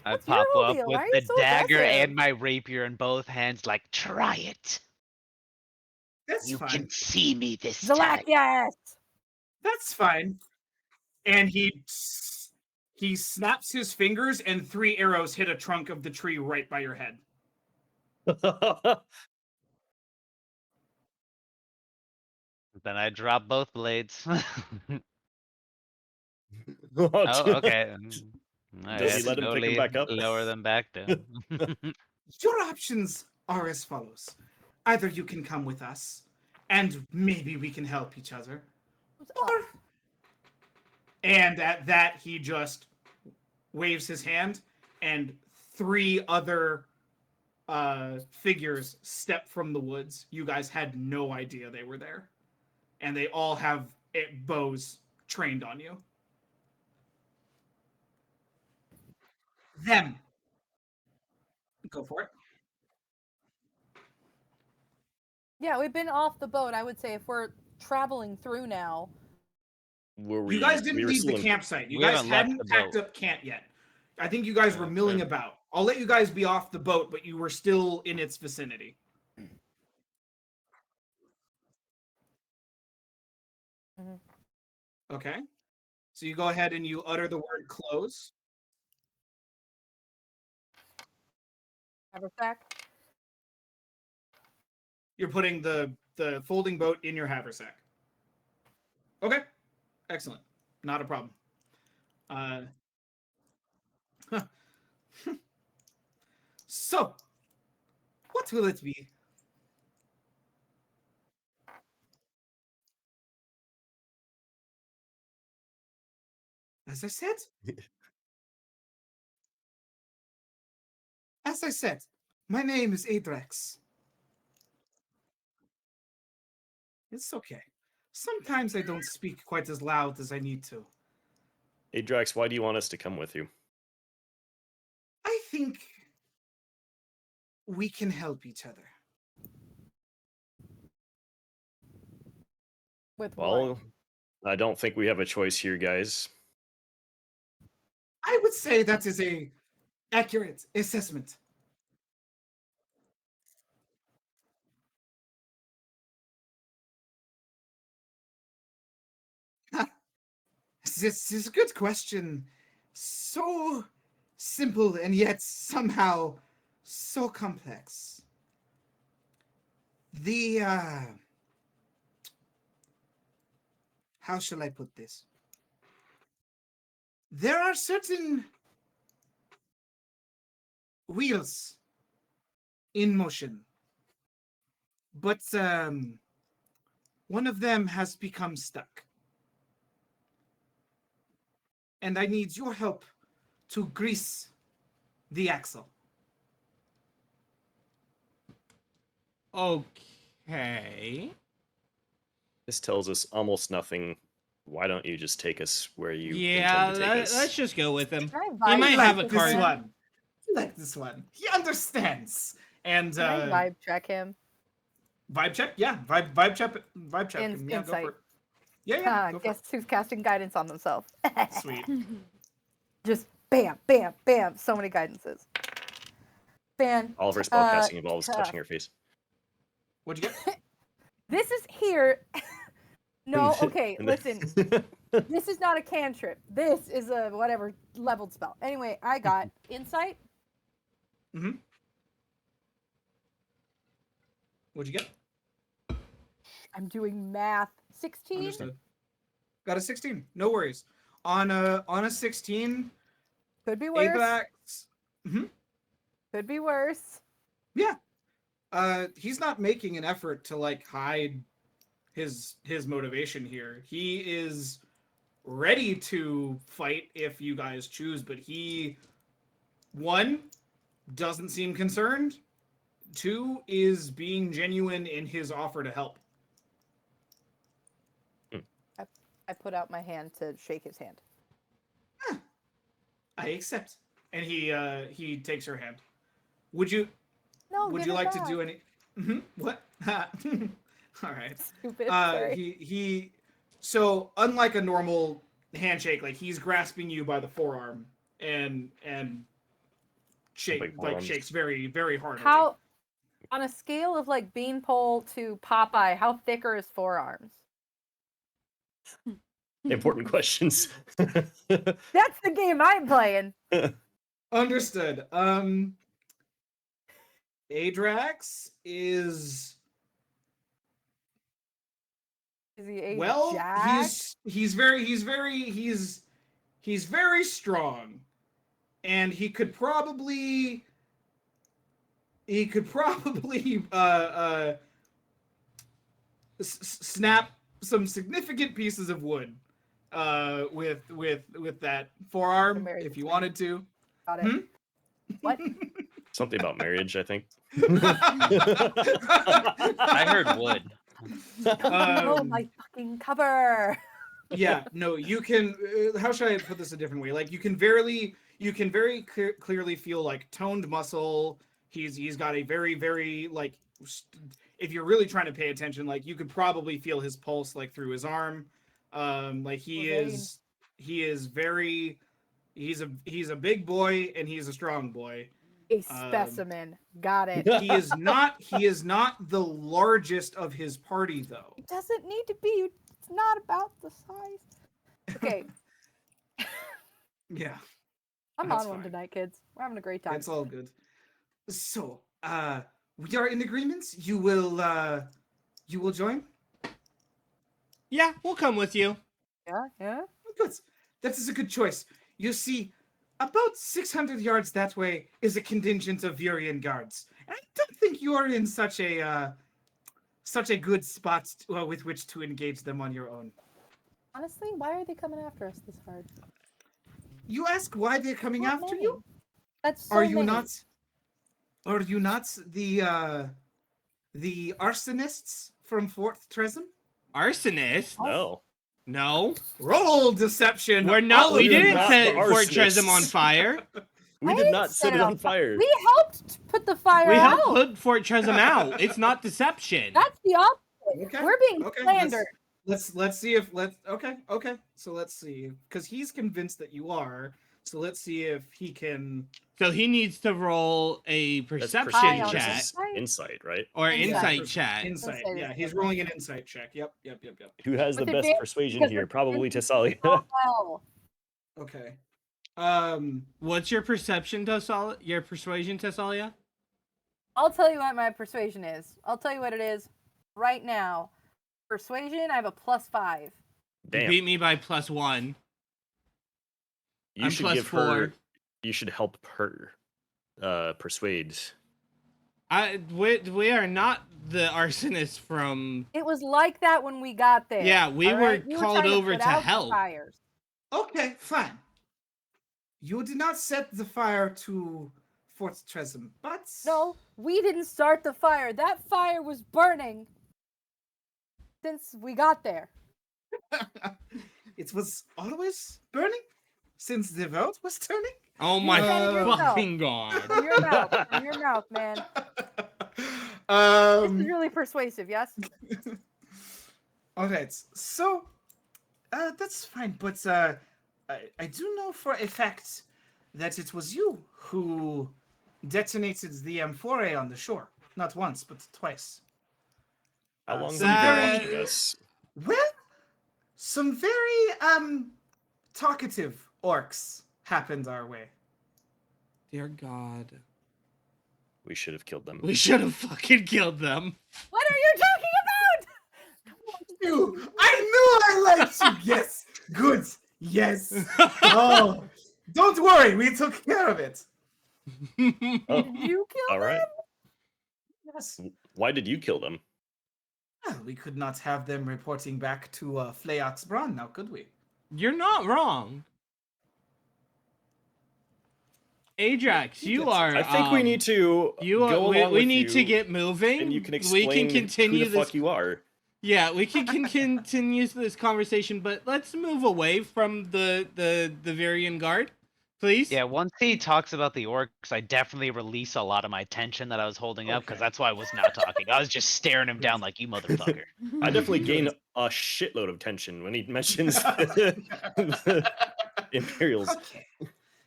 B: I
A: What's your
B: pop
A: whole
B: up
A: deal?
B: with
A: Why are you
B: the
A: so
B: dagger
A: aggressive?
B: and my rapier in both hands, like, try it.
C: That's
G: You
C: fine.
G: can see me this time.
A: Zalakias!
C: That's fine. And he snaps his fingers, and 3 arrows hit a trunk of the tree right by your head.
B: Then I drop both blades.
F: Oh,
B: Oh, okay. I
F: Does he
B: had to
F: let him pick him
B: slowly
F: back up?
B: lower them back down.
C: Your options are as follows. Either you can come with us, and maybe we can help each other. Or... And at that, he just waves his hand, and 3 other figures step from the woods. You guys had no idea they were there. And they all have bows trained on you. Them. Go for it.
A: Yeah, we've been off the boat. I would say if we're traveling through now.
C: You guys didn't leave the campsite. You
B: we
C: guys
B: haven't left
C: hadn't
B: the
C: packed
B: boat.
C: up camp yet. I think you guys were
B: Oh,
C: milling
B: fair.
C: about. I'll let you guys be off the boat, but you were still in its vicinity.
A: Mhm.
C: Okay. So you go ahead and you utter the word close.
A: Haversack.
C: You're putting the folding boat in your haversack. Okay. Excellent. Not a problem. Uh, so, what will it be? As I said, my name is Adrax. It's okay. Sometimes I don't speak quite as loud as I need to.
F: Hey, Drax, why do you want us to come with you?
C: I think we can help each other.
A: With
F: Well,
A: what?
F: I don't think we have a choice here, guys.
C: I would say that is a accurate assessment. This is a good question. So simple and yet somehow so complex. The how shall I put this? There are certain wheels in motion, but one of them has become stuck. And I need your help to grease the axle.
D: Okay.
F: This tells us almost nothing. Why don't you just take us where you
D: Yeah,
F: intend to take us?
D: let's just go with him.
A: Can I
D: He
A: vibe
D: might
A: check
D: have a
A: this
D: card.
A: man?
C: One. I like this one. He understands. And
A: Can I vibe check him?
C: vibe check, yeah, vibe check,
A: In-
C: yeah, go
A: insight.
C: for it. Yeah, go for
A: Guess who's casting guidance on themselves?
C: it. Sweet.
A: Just bam, bam, bam. So many guidances.
F: All of her spellcasting involves touching her face.
C: What'd you get?
A: This is here. No, okay,
F: And then-
A: listen. This is not a cantrip. This is a whatever leveled spell. Anyway, I got insight.
C: Mm-hmm. What'd you get?
A: I'm doing math. 16.
C: Understood. Got a 16. No worries. On a 16,
A: Could be worse.
C: Apex.
A: Could be worse.
C: Yeah. He's not making an effort to like hide his motivation here. He is ready to fight if you guys choose, but he, one, doesn't seem concerned. Two, is being genuine in his offer to help.
A: I put out my hand to shake his hand.
C: I accept. And he takes her hand. Would you
A: No,
C: would
A: give
C: you
A: it
C: like
A: back.
C: to do any What? All right.
A: Stupid. Sorry.
C: He so unlike a normal handshake, like he's grasping you by the forearm and
F: Like forearms.
C: shakes very, very hard.
A: How, on a scale of like beanpole to Popeye, how thick are his forearms?
F: Important questions.
A: That's the game I'm playing.
C: Understood. Adrax is
A: Is he a
C: well,
A: jack?
C: he's very strong, and he could probably snap some significant pieces of wood with that forearm
A: Married
C: if you
A: man.
C: wanted to.
A: Got it. What?
F: Something about marriage, I think.
B: I heard wood.
A: Oh, my fucking cover.
C: Yeah, no, you can. How should I put this a different way? Like you can very clearly feel like toned muscle. He's got a very like. If you're really trying to pay attention, like you could probably feel his pulse like through his arm. Like he is very. He's a big boy and he's a strong boy.
A: A specimen. Got it.
C: He is not the largest of his party though.
A: It doesn't need to be. It's not about the size. Okay.
C: Yeah,
A: I'm
C: That's
A: on one
C: fine.
A: tonight, kids. We're having a great time.
C: it's all good. So, we are in agreement. You will join.
D: Yeah, we'll come with you.
A: Yeah, yeah.
C: Good. That is a good choice. You see, about 600 yards that way is a contingent of Vurian guards. And I don't think you are in such a good spot with which to engage them on your own.
A: Honestly, why are they coming after us this hard?
C: You ask why they're coming
A: Not
C: after
A: many.
C: you?
A: That's so
C: Are you
A: many.
C: not? Are you not the arsonists from Fort Tresem?
D: Arsonist?
F: No.
D: No.
C: Roll deception.
D: We're not.
C: all
D: We
C: of you.
D: didn't
F: not
D: set
F: the
D: Fort
F: arsonists.
D: Tresem on fire.
F: We
A: I
F: did
A: didn't
F: not set it on fire.
A: We helped put the fire
D: We
A: out.
D: helped put Fort Tresem out. It's not deception.
A: That's the opposite.
C: Okay.
A: We're being
C: Okay,
A: slandered.
C: Let's see if okay. So let's see, because he's convinced that you are. So let's see if he can.
D: So he needs to roll a
F: That's
D: perception
A: Perception
F: versus
D: check
A: check.
F: Insight, right?
D: or
A: Insight.
D: insight check.
C: Insight.
A: Insight
C: Yeah,
A: is
C: he's
A: good.
C: rolling an insight check. Yep.
F: Who has the
A: With
F: best
A: advantage,
F: persuasion
A: because
F: here?
A: we're
F: Probably
A: doing
F: Tessalia.
A: so well.
C: Okay.
D: What's your perception, Tessalia? Your persuasion, Tessalia?
A: I'll tell you what my persuasion is. I'll tell you what it is right now. Persuasion, I have a +5.
D: You
F: Damn.
D: beat me by +1.
F: You
D: I'm
F: should
D: plus
F: give her.
D: 4.
F: You should help her persuade.
D: We are not the arsonists from.
A: It was like that when we got there.
D: Yeah, we
A: all
D: were
A: right?
D: called
A: trying
D: over
A: put
D: to
A: out the
D: help.
A: fires.
C: Okay, fine. You did not set the fire to Fort Tresem, but
A: No, we didn't start the fire. That fire was burning since we got there.
C: it was always burning since the world was turning.
D: Oh my
A: said it yourself.
D: fucking god!
A: From your mouth, man. This is really persuasive, yes?
C: All right, so that's fine, but I do know for a fact that it was you who detonated the amphora on the shore. Not once, but twice.
F: How long have
D: That-
F: you been watching us?
C: Well, some very talkative orcs happened our way.
D: Dear God,
F: We should have killed them.
D: we should have fucking killed them.
A: What are you talking about?
C: You, I knew I liked you. Yes, good. Yes. Oh, don't worry, we took care of it.
F: Oh,
A: Did you kill
F: all right.
A: them?
C: Yes.
F: Why did you kill them?
C: Well, we could not have them reporting back to Flayox Braun now, could we?
D: You're not wrong. Ajax, you are.
F: I think we need to
D: You are.
F: go
D: We
F: along with
D: need to
F: you,
D: get moving.
F: and you can
D: we
F: explain
D: can continue
F: who the
D: this.
F: fuck you are.
D: Yeah, we can continue this conversation, but let's move away from the Virian Guard, please.
B: Yeah, once he talks about the orcs, I definitely release a lot of my tension that I was holding up, because
C: Okay.
B: that's why I was not talking. I was just staring him down like, you motherfucker.
F: I definitely gain a shitload of tension when he mentions the Imperials.
C: Okay.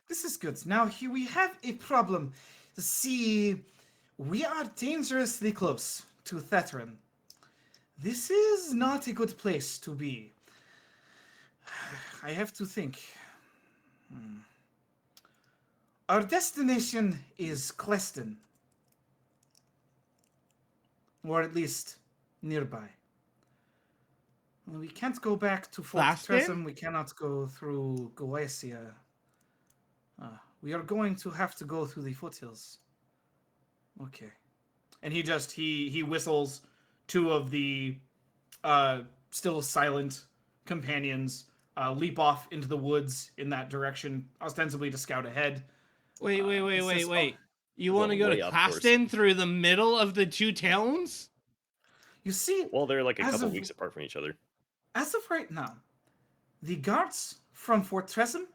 C: This is good. Now, here we have a problem. See, we are dangerously close to Theterin. This is not a good place to be. I have to think. Our destination is Cleston. Or at least nearby. We can't go back to Fort
D: Claston?
C: Tresem. We cannot go through Goetia. We are going to have to go through the foothills. Okay. And he whistles. Two of the still silent companions leap off into the woods in that direction, ostensibly to scout ahead.
D: Wait.
C: this is-
D: You want to go to
F: way off course.
D: Claston through the middle of the two towns?
C: You see,
F: Well, they're like a
C: As
F: couple
C: of-
F: weeks apart from each other.
C: as of right now, the guards from Fort Tresem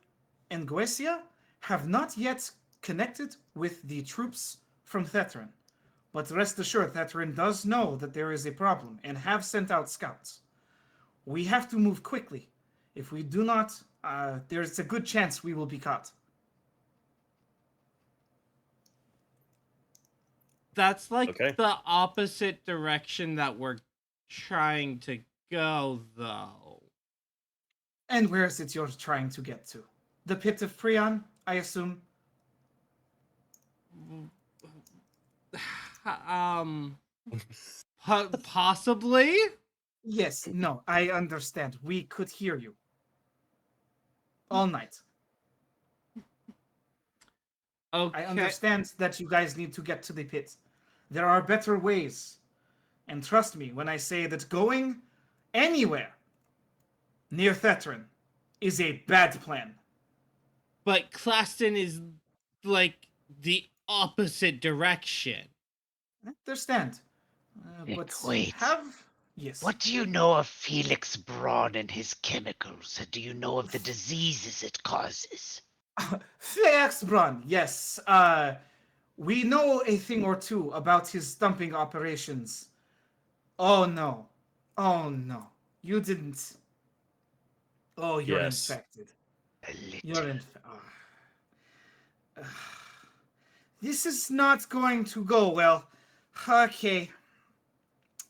C: and Goetia have not yet connected with the troops from Theterin. But rest assured, Theterin does know that there is a problem and have sent out scouts. We have to move quickly. If we do not, there's a good chance we will be caught.
D: That's like
F: Okay.
D: the opposite direction that we're trying to go, though.
C: And where is it you're trying to get to? The pit of Prion, I assume?
D: Possibly?
C: Yes, no, I understand. We could hear you. All night.
D: Okay.
C: I understand that you guys need to get to the pit. There are better ways. And trust me when I say that going anywhere near Thetran is a bad plan.
D: But Claston is like the opposite direction.
C: I understand.
G: Nick,
C: But
G: wait.
C: Yes.
G: What do you know of Felix Braun and his chemicals? And do you know of the diseases it causes?
C: Flexbron, yes. We know a thing or two about his stumping operations. Oh no. Oh no. You didn't. Oh, you're
F: Yes.
C: infected.
G: A little.
C: You're infected. This is not going to go well. Okay.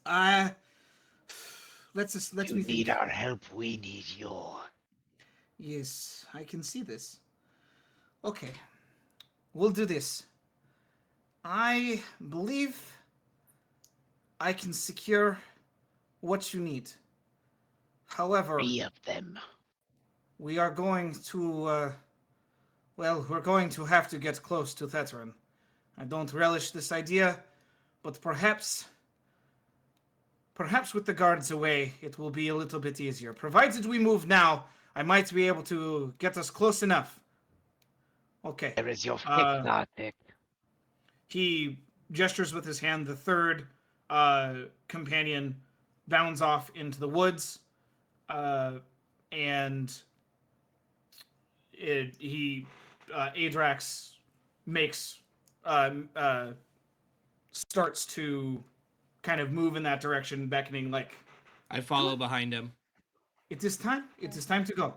C: Let
G: You
C: me
G: need
C: think.
G: our help, we need your.
C: Yes, I can see this. Okay. We'll do this. I believe I can secure what you need. However,
G: 3 of them.
C: we are going to, we're going to have to get close to Thetran. I don't relish this idea, but perhaps with the guards away, it will be a little bit easier. Provided we move now, I might be able to get us close enough. Okay.
G: There is your fix, Arctic.
C: He gestures with his hand. The third companion bounds off into the woods, and Adrax makes starts to kind of move in that direction, beckoning like,
D: I follow behind him.
C: it is time. It is time to go.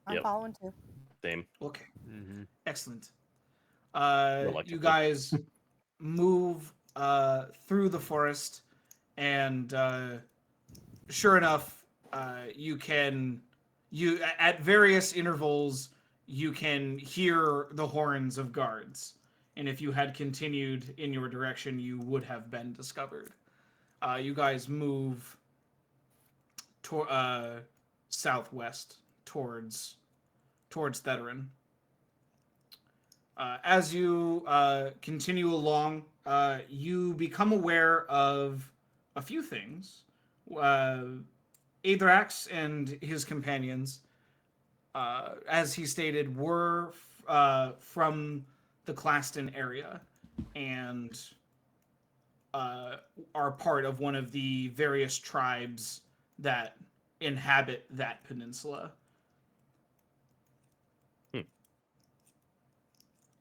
A: I'm
F: Yep.
A: following too.
F: Same.
C: Okay.
B: Mm-hmm.
C: Excellent.
F: Reluctantly.
C: You guys move through the forest, and sure enough, you at various intervals you can hear the horns of guards. And if you had continued in your direction, you would have been discovered. You guys move southwest towards Theterin. As you continue along, you become aware of a few things. Adrax and his companions, as he stated, were from the Claston area and are part of one of the various tribes that inhabit that peninsula.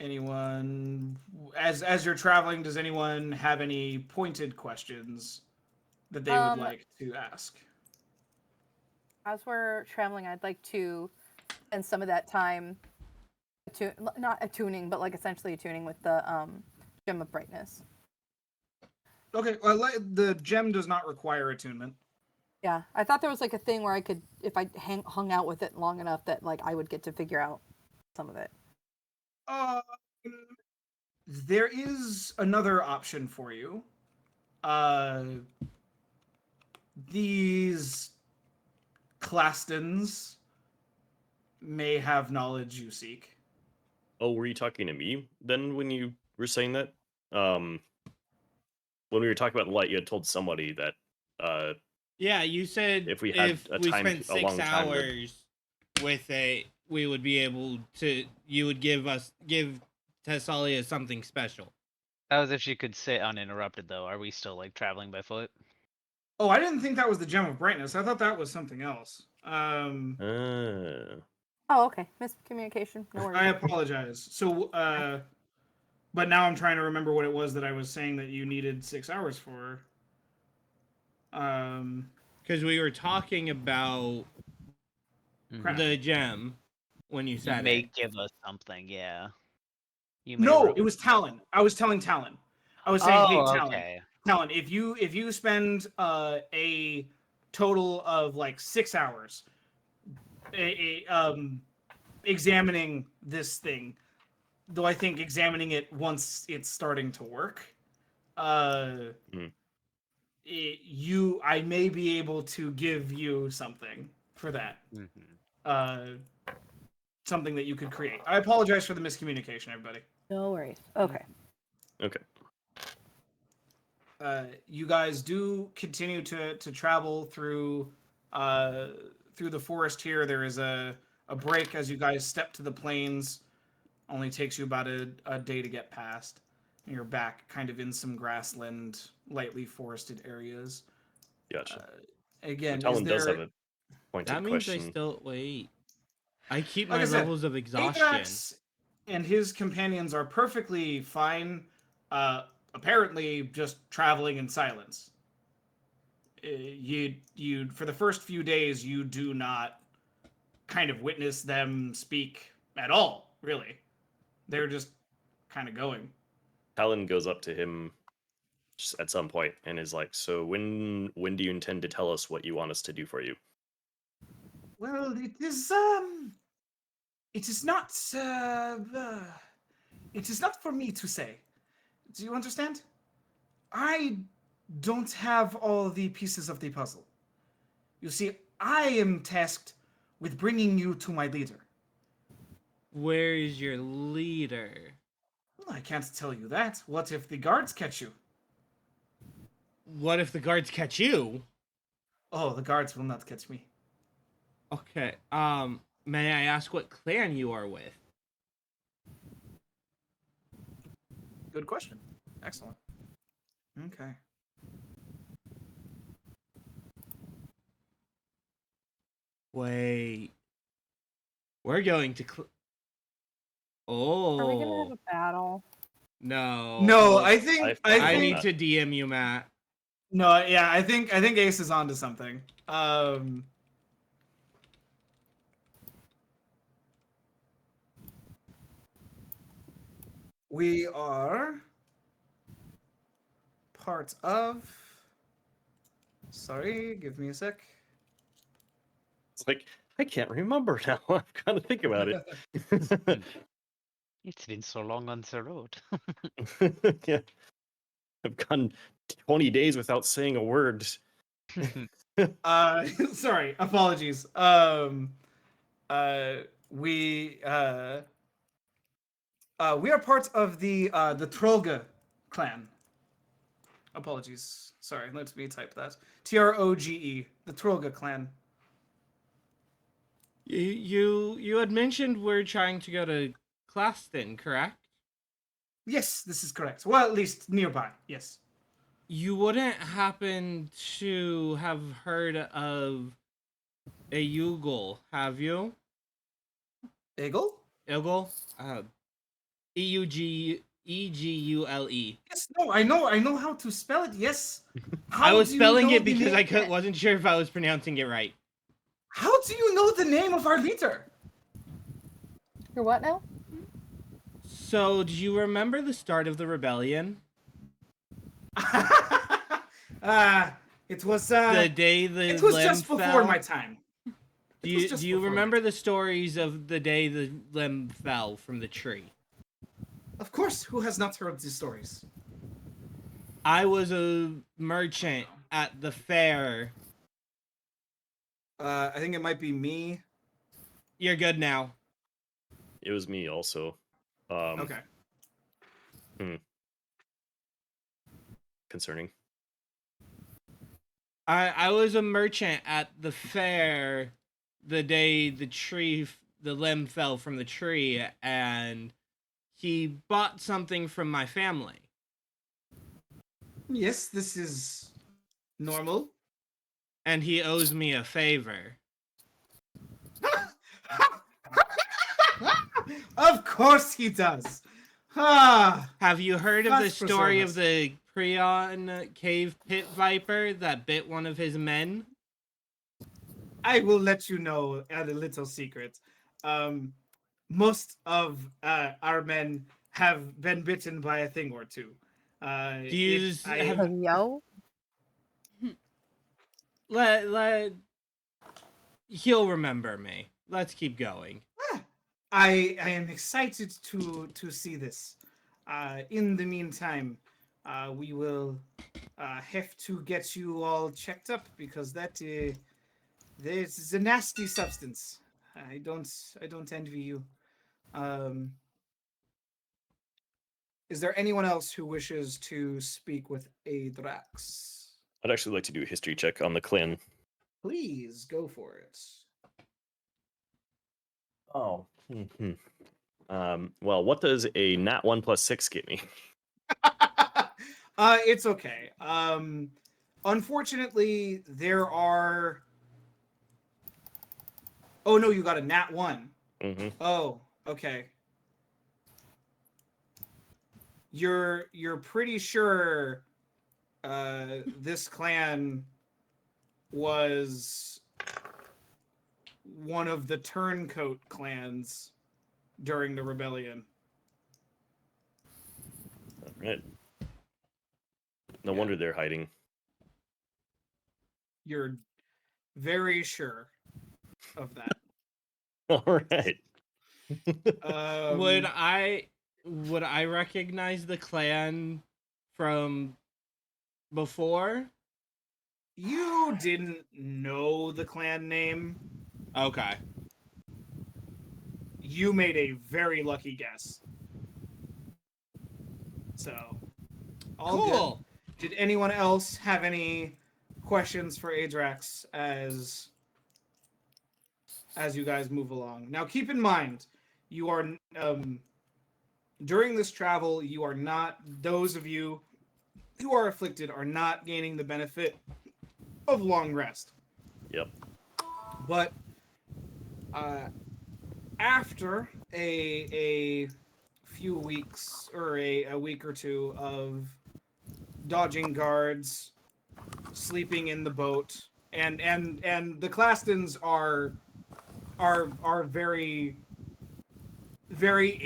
C: Anyone, as you're traveling, does anyone have any pointed questions that they would like to ask?
A: As we're traveling, I'd like to spend some of that time not attuning, but like essentially attuning with the gem of brightness.
C: Okay, well, the gem does not require attunement.
A: Yeah, I thought there was like a thing where I could, if I hung out with it long enough, that like I would get to figure out some of it.
C: There is another option for you. These Clastons may have knowledge you seek.
F: Oh, were you talking to me then when you were saying that? When we were talking about light, you had told somebody that
D: Yeah, you said
F: if we had a time,
D: spent
F: a long
D: 6
F: time
D: hours with it, we would be able to. You would give Tessalia something special.
B: That was if she could sit uninterrupted, though. Are we still like traveling by foot?
C: Oh, I didn't think that was the gem of brightness. I thought that was something else.
A: Oh, okay. Miscommunication. No worries.
C: I apologize. So, but now I'm trying to remember what it was that I was saying that you needed 6 hours for.
D: Because we were talking about
C: Crap.
D: the gem when you
B: You
D: said
B: may
D: it.
B: give us something, yeah. You may
C: No, it was Talon. I was telling Talon. I was saying, hey, Talon.
B: okay.
C: Talon, if you spend a total of like 6 hours examining this thing, though I think examining it once it's starting to work, I may be able to give you something for that.
B: Mm-hmm.
C: something that you could create. I apologize for the miscommunication, everybody.
A: No worries. Okay.
F: Okay.
C: You guys do continue to travel through the forest here. There is a break as you guys step to the plains. Only takes you about a day to get past. And you're back kind of in some grassland, lightly forested areas.
F: Gotcha.
C: Again,
F: Talon
C: is
F: does
C: there...
F: have a pointed
D: That means
F: question.
D: I still wait. I keep
C: Like
D: my
C: I said,
D: levels of exhaustion.
C: Athrax and his companions are perfectly fine, apparently just traveling in silence. You for the first few days, you do not kind of witness them speak at all, really. They're just kind of going.
F: Talon goes up to him at some point and is like, "So when do you intend to tell us what you want us to do for you?"
C: Well, it is not it is not for me to say. Do you understand? I don't have all the pieces of the puzzle. You see, I am tasked with bringing you to my leader.
D: Where is your leader?
C: Well, I can't tell you that. What if the guards catch you?
D: What if the guards catch you?
C: Oh, the guards will not catch me.
D: Okay. May I ask what clan you are with?
C: Good question. Excellent. Okay.
D: Wait. We're going to Oh.
A: Are we gonna have a battle?
D: No.
C: No,
D: Hold-
C: I think
D: I
F: think-
D: need to DM you, Matt.
C: No, yeah, I think Ace is onto something. We are part of... Sorry, give me a sec.
F: It's like, I can't remember now. I'm trying to think about it.
B: It's been so long on the road.
F: Yeah. I've gone 20 days without saying a word.
C: Sorry, apologies. We are part of the Trollga clan. Apologies. Sorry, let me type that. Troge, the Trollga clan.
D: You had mentioned we're trying to go to Claston, correct?
C: Yes, this is correct. Well, at least nearby. Yes.
D: You wouldn't happen to have heard of a Eugul, have you?
C: Eagle?
D: Eugul? Eugule.
C: Yes. No, I know how to spell it. Yes.
D: I
C: How
D: was
C: do you
D: spelling
C: know
D: it
C: the
D: because
C: name-
D: I wasn't sure if I was pronouncing it right.
C: How do you know the name of our leader?
A: You're what now?
D: So, do you remember the start of the rebellion?
C: It was
D: The day the
C: it was
D: limb
C: just
D: fell?
C: before my time.
D: Do
C: It was
D: you,
C: just
D: do you
C: before my
D: remember
C: time.
D: the stories of the day the limb fell from the tree?
C: Of course, who has not heard these stories?
D: I was a merchant at the fair.
C: I think it might be me.
D: You're good now.
F: It was me also.
C: Okay.
F: Concerning.
D: I was a merchant at the fair the day the limb fell from the tree, and he bought something from my family.
C: Yes, this is normal.
D: And he owes me a favor.
C: Of course he does. Ah,
D: Have you heard of the
C: That's
D: story of
C: Personas.
D: the Creon cave pit viper that bit one of his men?
C: I will let you know a little secret. Most of our men have been bitten by a thing or two.
D: Do you have
A: Yo.
D: let he'll remember me. Let's keep going.
C: I am excited to see this. In the meantime, we will have to get you all checked up because that is a nasty substance. I don't envy you. Is there anyone else who wishes to speak with Adrax?
F: I'd actually like to do a history check on the clan.
C: Please go for it.
F: Oh. Well, what does a nat 1 plus 6 get me?
C: It's okay. Unfortunately, there are. Oh no, you got a nat 1.
F: Mm-hmm.
C: Oh, okay. You're pretty sure this clan was one of the turncoat clans during the rebellion.
F: All right. No
C: Yeah.
F: wonder they're hiding.
C: You're very sure of that.
F: All right.
D: Would I recognize the clan from before?
C: You didn't know the clan name.
D: Okay.
C: You made a very lucky guess. So, all
D: Cool.
C: good. Did anyone else have any questions for Adrax as you guys move along? Now, keep in mind, you are during this travel, you are not, those of you who are afflicted are not gaining the benefit of long rest.
F: Yep.
C: But after a few weeks or a week or two of dodging guards, sleeping in the boat, and the Clastons are very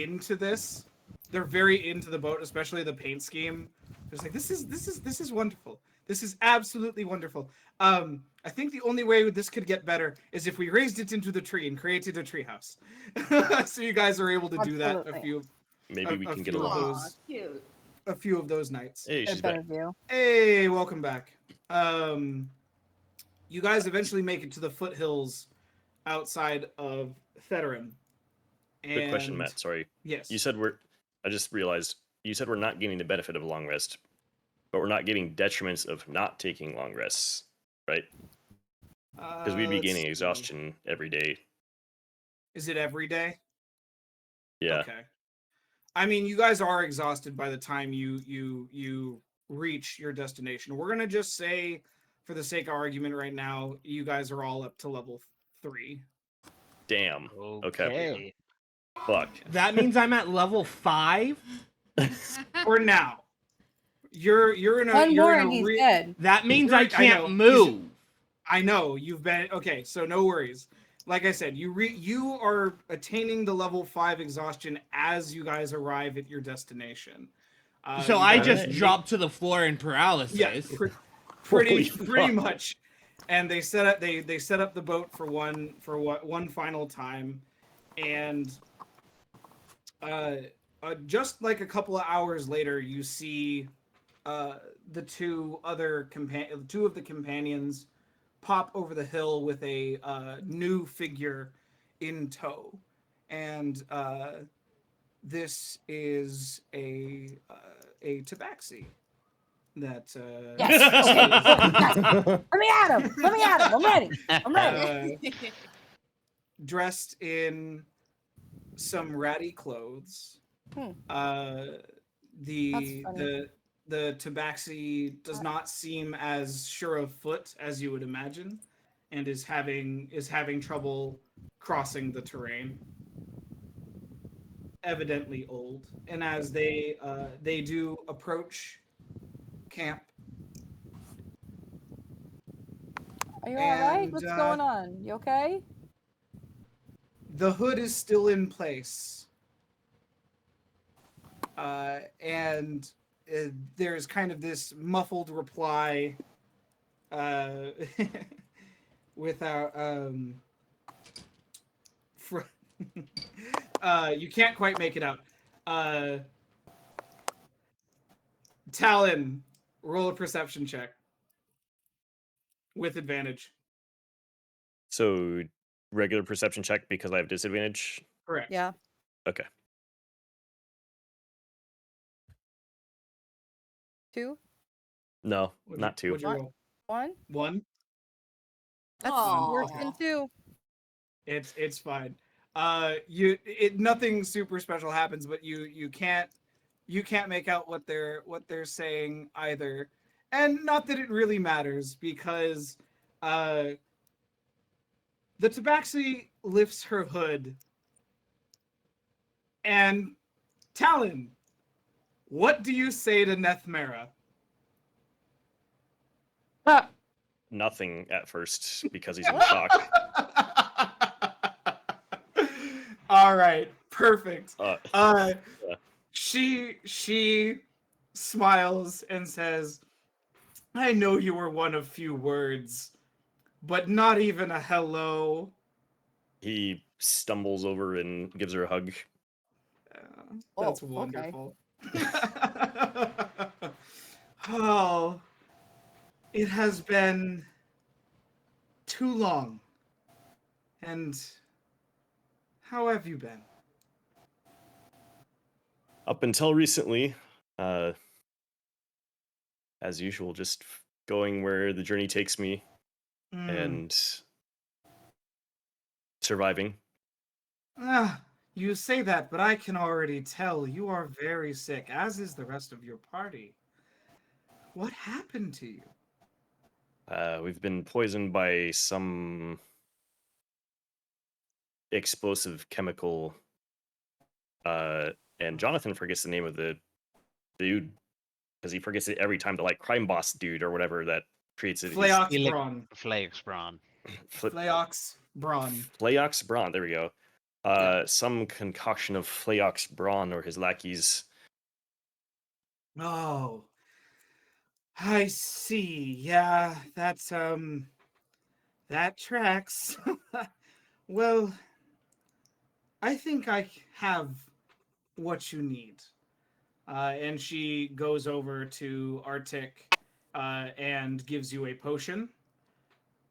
C: into this. They're very into the boat, especially the paint scheme. It's like this is wonderful. This is absolutely wonderful. I think the only way this could get better is if we raised it into the tree and created a treehouse. So you guys are able to do that
A: Absolutely.
F: Maybe we can get
C: few of
F: along.
C: those, a few of those nights.
F: Hey,
A: A
F: she's back.
A: better view.
C: Hey, welcome back. You guys eventually make it to the foothills outside of Theterim.
F: Quick question, Matt. Sorry.
C: Yes.
F: You said I just realized you said we're not getting the benefit of long rest, but we're not getting detriments of not taking long rests, right? Because we'd be
C: let's
F: gaining
C: see.
F: exhaustion every day.
C: Is it every day?
F: Yeah.
C: Okay. I mean, you guys are exhausted by the time you reach your destination. We're gonna just say, for the sake of argument, right now, you guys are all up to level 3.
F: Damn. Okay.
B: Okay.
F: Fuck.
D: That means I'm at level 5?
C: For now, you're in a
A: One
C: you're
A: more
C: in
A: and
C: a
A: he's
C: re-
A: dead.
D: That means
C: Right,
D: I
C: I
D: can't
C: know.
D: move.
C: I know you've been okay, so no worries. Like I said, you are attaining the level 5 exhaustion as you guys arrive at your destination.
D: So
C: You
D: I
C: guys
D: just
C: make-
D: dropped to the floor in paralysis.
C: Yeah,
F: Holy
C: pretty
F: fuck.
C: much. And they set up the boat for one final time, and just like a couple of hours later, you see the two of the companions pop over the hill with a new figure in tow, and this is a tabaxi that
A: Yes. Okay. Yes. Let me at him. Let me at him. I'm ready. I'm ready.
C: dressed in some ratty clothes.
A: Hmm.
C: The
A: That's funny.
C: the tabaxi does not seem as sure of foot as you would imagine, and is having trouble crossing the terrain. Evidently old, and as they do approach camp.
A: Are you all right?
C: And,
A: What's going on? You okay?
C: The hood is still in place. And there's kind of this muffled reply without you can't quite make it out. Talon, roll a perception check with advantage.
F: So regular perception check because I have disadvantage?
C: Correct.
A: Yeah.
F: Okay.
A: 2,
F: No,
C: What'd
F: not
C: you,
F: 2.
C: what'd you
A: What?
C: roll?
A: 1.
C: 1.
A: That's worse than
E: Aw.
A: 2.
C: It's fine. Nothing super special happens, but you can't make out what they're saying either, and not that it really matters because the tabaxi lifts her hood and Talon, what do you say to Nethmera?
F: Nothing at first because he's in shock.
C: All right, perfect.
F: Yeah.
C: She smiles and says, I know you were one of few words, but not even a hello.
F: He stumbles over and gives her a hug.
C: That's
A: Oh, okay.
C: wonderful. Oh, it has been too long. And how have you been?
F: Up until recently, as usual, just going where the journey takes me and surviving.
C: You say that, but I can already tell you are very sick, as is the rest of your party. What happened to you?
F: We've been poisoned by some explosive chemical. And Jonathan forgets the name of the dude because he forgets it every time. The like crime boss dude or whatever that creates it.
C: Flaox Brawn.
B: Flakes, Braun.
C: Flaox Brawn.
F: Flaox Brawn. There we go.
C: Yeah.
F: Some concoction of Flaox Brawn or his lackeys.
C: Oh, I see. Yeah, that's that tracks. Well, I think I have what you need. And she goes over to Arctic and gives you a potion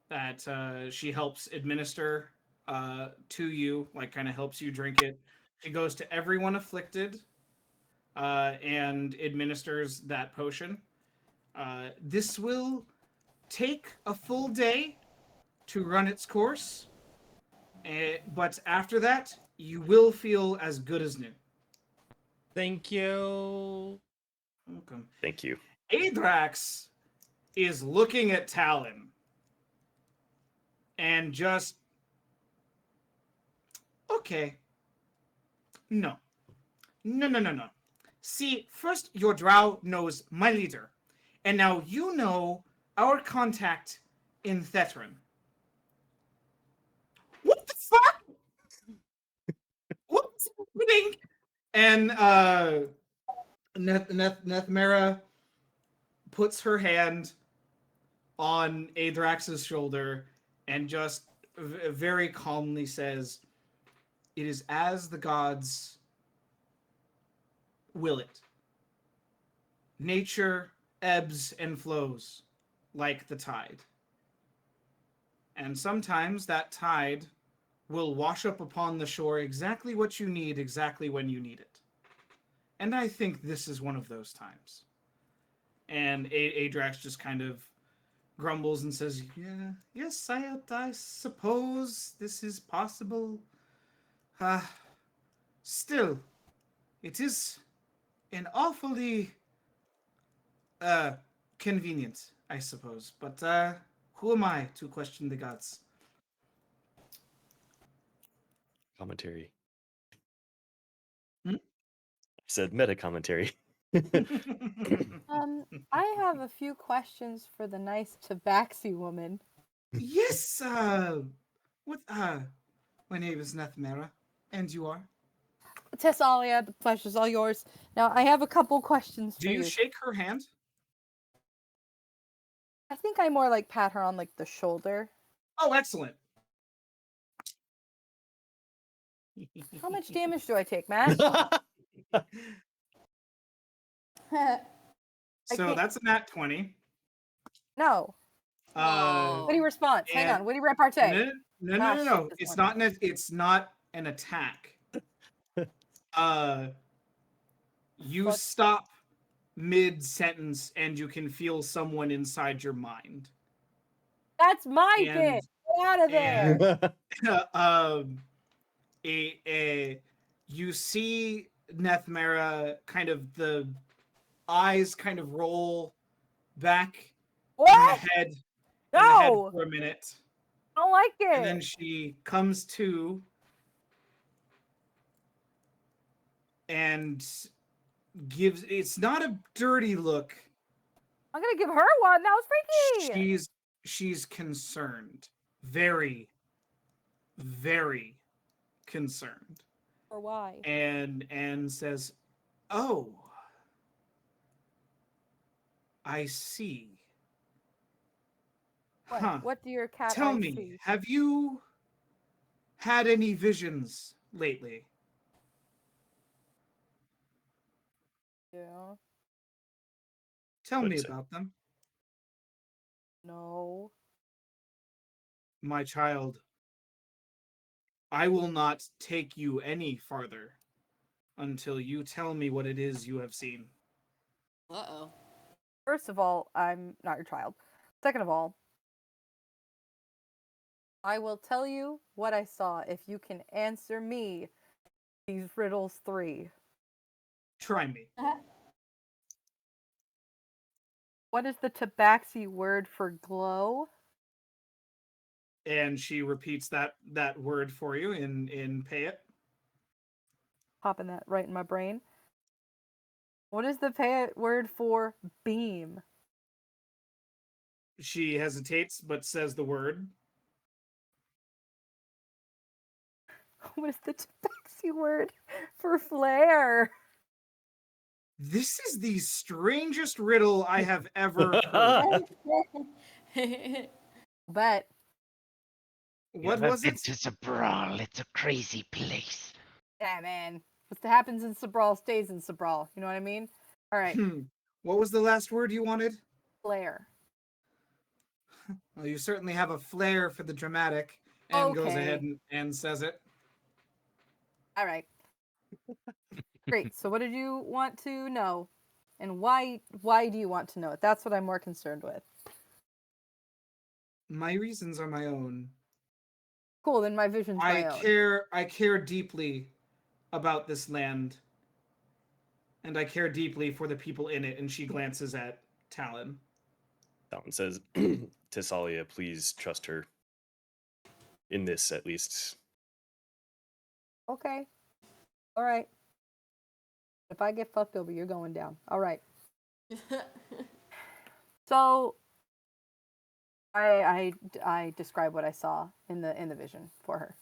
C: that she helps administer to you, like kind of helps you drink it. She goes to everyone afflicted and administers that potion. This will take a full day to run its course, but after that, you will feel as good as new.
D: Thank you.
C: Welcome.
F: Thank you.
C: Adrax is looking at Talon and just, okay, no. See, first your drow knows my leader, and now you know our contact in Thetran. What the fuck? What's happening? And Nethmera puts her hand on Adrax's shoulder and just very calmly says, it is as the gods will it. Nature ebbs and flows like the tide. And sometimes that tide will wash up upon the shore exactly what you need, exactly when you need it. And I think this is one of those times. And Adrax just kind of grumbles and says, yeah, yes, I suppose this is possible. Still, it is an awfully convenient, I suppose. But who am I to question the gods?
F: Commentary.
C: Hmm?
F: I said meta commentary.
A: I have a few questions for the nice tabaxi woman.
C: Yes, what, my name is Nethmera, and you are?
A: Tessalia, the pleasure's all yours. Now, I have a couple questions for
C: Do you shake her hand?
A: I think I more like pat her on like the shoulder.
C: Oh, excellent.
A: How much damage do I take, Matt?
C: So
A: can't-
C: that's a nat 20.
A: No.
C: Uh,
A: Witty response. Hang
C: and-
A: on. Witty repartee.
C: No,
A: Ah,
C: no, no,
A: shit,
C: no.
A: this
C: It's
A: one.
C: not an. It's not an attack. You
A: Fuck.
C: stop mid sentence, and you can feel someone inside your mind.
A: That's my
C: And
A: bit. Get out of there.
C: um, you see Nethmera kind of the eyes kind of roll back in
A: What?
C: the head
A: No.
C: for a minute,
A: I don't like
C: and then
A: it.
C: she comes to and gives. It's not a dirty look.
A: I'm gonna give her one. That was freaky.
C: She's concerned, very, very concerned,
A: Or why?
C: and says, "Oh, I see.
A: What?
C: Huh.
A: What do your cat
C: Tell
A: eyes
C: me,
A: see?
C: have you had any visions lately?"
A: Yeah.
C: Tell me
F: What's it?
C: about them.
A: No.
C: My child, I will not take you any farther until you tell me what it is you have seen.
E: Uh-oh.
A: First of all, I'm not your child. Second of all, I will tell you what I saw if you can answer me these riddles 3.
C: Try me.
A: What is the tabaxi word for glow?
C: And she repeats that word for you in Payet.
A: Popping that right in my brain. What is the Payet word for beam?
C: She hesitates but says the word.
A: What is the tabaxi word for flare?
C: This is the strangest riddle I have ever heard.
A: Bet.
C: What
G: Never
C: was
G: been
C: it?
G: to Zabral. It's a crazy place.
A: Yeah, man. What happens in Sabral stays in Sabral. You know what I mean? All right.
C: What was the last word you wanted?
A: Flare.
C: Well, you certainly have a flair for the dramatic, and goes
A: Okay.
C: ahead and says it.
A: All right. Great. So what did you want to know? And why do you want to know it? That's what I'm more concerned with.
C: My reasons are my own.
A: Cool, then my vision's my own.
C: I care deeply about this land. And I care deeply for the people in it, and she glances at Talon.
F: Talon says, Tissalia, please trust her. In this, at least.
A: Okay. All right. If I get fucked over, you're going down. All right. So I describe what I saw in the vision for her.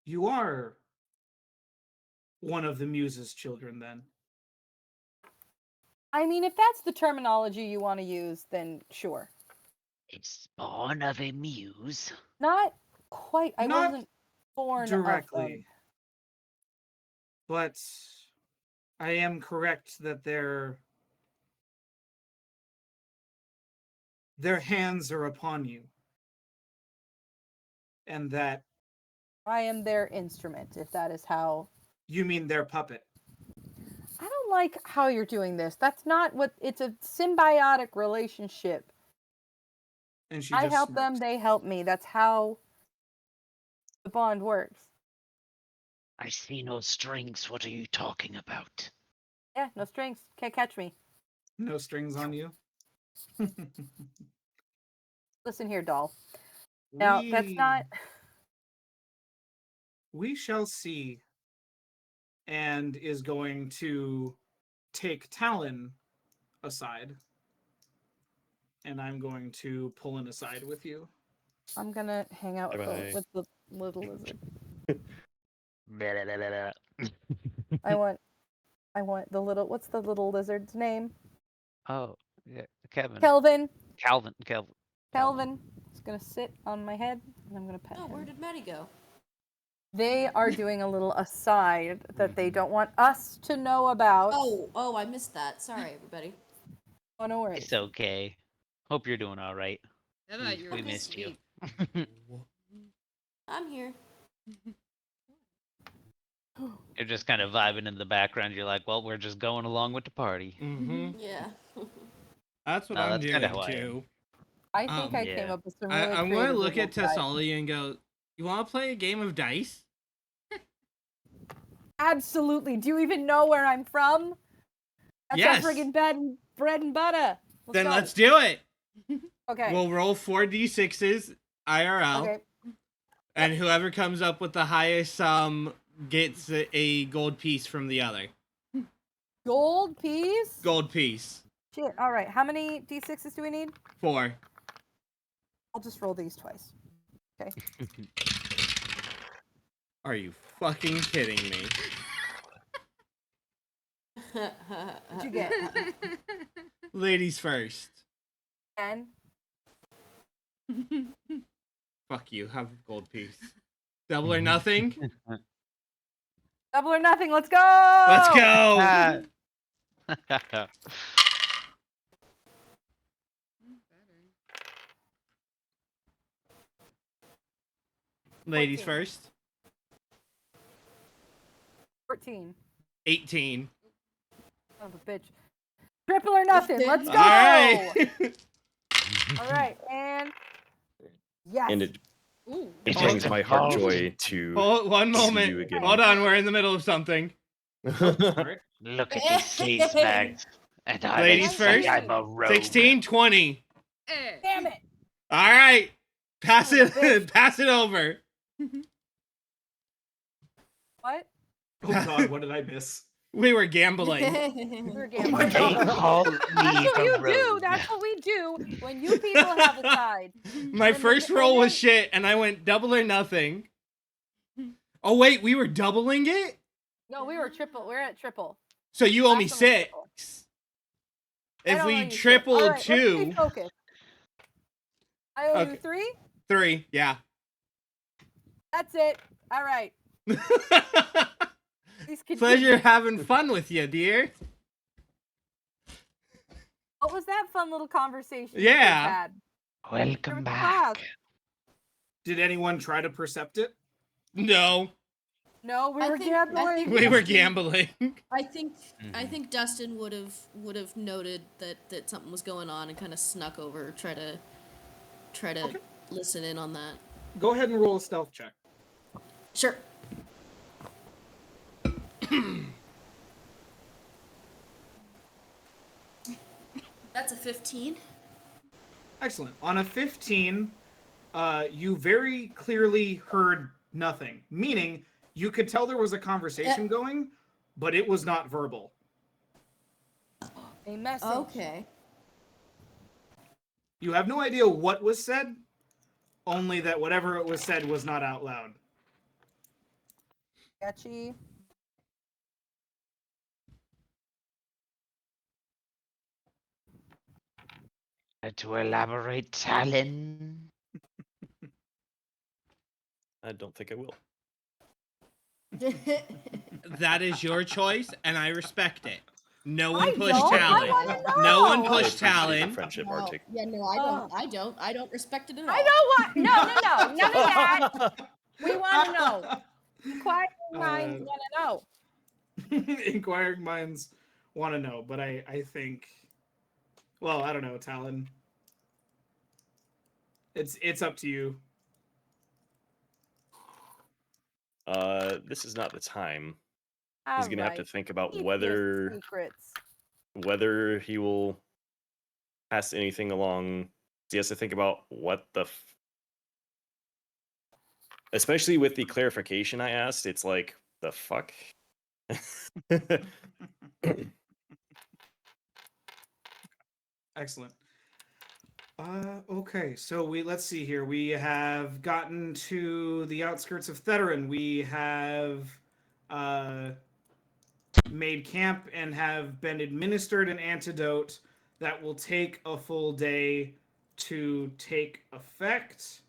C: You are one of the Muse's children, then.
A: I mean, if that's the terminology you want to use, then sure.
G: A spawn of a muse.
A: Not quite. I
C: Not
A: wasn't born
C: directly.
A: of them.
C: But I am correct that their hands are upon you. And that
A: I am their instrument, if that is how.
C: you mean their puppet.
A: I don't like how you're doing this. That's not what. It's a symbiotic relationship.
C: And she
A: I
C: just
A: help them,
C: smirks.
A: they help me. That's how the bond works.
G: I see no strings. What are you talking about?
A: Yeah, no strings. Can't catch me.
C: No strings on you.
A: Listen here, doll. Now, that's not.
C: We shall see. And is going to take Talon aside. And I'm going to pull an aside with you.
A: I'm gonna hang out
F: Bye-bye.
A: with the little lizard.
G: Blah.
A: I want the little. What's the little lizard's name?
B: Oh, yeah, Kevin.
A: Kelvin.
B: Calvin.
A: Kelvin. He's gonna sit on my head, and I'm gonna pet
E: Oh,
A: him.
E: where did Maddie go?
A: They are doing a little aside that they don't want us to know about.
E: Oh, I missed that. Sorry, everybody.
A: Oh, no worries.
B: It's okay. Hope you're doing all right.
H: I thought you were
B: We missed you.
H: asleep.
E: I'm here.
B: You're just kind of vibing in the background. You're like, well, we're just going along with the party.
D: Mm-hmm.
E: Yeah.
D: That's what
B: No,
D: I'm
B: that's kinda
D: doing
B: how I am.
D: too.
A: I think I
B: yeah.
A: came up with some really
D: I'm
A: creative
D: gonna look at
A: rules, guys.
D: Tessali and go, "You want to play a game of dice?"
A: Absolutely. Do you even know where I'm from? That's
D: Yes.
A: our friggin' bread and butter.
D: Then
A: go.
D: let's do it.
A: Okay.
D: We'll roll 4d6s IRL,
A: okay.
D: and whoever comes up with the highest gets a gold piece from the other.
A: Gold piece?
D: Gold piece.
A: Shit. All right. How many d6s do we need?
D: 4.
A: I'll just roll these twice. Okay.
D: Are you fucking kidding me?
A: What'd you get?
D: Ladies first.
A: 10.
D: Fuck you. Have a gold piece. Double or nothing.
A: Double or nothing. Let's go.
D: Let's go. Ladies
A: 14.
D: first.
A: 14.
D: 18.
A: Son of a bitch. Triple or nothing. Let's go.
D: All right.
A: All right. And yes.
F: And it
H: Ooh.
F: brings my heart joy to
D: Hold, one
F: see you
D: moment.
F: again.
D: Hold on. We're in the middle of something.
G: Look at these face bags. And I
D: Ladies
G: look like
D: first.
G: I'm a rogue.
D: 16, 20.
H: Eh.
A: Damn it.
D: All right. Pass
A: Son of a
D: it. Pass it over.
A: What?
C: Oh God, what did I miss?
D: We were gambling.
A: We're
C: Oh my
A: gambling.
G: They
C: God.
G: call me
A: That's what
G: the
A: you do.
G: rogue.
A: That's what we do when you people have a side.
D: My
A: When
D: first
A: they-
D: roll
A: when
D: was shit, and I went double or nothing. Oh wait, we were doubling it?
A: No, we were triple. We're at triple.
D: So you owe me
A: Last one was
D: 6.
A: triple. I
D: If
A: don't owe
D: we
A: you shit.
D: triple
A: All right, let's stay
D: 2,
A: focused. I owe you
D: Okay.
A: 3.
D: 3, yeah.
A: That's it. All right. Please continue.
D: Pleasure having fun with you, dear.
A: What was that fun little conversation? you
D: Yeah.
A: guys had?
G: Welcome
A: From
G: back.
A: class.
C: Did anyone try to percept it?
D: No,
A: No, we
E: I
A: were
E: think-
A: gambling.
E: I think-
D: we were gambling.
E: I think Dustin would have noted that something was going on and kind of snuck over, try to
C: Okay.
E: listen in on that.
C: Go ahead and roll a stealth check.
E: Sure. That's a 15.
C: Excellent. On a 15, you very clearly heard nothing, meaning you could tell there was a conversation going, but it was not verbal.
A: A message.
E: Okay.
C: You have no idea what was said, only that whatever it was said was not out loud.
A: Sketchy.
G: To elaborate, Talon.
F: I don't think I will.
D: That is your choice, and I respect it. No one
A: I
D: pushed
A: don't. I
D: Talon.
A: wanna
D: No one
A: know.
F: I
D: pushed
F: appreciate the
D: Talon.
F: friendship,
E: No,
F: Arctic.
E: yeah, no, I don't. I don't. I don't respect it at all.
A: I know what. No. None of that. We want to know. Inquiring minds want to know.
C: Inquiring minds want to know, but I think, well, I don't know, Talon. It's up to you.
F: This is not the time. He's
A: All
F: gonna have to
A: right.
F: think about
A: Keep your
F: whether
A: secrets.
F: he will pass anything along. He has to think about what the especially with the clarification I asked, it's like the fuck.
C: Excellent. Okay, so let's see here. We have gotten to the outskirts of Theterin. We have made camp and have been administered an antidote that will take a full day to take effect.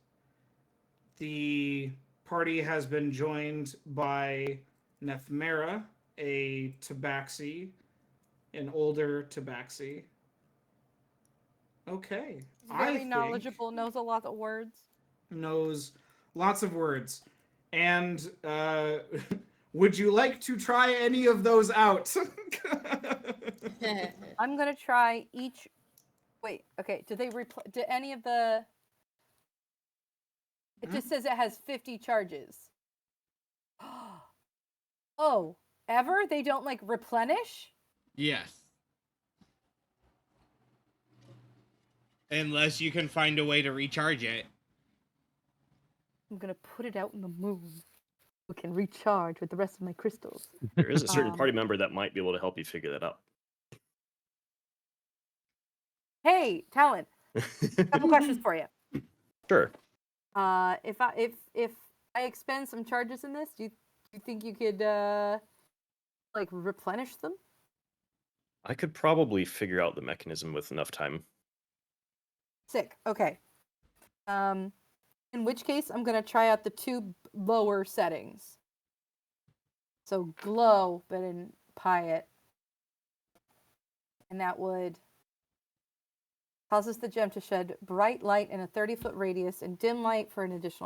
C: The party has been joined by Nephmera, a tabaxi, an older tabaxi. Okay.
A: He's very knowledgeable, knows a lot of words.
C: Knows lots of words. And would you like to try any of those out?
A: I'm gonna try each. Wait, okay. Do any of the? It just says it has 50 charges. Oh, ever? They don't like replenish?
D: Yes. Unless you can find a way to recharge it.
A: I'm gonna put it out in the moon. We can recharge with the rest of my crystals.
F: There is a certain party member that might be able to help you figure that out.
A: Hey, Talon. Couple questions for you.
F: Sure.
A: If I expend some charges in this, do you think you could like replenish them?
F: I could probably figure out the mechanism with enough time.
A: Sick. Okay. In which case, I'm gonna try out the two lower settings. So glow, but in Piet, and that would causes the gem to shed bright light in a 30-foot radius and dim light for an additional